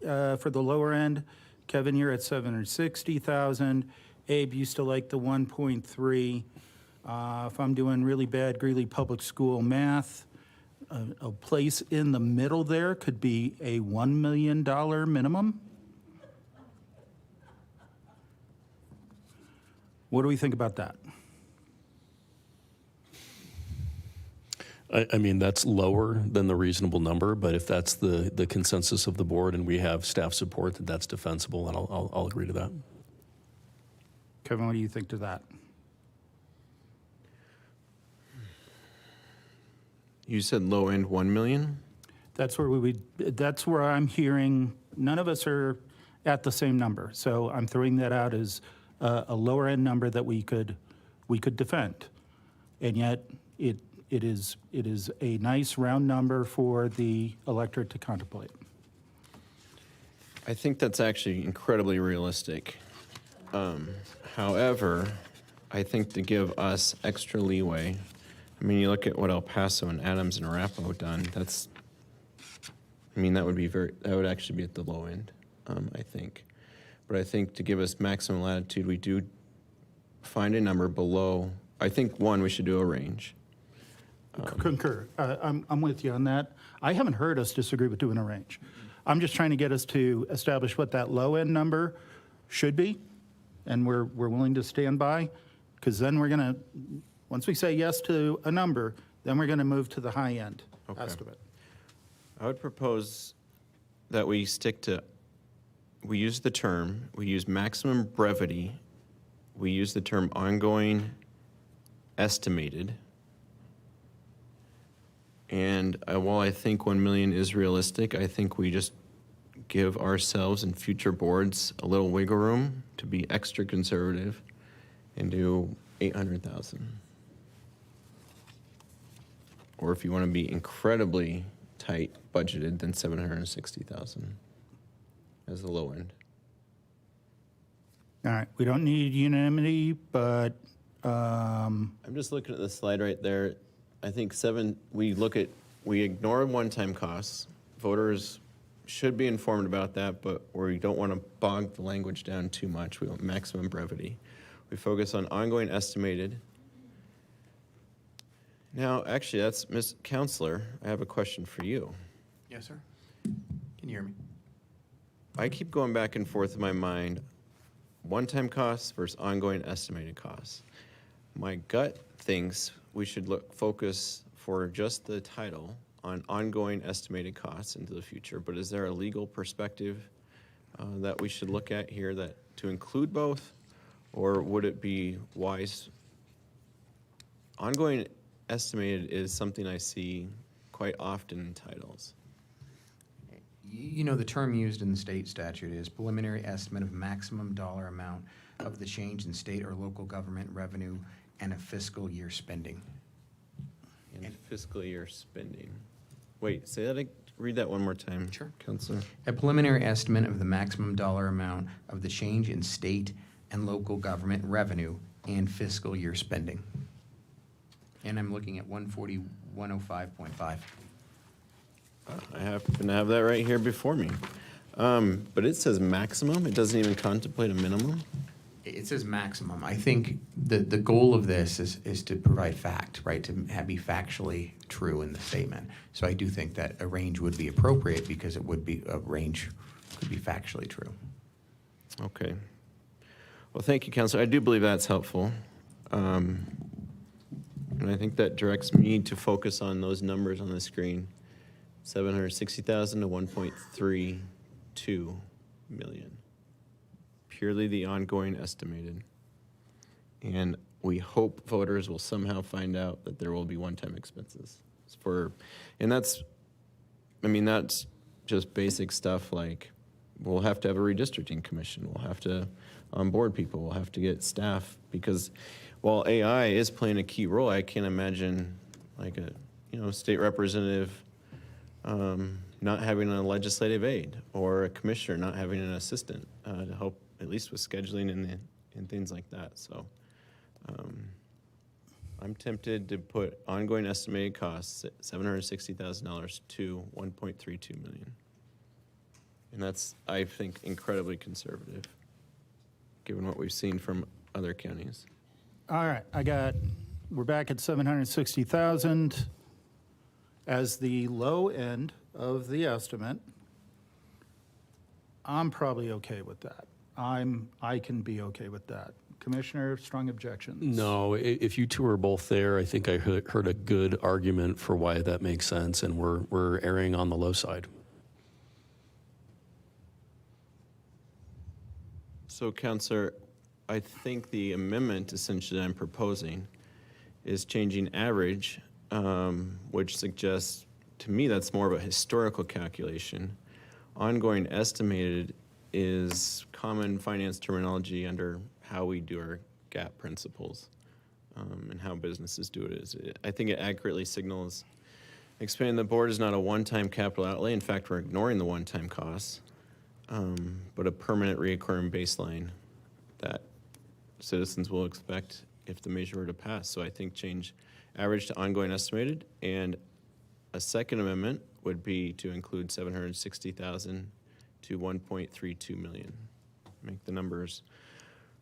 for the lower end. Kevin, you're at 760,000. Abe, you still like the 1.3. If I'm doing really bad Greeley Public School math, a place in the middle there could be a $1 million minimum. What do we think about that? I mean, that's lower than the reasonable number, but if that's the consensus of the board and we have staff support that that's defensible, and I'll agree to that. Kevin, what do you think to that? You said low end 1 million? That's where I'm hearing none of us are at the same number. So I'm throwing that out as a lower end number that we could defend. And yet it is a nice round number for the electorate to contemplate. I think that's actually incredibly realistic. However, I think to give us extra leeway, I mean, you look at what El Paso and Adams and Arapahoe done, that would actually be at the low end, I think. But I think to give us maximum latitude, we do find a number below. I think, one, we should do a range. Concur. I'm with you on that. I haven't heard us disagree with doing a range. I'm just trying to get us to establish what that low end number should be, and we're willing to stand by, because then we're going to, once we say yes to a number, then we're going to move to the high end estimate. I would propose that we use maximum brevity, we use the term ongoing estimated, and while I think 1 million is realistic, I think we just give ourselves and future boards a little wiggle room to be extra conservative and do 800,000. Or if you want to be incredibly tight budgeted, then 760,000 as the low end. All right, we don't need unanimity, but I'm just looking at the slide right there. I think we ignore one-time costs. Voters should be informed about that, but we don't want to bog the language down too much. We want maximum brevity. We focus on ongoing estimated. Now, actually, that's Ms. Counselor. I have a question for you. Yes, sir. Can you hear me? I keep going back and forth in my mind, one-time costs versus ongoing estimated costs. My gut thinks we should focus for just the title on ongoing estimated costs into the future, but is there a legal perspective that we should look at here to include both, or would it be wise? Ongoing estimated is something I see quite often in titles. You know, the term used in the state statute is preliminary estimate of maximum dollar amount of the change in state or local government revenue and a fiscal year spending. In fiscal year spending. Wait, read that one more time. Sure. Counselor. A preliminary estimate of the maximum dollar amount of the change in state and local government revenue and fiscal year spending. And I'm looking at 140.105.5. I happen to have that right here before me. But it says maximum. It doesn't even contemplate a minimum. It says maximum. I think the goal of this is to provide fact, right, to be factually true in the statement. So I do think that a range would be appropriate because a range could be factually true. Okay. Well, thank you, Counselor. I do believe that's helpful. And I think that directs me to focus on those numbers on the screen. 760,000 to 1.32 million. Purely the ongoing estimated. And we hope voters will somehow find out that there will be one-time expenses. And that's I mean, that's just basic stuff like we'll have to have a redistricting commission. We'll have to onboard people. We'll have to get staff because while AI is playing a key role, I can't imagine like a, state representative not having a legislative aide or a commissioner not having an assistant to help at least with scheduling and things like that. So I'm tempted to put ongoing estimated costs at $760,000 to $1.32 million. And that's, I think, incredibly conservative, given what we've seen from other counties. All right, we're back at 760,000 as the low end of the estimate. I'm probably okay with that. I can be okay with that. Commissioner, strong objections? No, if you two are both there, I think I heard a good argument for why that makes sense, and we're erring on the low side. So, Counselor, I think the amendment essentially I'm proposing is changing average, which suggests, to me, that's more of a historical calculation. Ongoing estimated is common finance terminology under how we do our GAAP principles and how businesses do it. I think it accurately signals expanding the board is not a one-time capital outlay. In fact, we're ignoring the one-time costs, but a permanent reoccurring baseline that citizens will expect if the measure were to pass. So I think change average to ongoing estimated, and a second amendment would be to include 760,000 to 1.32 million. Make the numbers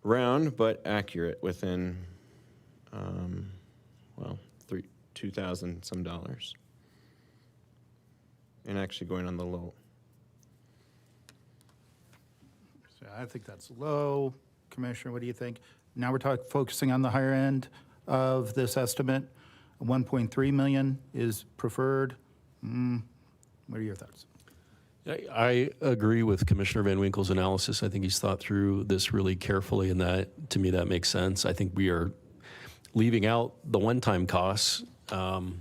round but accurate within, $2,000 some dollars. And actually going on the low. So I think that's low. Commissioner, what do you think? Now we're focusing on the higher end of this estimate. 1.3 million is preferred. What are your thoughts? I agree with Commissioner Van Winkle's analysis. I think he's thought through this really carefully, and that, to me, that makes sense. I think we are leaving out the one-time costs. And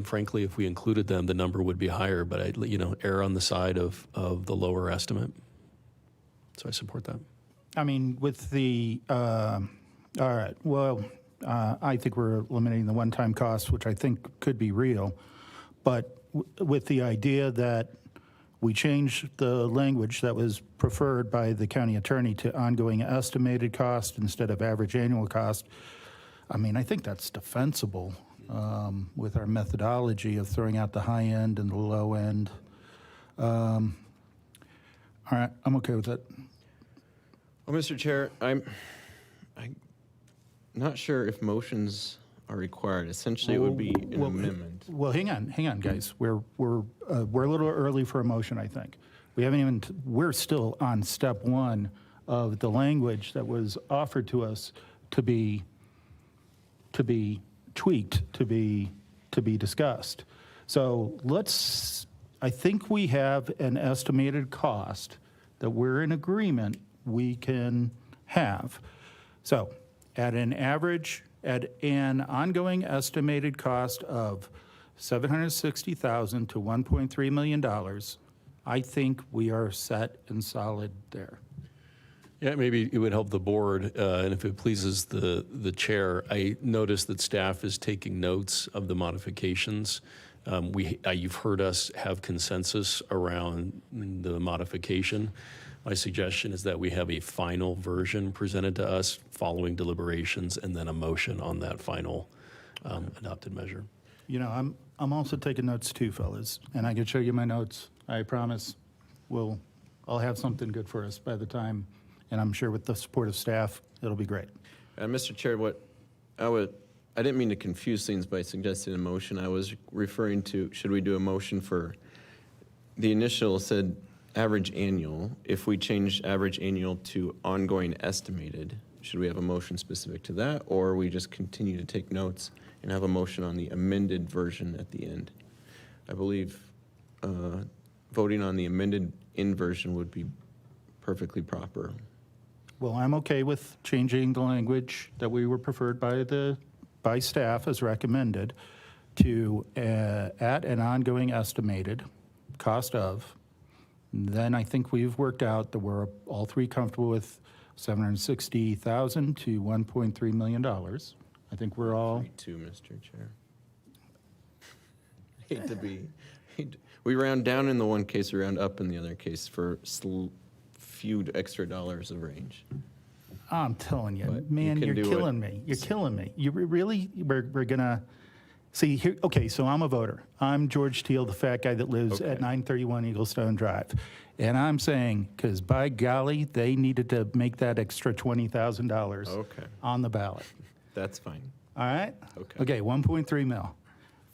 frankly, if we included them, the number would be higher, but I'd, err on the side of the lower estimate. So I support that. I mean, with the, all right, well, I think we're eliminating the one-time costs, which I think could be real, but with the idea that we change the language that was preferred by the county attorney to ongoing estimated cost instead of average annual cost, I mean, I think that's defensible with our methodology of throwing out the high end and the low end. All right, I'm okay with that. Well, Mr. Chair, I'm not sure if motions are required. Essentially, it would be an amendment. Well, hang on, guys. We're a little early for a motion, I think. We're still on step one of the language that was offered to us to be tweaked, to be discussed. So I think we have an estimated cost that we're in agreement we can have. So at an ongoing estimated cost of $760,000 to $1.3 million, I think we are set and solid there. Yeah, maybe it would help the board, and if it pleases the chair, I noticed that staff is taking notes of the modifications. You've heard us have consensus around the modification. My suggestion is that we have a final version presented to us following deliberations and then a motion on that final adopted measure. I'm also taking notes too, fellas, and I can show you my notes. I promise I'll have something good for us by the time, and I'm sure with the support of staff, it'll be great. Mr. Chair, I didn't mean to confuse things by suggesting a motion. I was referring to, should we do a motion for, the initial said average annual. If we change average annual to ongoing estimated, should we have a motion specific to that, or we just continue to take notes and have a motion on the amended version at the end? I believe voting on the amended in version would be perfectly proper. Well, I'm okay with changing the language that we were preferred by staff as recommended to at an ongoing estimated cost of, then I think we've worked out that we're all three comfortable with $760,000 to $1.3 million. I think we're all, Two, Mr. Chair. We round down in the one case, we round up in the other case for few extra dollars of range. I'm telling you, But man, you you're can do killing it. me. You're killing me. You really, we're gonna, see, here, okay, so I'm a voter. I'm George Teal, the fat guy that lives at 931 Eaglestone Drive. And I'm saying, because by golly, they needed to make that extra $20,000 Okay. on the ballot. That's fine. All right? Okay. Okay, 1.3 mil.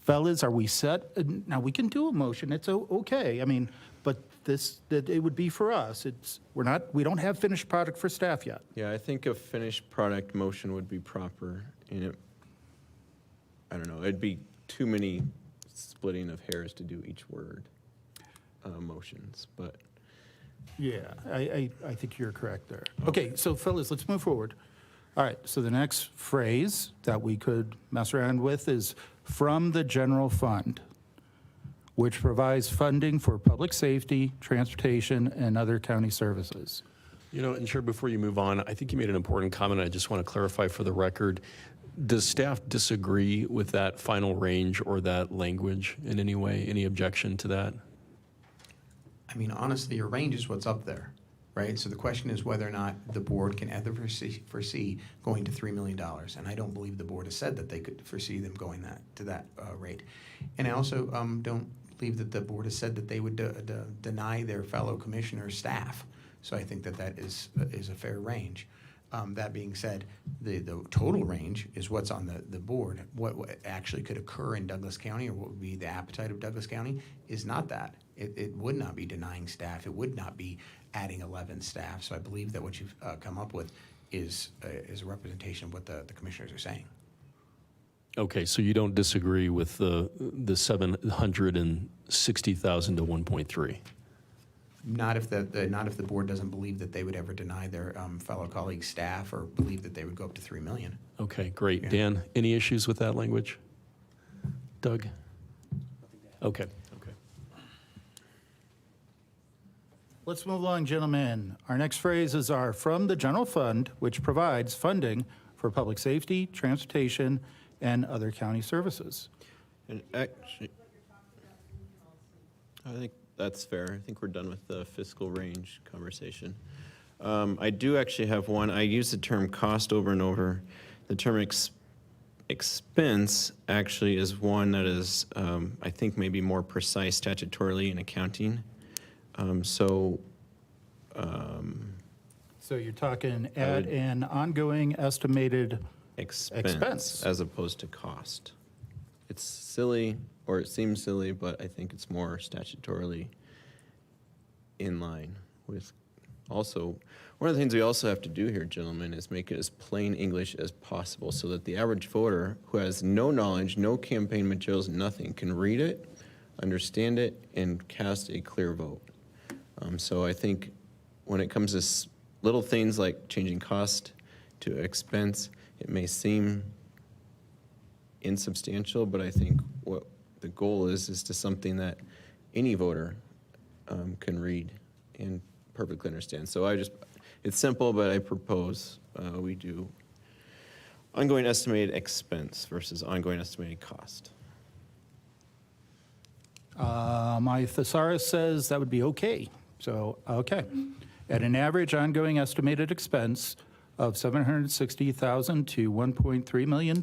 Fellas, are we set? Now, we can do a motion, it's okay. I mean, but that it would be for us. We don't have finished product for staff yet. Yeah, I think a finished product motion would be proper, and I don't know, it'd be too many splitting of hairs to do each word motions, but. Yeah, I think you're correct there. Okay, so fellas, let's move forward. All right, so the next phrase that we could mess around with is from the general fund, which provides funding for public safety, transportation, and other county services. You know, and Chair, before you move on, I think you made an important comment. I just want to clarify for the record. Does staff disagree with that final range or that language in any way? Any objection to that? I mean, honestly, your range is what's up there, right? So the question is whether or not the board can ever foresee going to $3 million. And I don't believe the board has said that they could foresee them going to that rate. And I also don't believe that the board has said that they would deny their fellow commissioners staff. So I think that is a fair range. That being said, the total range is what's on the board. What actually could occur in Douglas County, or what would be the appetite of Douglas County, is not that. It would not be denying staff. It would not be adding 11 staff. So I believe that what you've come up with is a representation of what the commissioners are saying. Okay, so you don't disagree with the 760,000 to 1.3? Not if the board doesn't believe that they would ever deny their fellow colleagues staff, or believe that they would go up to $3 million. Okay, great. Yeah. Dan, any issues with that language? Doug? Okay. Let's move along, gentlemen. Our next phrases are from the general fund, which provides funding for public safety, transportation, and other county services. And actually, I think that's fair. I think we're done with the fiscal range conversation. I do actually have one. I use the term cost over and over. The term expense actually is one that is, I think, maybe more precise statutorily in accounting. So you're talking at an ongoing estimated expense as opposed to cost. It's silly, or it seems silly, but I think it's more statutorily in line with. Also, one of the things we also have to do here, gentlemen, is make it as plain English as possible so that the average voter who has no knowledge, no campaign materials, nothing, can read it, understand it, and cast a clear vote. So I think when it comes to little things like changing cost to expense, it may seem insubstantial, but I think what the goal is to something that any voter can read and perfectly understand. So it's simple, but I propose we do ongoing estimated expense versus ongoing estimated cost. My thesaurus says that would be okay. So, okay. At an average ongoing estimated expense of $760,000 to $1.3 million.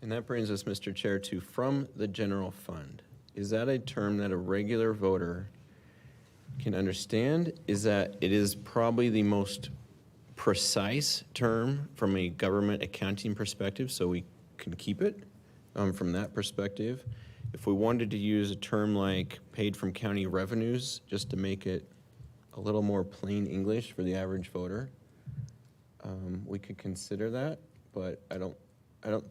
And that brings us, Mr. Chair, to from the general fund. Is that a term that a regular voter can understand? Is that it is probably the most precise term from a government accounting perspective, so we can keep it from that perspective. If we wanted to use a term like paid from county revenues, just to make it a little more plain English for the average voter, we could consider that, but I don't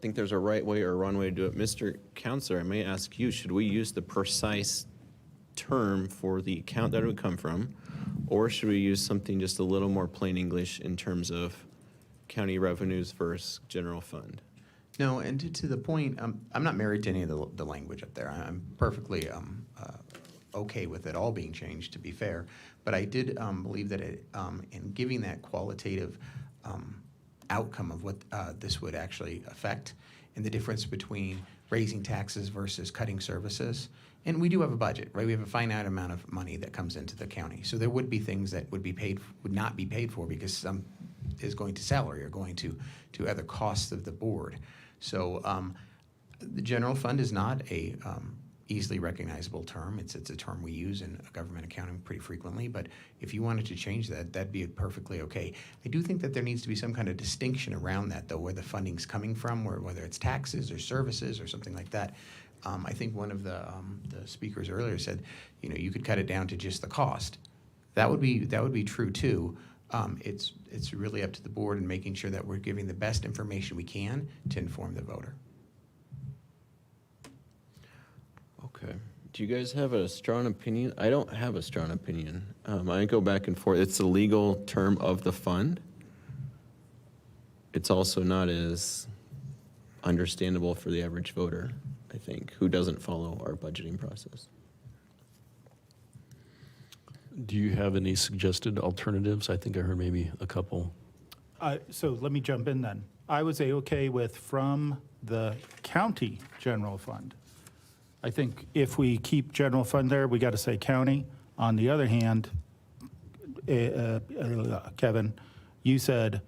think there's a right way or a wrong way to do it. Mr. Counselor, I may ask you, should we use the precise term for the account that it would come from, or should we use something just a little more plain English in terms of county revenues versus general fund? No, and to the point, I'm not married to any of the language up there. I'm perfectly okay with it all being changed, to be fair. But I did believe that in giving that qualitative outcome of what this would actually affect, and the difference between raising taxes versus cutting services. And we do have a budget, right? We have a finite amount of money that comes into the county. So there would be things that would not be paid for because some is going to salary or going to other costs of the board. So the general fund is not a easily recognizable term. It's a term we use in government accounting pretty frequently, but if you wanted to change that, that'd be perfectly okay. I do think that there needs to be some kind of distinction around that, though, where the funding's coming from, whether it's taxes or services or something like that. I think one of the speakers earlier said, you could cut it down to just the cost. That would be true too. It's really up to the board and making sure that we're giving the best information we can to inform the voter. Okay. Do you guys have a strong opinion? I don't have a strong opinion. I go back and forth. It's the legal term of the fund. It's also not as understandable for the average voter, I think, who doesn't follow our budgeting process. Do you have any suggested alternatives? I think I heard maybe a couple. So let me jump in then. I was okay with from the county general fund. I think if we keep general fund there, we got to say county. On the other hand, Kevin, you said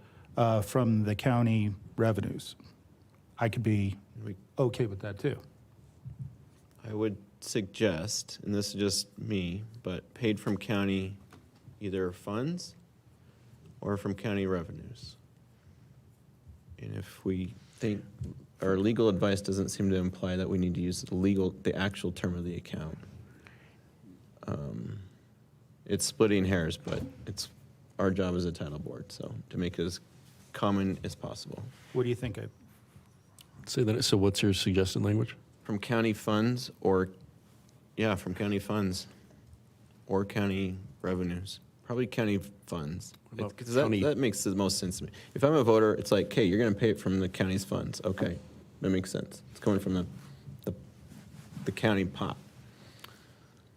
from the county revenues. I could be okay with that too. I would suggest, and this is just me, but paid from county either funds or from county revenues. And if we think our legal advice doesn't seem to imply that we need to use the actual term of the account. It's splitting hairs, but it's our job as a title board, so to make it as common as possible. What do you think, Abe? Say that. So what's your suggested language? From county funds or, from county funds or county revenues. Probably county funds. Because that makes the most sense to me. If I'm a voter, it's like, okay, you're going to pay it from the county's funds. Okay, that makes sense. It's coming from the county pot.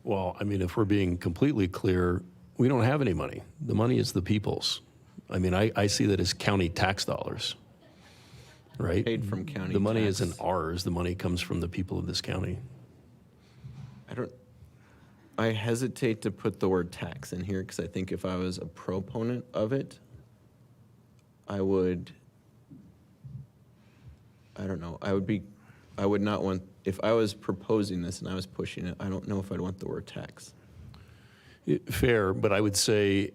Well, I mean, if we're being completely clear, we don't have any money. The money is the people's. I mean, I see that as county tax dollars, right? Paid from county The money tax. isn't ours. The money comes from the people of this county. I hesitate to put the word tax in here because I think if I was a proponent of it, I would not want, if I was proposing this and I was pushing it, I don't know if I'd want the word tax. Fair, but I would say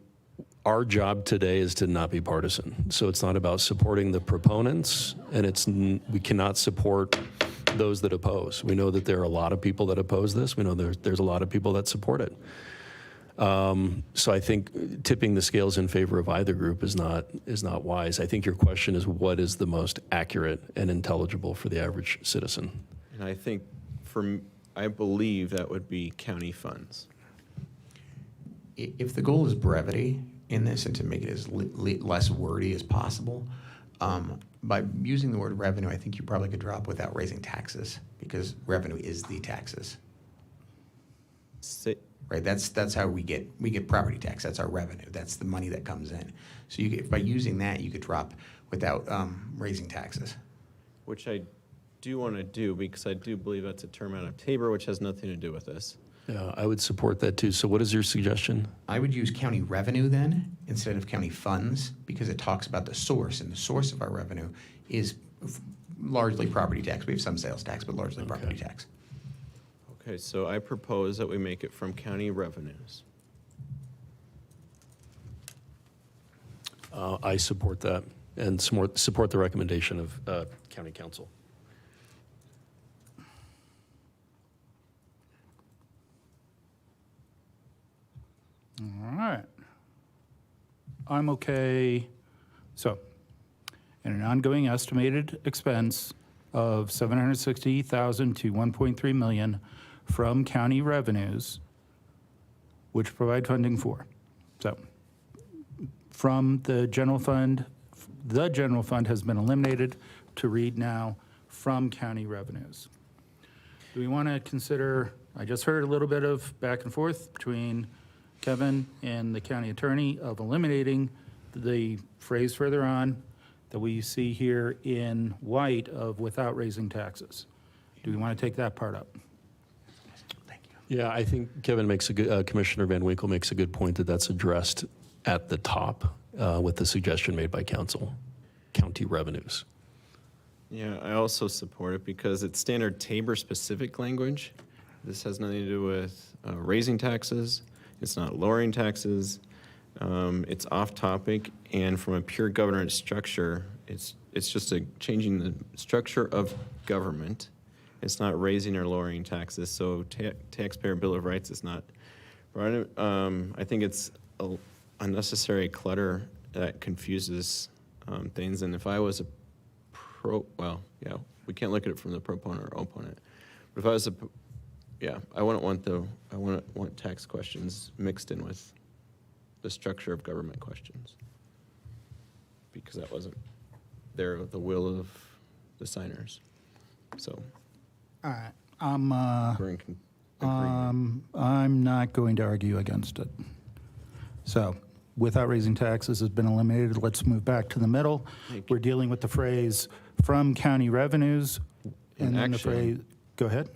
our job today is to not be partisan. So it's not about supporting the proponents, and we cannot support those that oppose. We know that there are a lot of people that oppose this. We know there's a lot of people that support it. So I think tipping the scales in favor of either group is not wise. I think your question is what is the most accurate and intelligible for the average citizen? And I think I believe that would be county funds. If the goal is brevity in this and to make it as less wordy as possible, by using the word revenue, I think you probably could drop without raising taxes because revenue is the taxes. Right, that's how we get property tax. That's our revenue. That's the money that comes in. So by using that, you could drop without raising taxes. Which I do want to do because I do believe that's a term out of Tabor, which has nothing to do with this. Yeah, I would support that too. So what is your suggestion? I would use county revenue then instead of county funds because it talks about the source, and the source of our revenue is largely property tax. We have some sales tax, but largely property tax. Okay, so I propose that we make it from county revenues. I support that and support the recommendation of county council. All right. I'm okay. So, in an ongoing estimated expense of $760,000 to $1.3 million from county revenues, which provide funding for. So, from the general fund has been eliminated to read now from county revenues. Do we want to consider, I just heard a little bit of back and forth between Kevin and the county attorney of eliminating the phrase further on that we see here in white of without raising taxes. Do we want to take that part up? Yeah, I think Kevin makes a good, Commissioner Van Winkle makes a good point that that's addressed at the top with the suggestion made by council, county revenues. Yeah, I also support it because it's standard Tabor-specific language. This has nothing to do with raising taxes. It's not lowering taxes. It's off-topic, and from a pure governance structure, it's just changing the structure of government. It's not raising or lowering taxes, so taxpayer bill of rights is not. I think it's unnecessary clutter that confuses things, and if I was a we can't look at it from the proponent or opponent. But if I was I wouldn't want tax questions mixed in with the structure of government questions, because that wasn't the will of the signers. So. All right, I'm not going to argue against it. So, without raising taxes has been eliminated. Let's move back to the middle. We're dealing with the phrase from county revenues, and then the phrase, go ahead.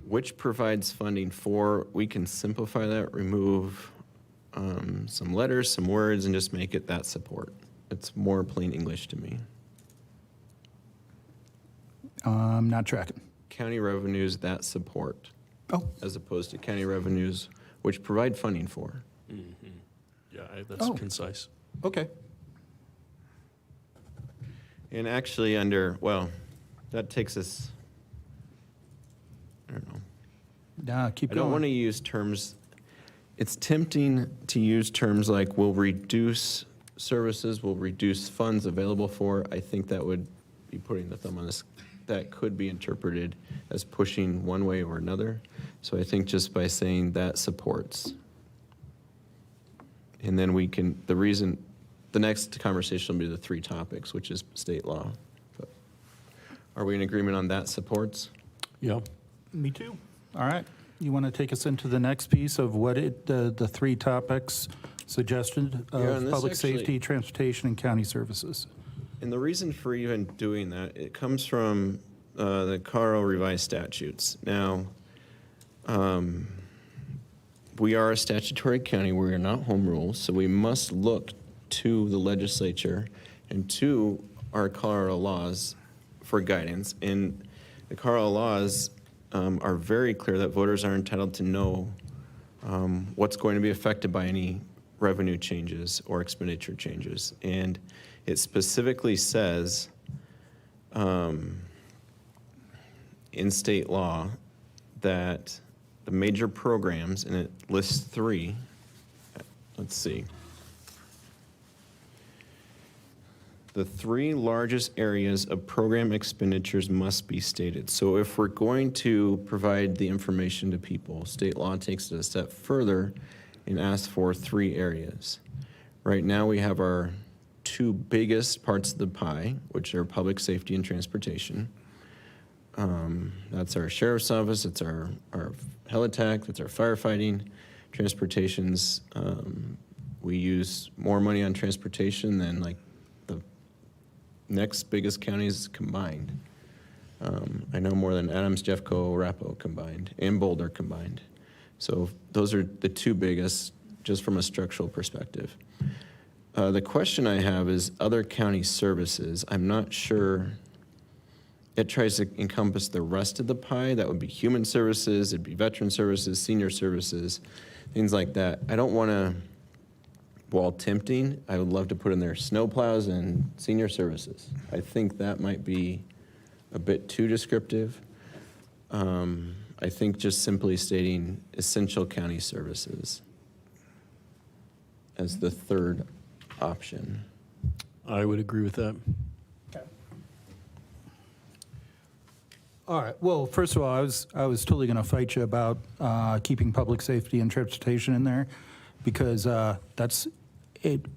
Which provides funding for, we can simplify that, remove some letters, some words, and just make it that support. It's more plain English to me. I'm not tracking. County revenues that support. Oh. As opposed to county revenues which provide funding for. Mm-hmm. Yeah, that's concise. Okay. And actually that takes us, I don't know. Nah, keep I going. don't want to use terms, it's tempting to use terms like we'll reduce services, we'll reduce funds available for. I think that would be putting the thumb on this. That could be interpreted as pushing one way or another. So I think just by saying that supports. And then the next conversation will be the 3 topics, which is state law. But are we in agreement on that supports? Yeah. Me too. All right. You want to take us into the next piece of what the 3 topics suggested of public safety, transportation, and county services? And the reason for even doing that, it comes from the Colorado Revised Statutes. Now, we are a statutory county. We are not home rule, so we must look to the legislature and to our Colorado laws for guidance. And the Colorado laws are very clear that voters are entitled to know what's going to be affected by any revenue changes or expenditure changes. And it specifically says in state law that the major programs, and it lists 3, let's see. The 3 largest areas of program expenditures must be stated. So if we're going to provide the information to people, state law takes it a step further and asks for 3 areas. Right now we have our 2 biggest parts of the pie, which are public safety and transportation. That's our sheriff's office, it's our heli-tac, that's our firefighting. Transportation's, we use more money on transportation than like the next biggest counties combined. I know more than Adams, Jeffco, Arapahoe combined, and Boulder combined. So those are the 2 biggest, just from a structural perspective. The question I have is other county services. I'm not sure it tries to encompass the rest of the pie. That would be human services, it'd be veteran services, senior services, things like that. I don't want to, while tempting, I would love to put in there snowplows and senior services. I think that might be a bit too descriptive. I think just simply stating essential county services as the 3rd option. I would agree with that. All right. Well, first of all, I was totally going to fight you about keeping public safety and transportation in there, because that's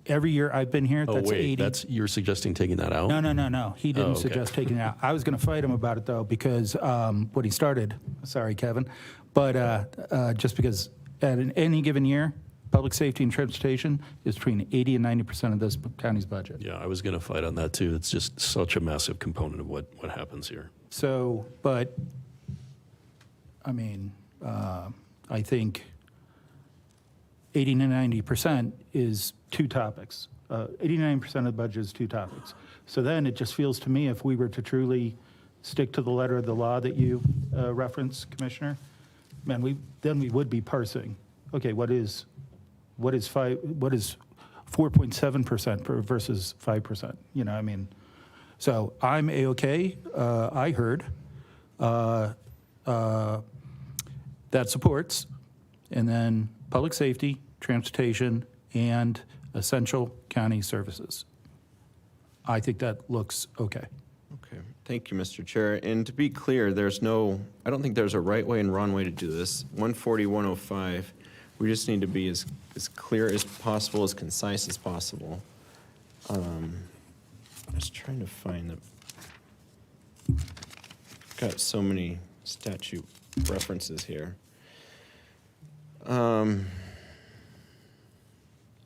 every year I've been here, Oh, that's wait, 80. you're suggesting taking that out? No. He didn't Oh, okay. suggest taking it out. I was going to fight him about it, though, because what he started, sorry, Kevin, but just because at any given year, public safety and transportation is between 80 and 90% of this county's budget. Yeah, I was going to fight on that too. It's just such a massive component of what happens here. So, but, I mean, I think 80 to 90% is two topics. 89% of the budget is two topics. So then it just feels to me, if we were to truly stick to the letter of the law that you referenced, Commissioner, man, then we would be parsing. Okay, what is 4.7% versus 5%? You know, I mean, so I'm A-okay. I heard that supports, and then public safety, transportation, and essential county services. I think that looks okay. Okay, thank you, Mr. Chair. And to be clear, I don't think there's a right way and wrong way to do this. 140, 105, we just need to be as clear as possible, as concise as possible. I was trying to find got so many statute references here.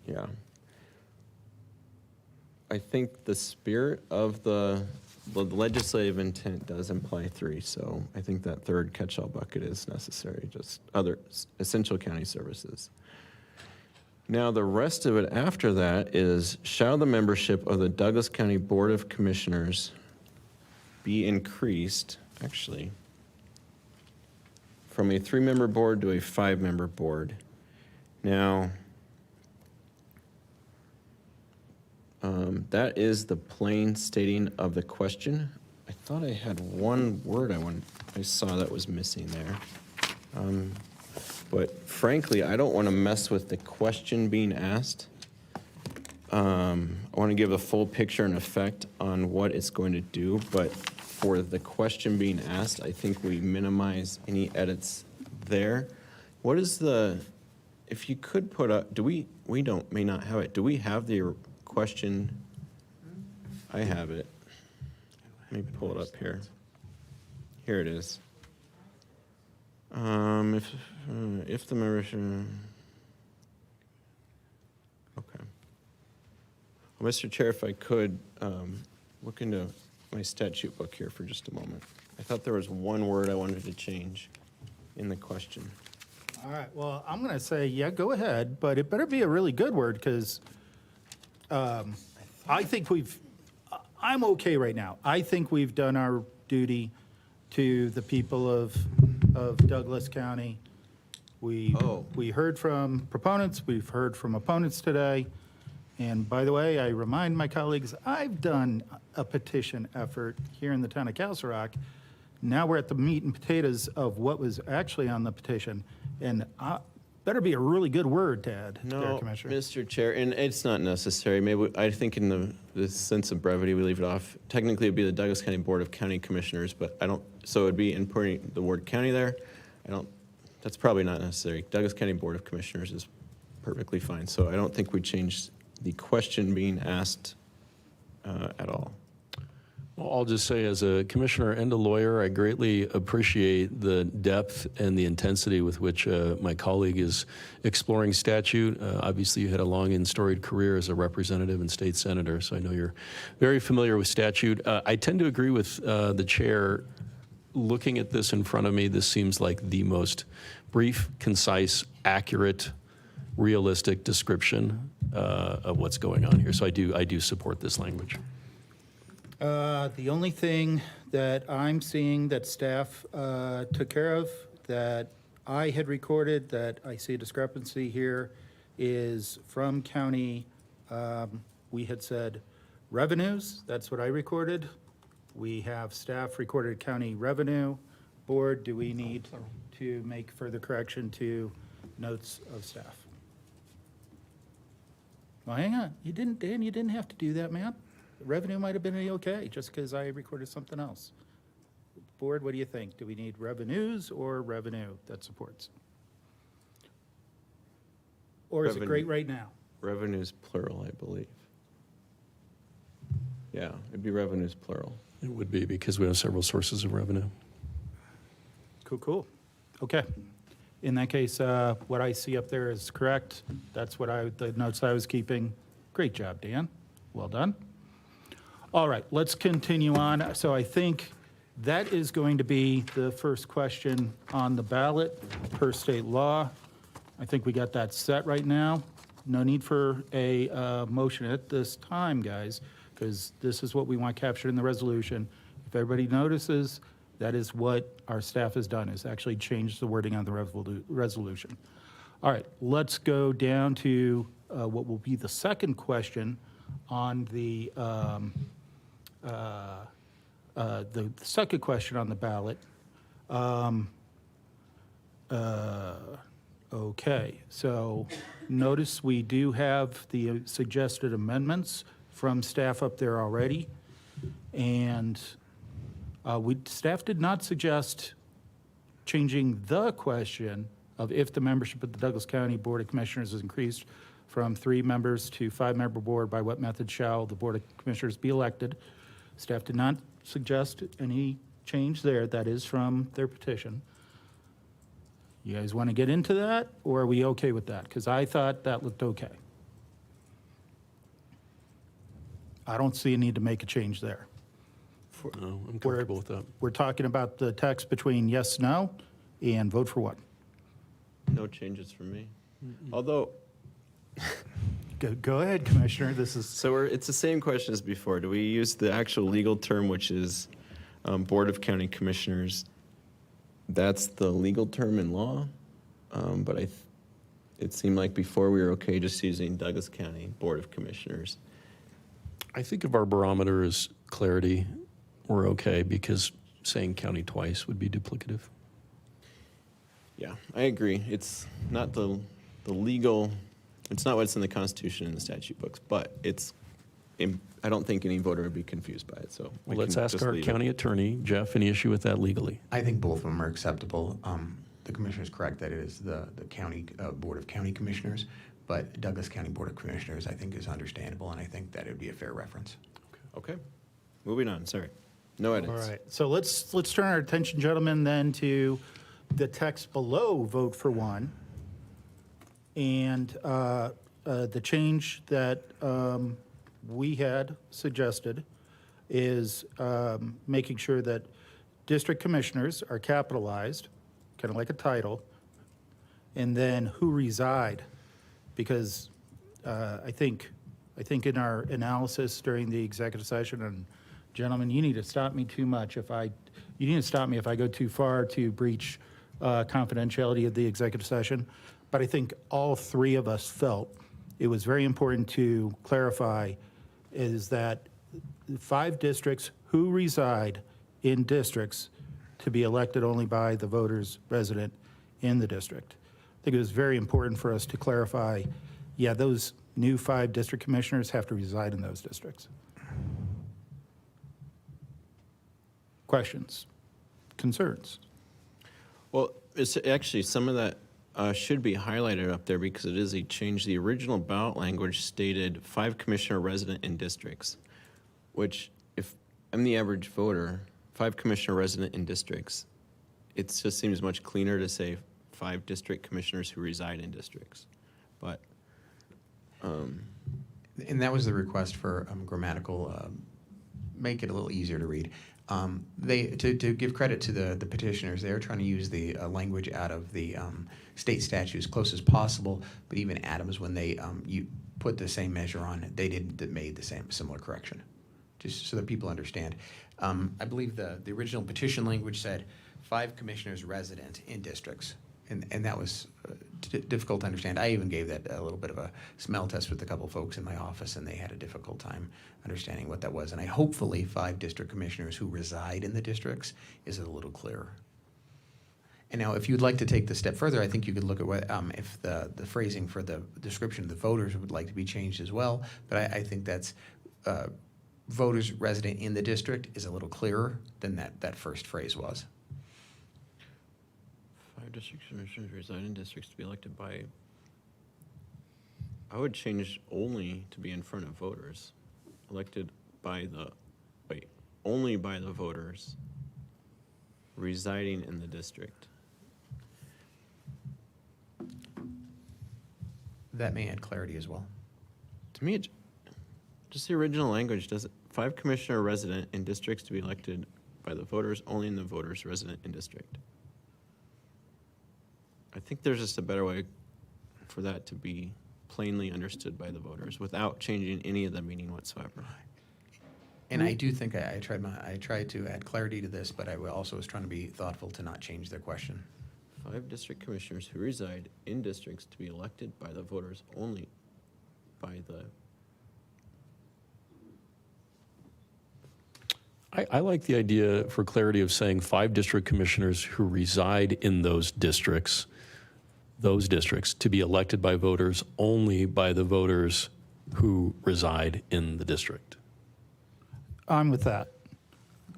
Yeah. I think the spirit of the legislative intent does imply 3, so I think that third catch-all bucket is necessary, just other essential county services. Now, the rest of it after that is, shall the membership of the Douglas County Board of Commissioners be increased, actually, from a 3-member board to a 5-member board. Now, that is the plain stating of the question. I thought I had one word I saw that was missing there. But frankly, I don't want to mess with the question being asked. I want to give a full picture and effect on what it's going to do, but for the question being asked, I think we minimize any edits there. What is if you could put up, may not have it. Do we have the question? I have it. Let me pull it up here. Here it is. If the membership, okay. Well, Mr. Chair, if I could look into my statute book here for just a moment. I thought there was one word I wanted to change in the question. All right, well, I'm going to say, yeah, go ahead, but it better be a really good word, because I think I'm okay right now. I think we've done our duty to the people of Douglas County. We heard from proponents, we've heard from opponents today. And by the way, I remind my colleagues, I've done a petition effort here in the town of Castle Rock. Now we're at the meat and potatoes of what was actually on the petition. And better be a really good word to add there, Commissioner. Mr. Chair, and it's not necessary. Maybe I think in the sense of brevity, we leave it off. Technically, it'd be the Douglas County Board of County Commissioners, but so it'd be inputting the word county there. That's probably not necessary. Douglas County Board of Commissioners is perfectly fine. So I don't think we change the question being asked at all. Well, I'll just say, as a commissioner and a lawyer, I greatly appreciate the depth and the intensity with which my colleague is exploring statute. Obviously, you had a long and storied career as a representative and state senator, so I know you're very familiar with statute. I tend to agree with the chair. Looking at this in front of me, this seems like the most brief, concise, accurate, realistic description of what's going on here. So I do support this language. The only thing that I'm seeing that staff took care of, that I had recorded, that I see a discrepancy here, is from county, we had said revenues, that's what I recorded. We have staff recorded county revenue. Board, do we need to make further correction to notes of staff? Well, hang on, Dan, you didn't have to do that, man. Revenue might have been okay, just because I recorded something else. Board, what do you think? Do we need revenues or revenue that supports? Or is it great right now? Revenues plural, I believe. Yeah, it'd be revenues plural. It would be because we have several sources of revenue. Cool. Okay. In that case, what I see up there is correct. That's the notes I was keeping. Great job, Dan. Well done. All right, let's continue on. So I think that is going to be the first question on the ballot per state law. I think we got that set right now. No need for a motion at this time, guys, because this is what we want captured in the resolution. If everybody notices, that is what our staff has done, is actually changed the wording on the resolution. All right, let's go down to what will be the second question on the second question on the ballot. Okay, so notice we do have the suggested amendments from staff up there already. And staff did not suggest changing the question of if the membership of the Douglas County Board of Commissioners is increased from 3 members to 5-member board, by what method shall the Board of Commissioners be elected? Staff did not suggest any change there. That is from their petition. You guys want to get into that, or are we okay with that? Because I thought that looked okay. I don't see a need to make a change there. No, I'm comfortable with that. We're talking about the text between yes, no, and vote for what? No changes for me. Although, Go ahead, Commissioner. This is so it's the same question as before. Do we use the actual legal term, which is Board of County Commissioners? That's the legal term in law, but it seemed like before we were okay just using Douglas County Board of Commissioners. I think if our barometer is clarity, we're okay, because saying county twice would be duplicative. Yeah, I agree. It's not the legal, it's not what's in the Constitution and the statute books, but I don't think any voter would be confused by it, so. Well, let's ask our county attorney. Jeff, any issue with that legally? I think both of them are acceptable. The commissioner is correct that it is the county Board of County Commissioners, but Douglas County Board of Commissioners, I think, is understandable, and I think that it would be a fair reference. Okay, moving on, sorry. No edits. all right. So let's turn our attention, gentlemen, then to the text below vote for one. And the change that we had suggested is making sure that district commissioners are capitalized, kind of like a title, and then who reside. Because I think in our analysis during the executive session, and gentlemen, you need to stop me too much if you need to stop me if I go too far to breach confidentiality of the executive session. But I think all 3 of us felt it was very important to clarify is that 5 districts who reside in districts to be elected only by the voters resident in the district. I think it was very important for us to clarify, yeah, those new 5 district commissioners have to reside in those districts. Questions? Concerns? Well, it's actually, some of that should be highlighted up there because it is a change. The original ballot language stated 5 commissioner resident in districts, which if I'm the average voter, 5 commissioner resident in districts, it just seems much cleaner to say 5 district commissioners who reside in districts. But And that was the request for grammatical, make it a little easier to read. To give credit to the petitioners, they're trying to use the language out of the state statute as close as possible, but even Adams, when they you put the same measure on, they made the similar correction, just so that people understand. I believe the original petition language said 5 commissioners resident in districts, and that was difficult to understand. I even gave that a little bit of a smell test with a couple folks in my office, and they had a difficult time understanding what that was. And hopefully 5 district commissioners who reside in the districts is a little clearer. And now, if you'd like to take the step further, I think you could look at what if the phrasing for the description of the voters would like to be changed as well. But I think that's voters resident in the district is a little clearer than that first phrase was. 5 district commissioners reside in districts to be elected by I would change only to be in front of voters, elected by the, only by the voters residing in the district. That may add clarity as well. To me, just the original language does it. 5 commissioner resident in districts to be elected by the voters, only in the voters resident in district. I think there's just a better way for that to be plainly understood by the voters without changing any of the meaning whatsoever. And I do think I tried to add clarity to this, but I also was trying to be thoughtful to not change their question. 5 district commissioners who reside in districts to be elected by the voters only by the. I like the idea for clarity of saying 5 district commissioners who reside in those districts to be elected by voters only by the voters who reside in the district. I'm with that.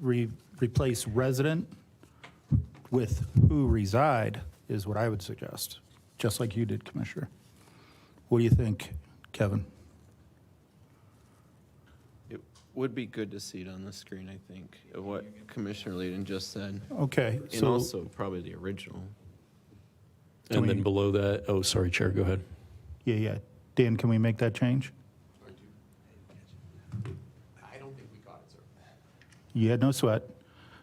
Replace resident with who reside is what I would suggest, just like you did, Commissioner. What do you think, Kevin? It would be good to see it on the screen, I think, of what Commissioner Layden just said. Okay, And so- also probably the original. And then below that, oh, sorry, Chair, go ahead. Yeah. Dan, can we make that change? I don't think we got it, sir. You had no sweat.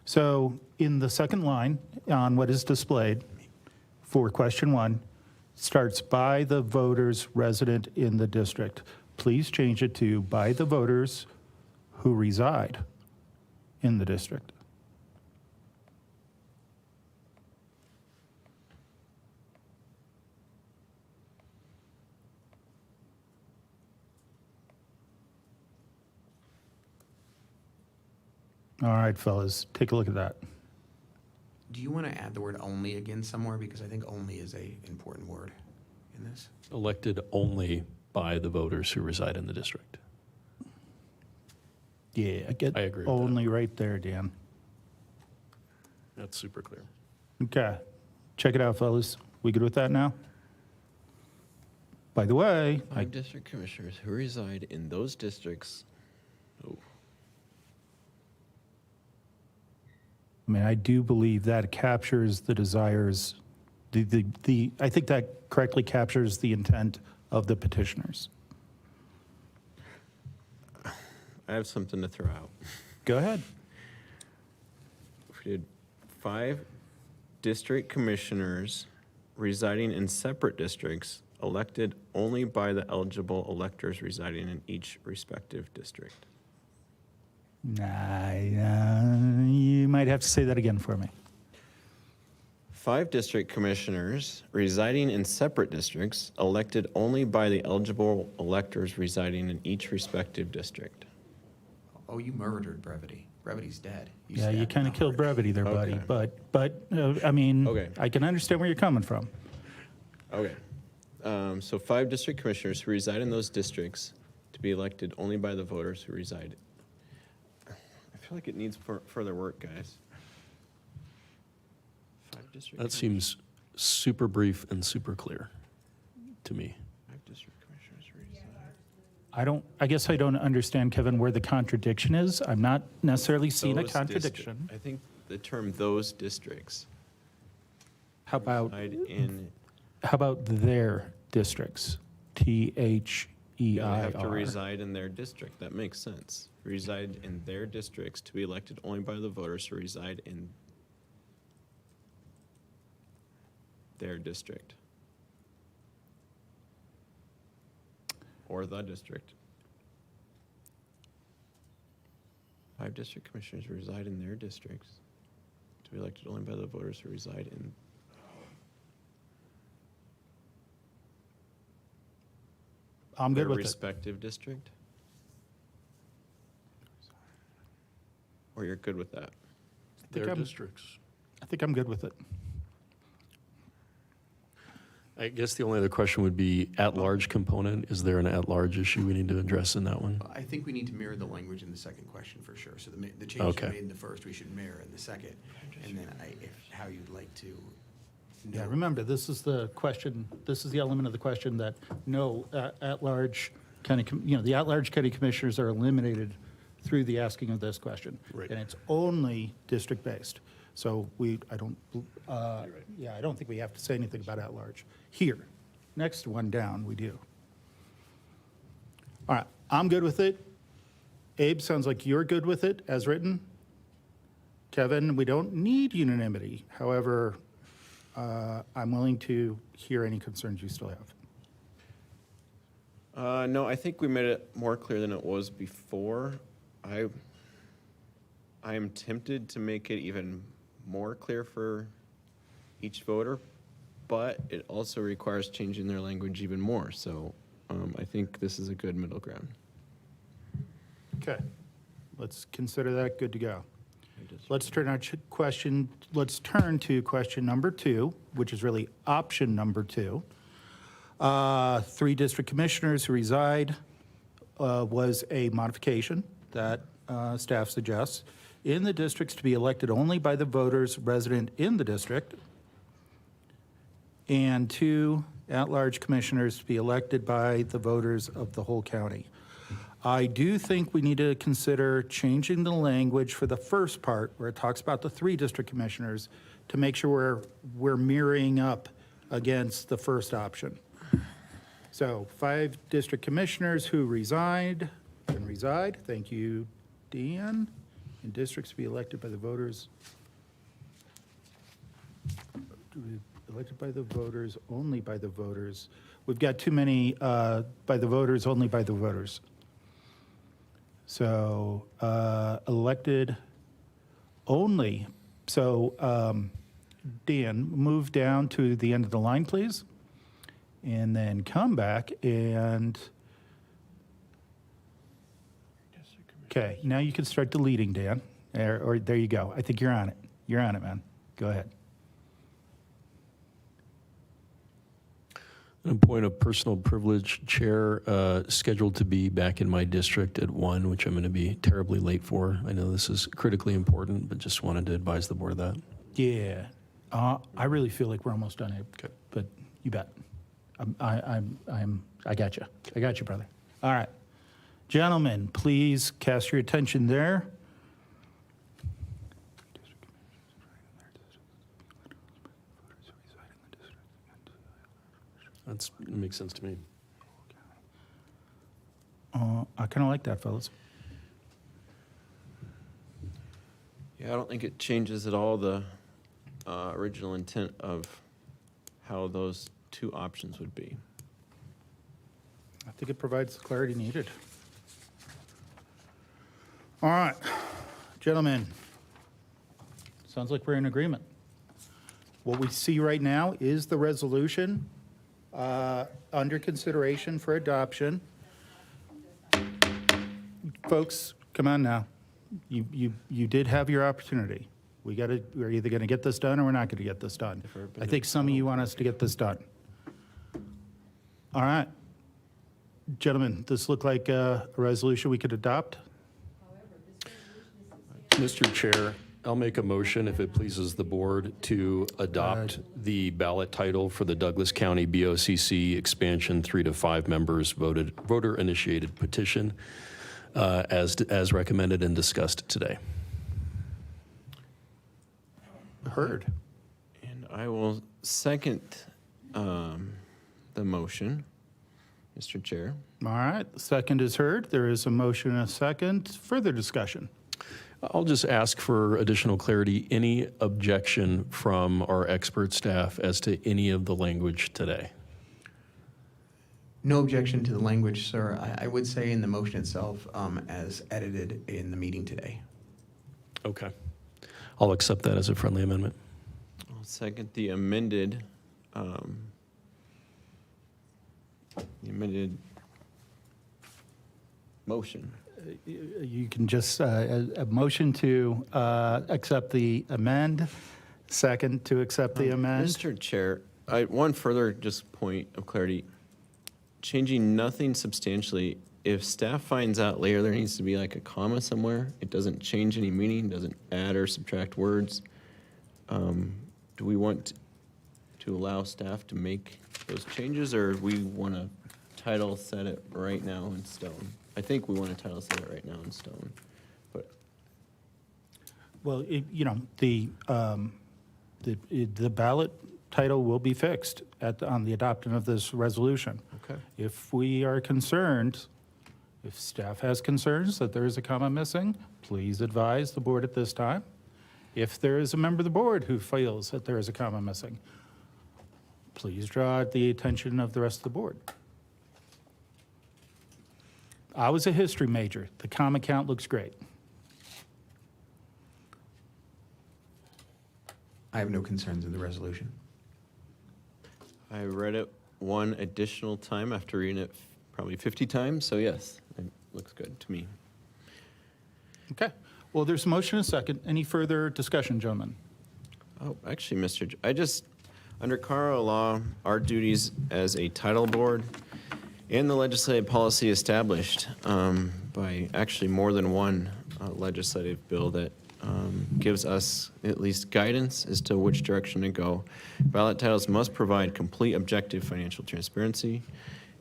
So in the second line on what is displayed for question 1, starts by the voters resident in the district. Please change it to by the voters who reside in the district. All right, fellas, take a look at that. Do you want to add the word only again somewhere? Because I think only is a important word in this. Elected only by the voters who reside in the district. Yeah, I agree with only right there, Dan. That's super clear. Okay, check it out, fellas. We good with that now? By the way, 5 district commissioners who reside in those districts. Oh, I do believe that captures the desires, I think that correctly captures the intent of the petitioners. I have something to throw out. Go ahead. If we did 5 district commissioners residing in separate districts elected only by the eligible electors residing in each respective district. Nah, you might have to say that again for me. 5 district commissioners residing in separate districts elected only by the eligible electors residing in each respective district. Oh, you murdered brevity. Brevity's dead. Yeah, you stabbed kind of it. killed brevity there, buddy. Okay. But Okay. I can understand where you're coming from. Okay. So 5 district commissioners who reside in those districts to be elected only by the voters who reside. I feel like it needs further work, guys. 5 district. That seems super brief and super clear to me. 5 district commissioners reside. I guess I don't understand, Kevin, where the contradiction is. I'm not necessarily seeing a Those contradiction. I think the term "those districts" How about their districts? They have to THEIR. reside in their district. That makes sense. Reside in their districts to be elected only by the voters who reside in their district. Or the district. 5 district commissioners reside in their districts to be elected only by the voters who reside in. I'm good their with it. respective district? Or you're good with that? Their I'm- districts. I think I'm good with it. I guess the only other question would be at-large component. Is there an at-large issue we need to address in that one? I think we need to mirror the language in the second question for sure. So the change Okay. you made in the first, we should mirror in the second. And then how you'd like to Yeah, remember, this is the question, this is the element of the question that no at-large county, the at-large county commissioners are eliminated through the asking of this question. Right. And it's only district-based. So I don't think we have to say anything about at-large. Here, next one down, we do. All right, I'm good with it. Abe, sounds like you're good with it as written. Kevin, we don't need unanimity. However, I'm willing to hear any concerns you still have. No, I think we made it more clear than it was before. I am tempted to make it even more clear for each voter, but it also requires changing their language even more. So I think this is a good middle ground. Okay, let's consider that good to go. Let's turn to question number 2, which is really option number 2. 3 district commissioners who reside was a modification that staff suggests in the districts to be elected only by the voters resident in the district, and 2 at-large commissioners to be elected by the voters of the whole county. I do think we need to consider changing the language for the first part where it talks about the 3 district commissioners to make sure we're mirroring up against the first option. So 5 district commissioners who reside, thank you, Dan, in districts to be elected by the voters. Elected by the voters, only by the voters. We've got too many by the voters, only by the voters. So elected only. So Dan, move down to the end of the line, please. And then come back and, okay, now you can start deleting, Dan. Or there you go. I think you're on it. You're on it, man. Go ahead. A point of personal privilege, Chair, scheduled to be back in my district at 1, which I'm going to be terribly late for. I know this is critically important, but just wanted to advise the board of that. Yeah, I really feel like we're almost done, Abe. Okay. But you bet. I got you. I got you, brother. All right. Gentlemen, please cast your attention there. That makes sense to me. I kind of like that, fellas. Yeah, I don't think it changes at all the original intent of how those 2 options would be. I think it provides the clarity needed. All right, gentlemen, sounds like we're in agreement. What we see right now is the resolution under consideration for adoption. Folks, come on now. You did have your opportunity. We're either going to get this done or we're not going to get this done. I think some of you want us to get this done. All right. Gentlemen, this looked like a resolution we could adopt. Mr. Chair, I'll make a motion, if it pleases the board, to adopt the ballot title for the Douglas County BOCC expansion 3 to 5 members voter-initiated petition as recommended and discussed today. Heard. And I will second the motion, Mr. Chair. All right, the second is heard. There is a motion and a second. Further discussion. I'll just ask for additional clarity. Any objection from our expert staff as to any of the language today? No objection to the language, sir. I would say in the motion itself as edited in the meeting today. Okay. I'll accept that as a friendly amendment. I'll second the amended motion. You can just, a motion to accept the amend, second to accept the amend. Mr. Chair, one further just point of clarity. Changing nothing substantially, if staff finds out later there needs to be like a comma somewhere, it doesn't change any meaning, doesn't add or subtract words. Do we want to allow staff to make those changes, or we want to title set it right now in stone? I think we want to title set it right now in stone, but Well, the ballot title will be fixed on the adoption of this resolution. okay. If we are concerned, if staff has concerns that there is a comma missing, please advise the board at this time. If there is a member of the board who feels that there is a comma missing, please draw the attention of the rest of the board. I was a history major. The comma count looks great. I have no concerns in the resolution. I read it one additional time after reading it probably 50 times, so yes, it looks good to me. Okay. Well, there's a motion and a second. Any further discussion, gentlemen? Oh, actually, under Colorado law, our duties as a title board and the legislative policy established by actually more than one legislative bill that gives us at least guidance as to which direction to go. Ballot titles must provide complete objective financial transparency,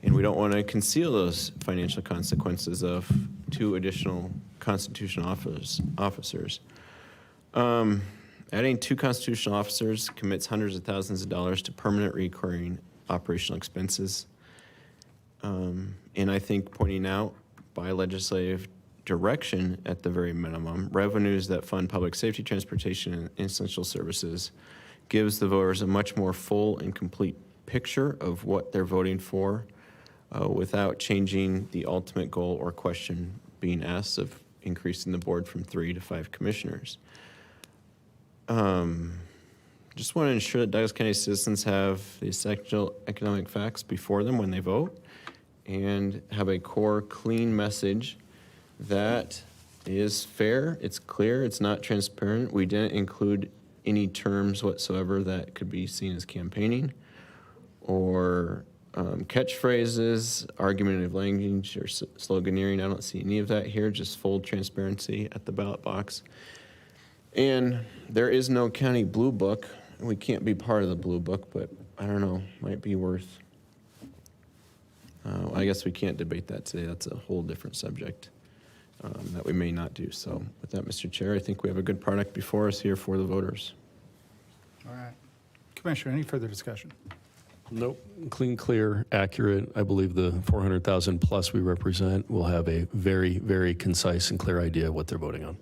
and we don't want to conceal those financial consequences of 2 additional constitutional officers. Adding 2 constitutional officers commits hundreds of thousands of dollars to permanent recurring operational expenses. And I think pointing out by legislative direction at the very minimum, revenues that fund public safety, transportation, and essential services gives the voters a much more full and complete picture of what they're voting for without changing the ultimate goal or question being asked of increasing the board from 3 to 5 commissioners. Just want to ensure that Douglas County citizens have the essential economic facts before them when they vote and have a core, clean message that is fair, it's clear, it's not transparent. We didn't include any terms whatsoever that could be seen as campaigning or catchphrases, argumentative language, or sloganeering. I don't see any of that here, just full transparency at the ballot box. And there is no county blue book. We can't be part of the blue book, but I don't know, might be worth. I guess we can't debate that today. That's a whole different subject that we may not do. So with that, Mr. Chair, I think we have a good product before us here for the voters. All right. Commissioner, any further discussion? Nope. Clean, clear, accurate. I believe the 400,000 plus we represent will have a very, very concise and clear idea of what they're voting on.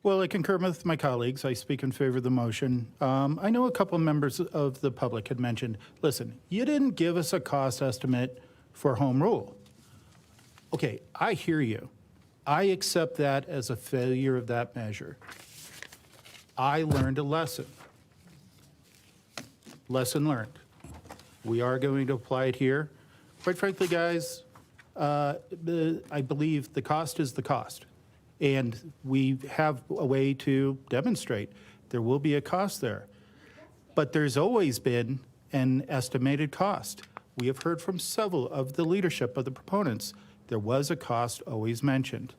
Well, I concur with my colleagues. I speak in favor of the motion. I know a couple of members of the public had mentioned, listen, you didn't give us a cost estimate for home rule. Okay, I hear you. I accept that as a failure of that measure. I learned a lesson. Lesson learned. We are going to apply it here. Quite frankly, guys, I believe the cost is the cost. And we have a way to demonstrate there will be a cost there. But there's always been an estimated cost. We have heard from several of the leadership of the proponents. There was a cost always mentioned.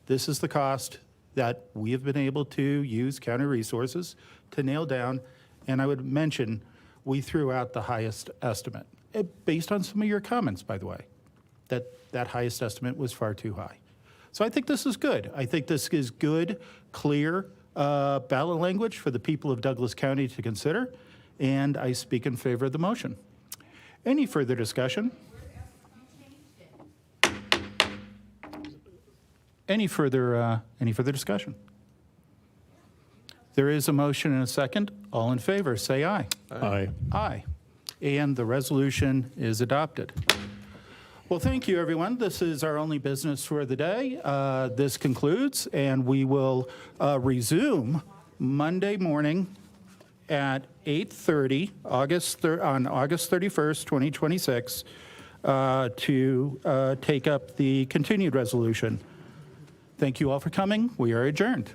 This is the cost that we have been able to use county resources to nail down. And I would mention, we threw out the highest estimate, based on some of your comments, by the way, that highest estimate was far too high. So I think this is good. I think this is good, clear ballot language for the people of Douglas County to consider, and I speak in favor of the motion. Any further discussion? Any further discussion? There is a motion and a second. All in favor, say aye. Aye. Aye. And the resolution is adopted. Well, thank you, everyone. This is our only business for the day. This concludes, and we will resume Monday morning at 8:30, on August 31st, 2026, to take up the continued resolution. Thank you all for coming. We are adjourned.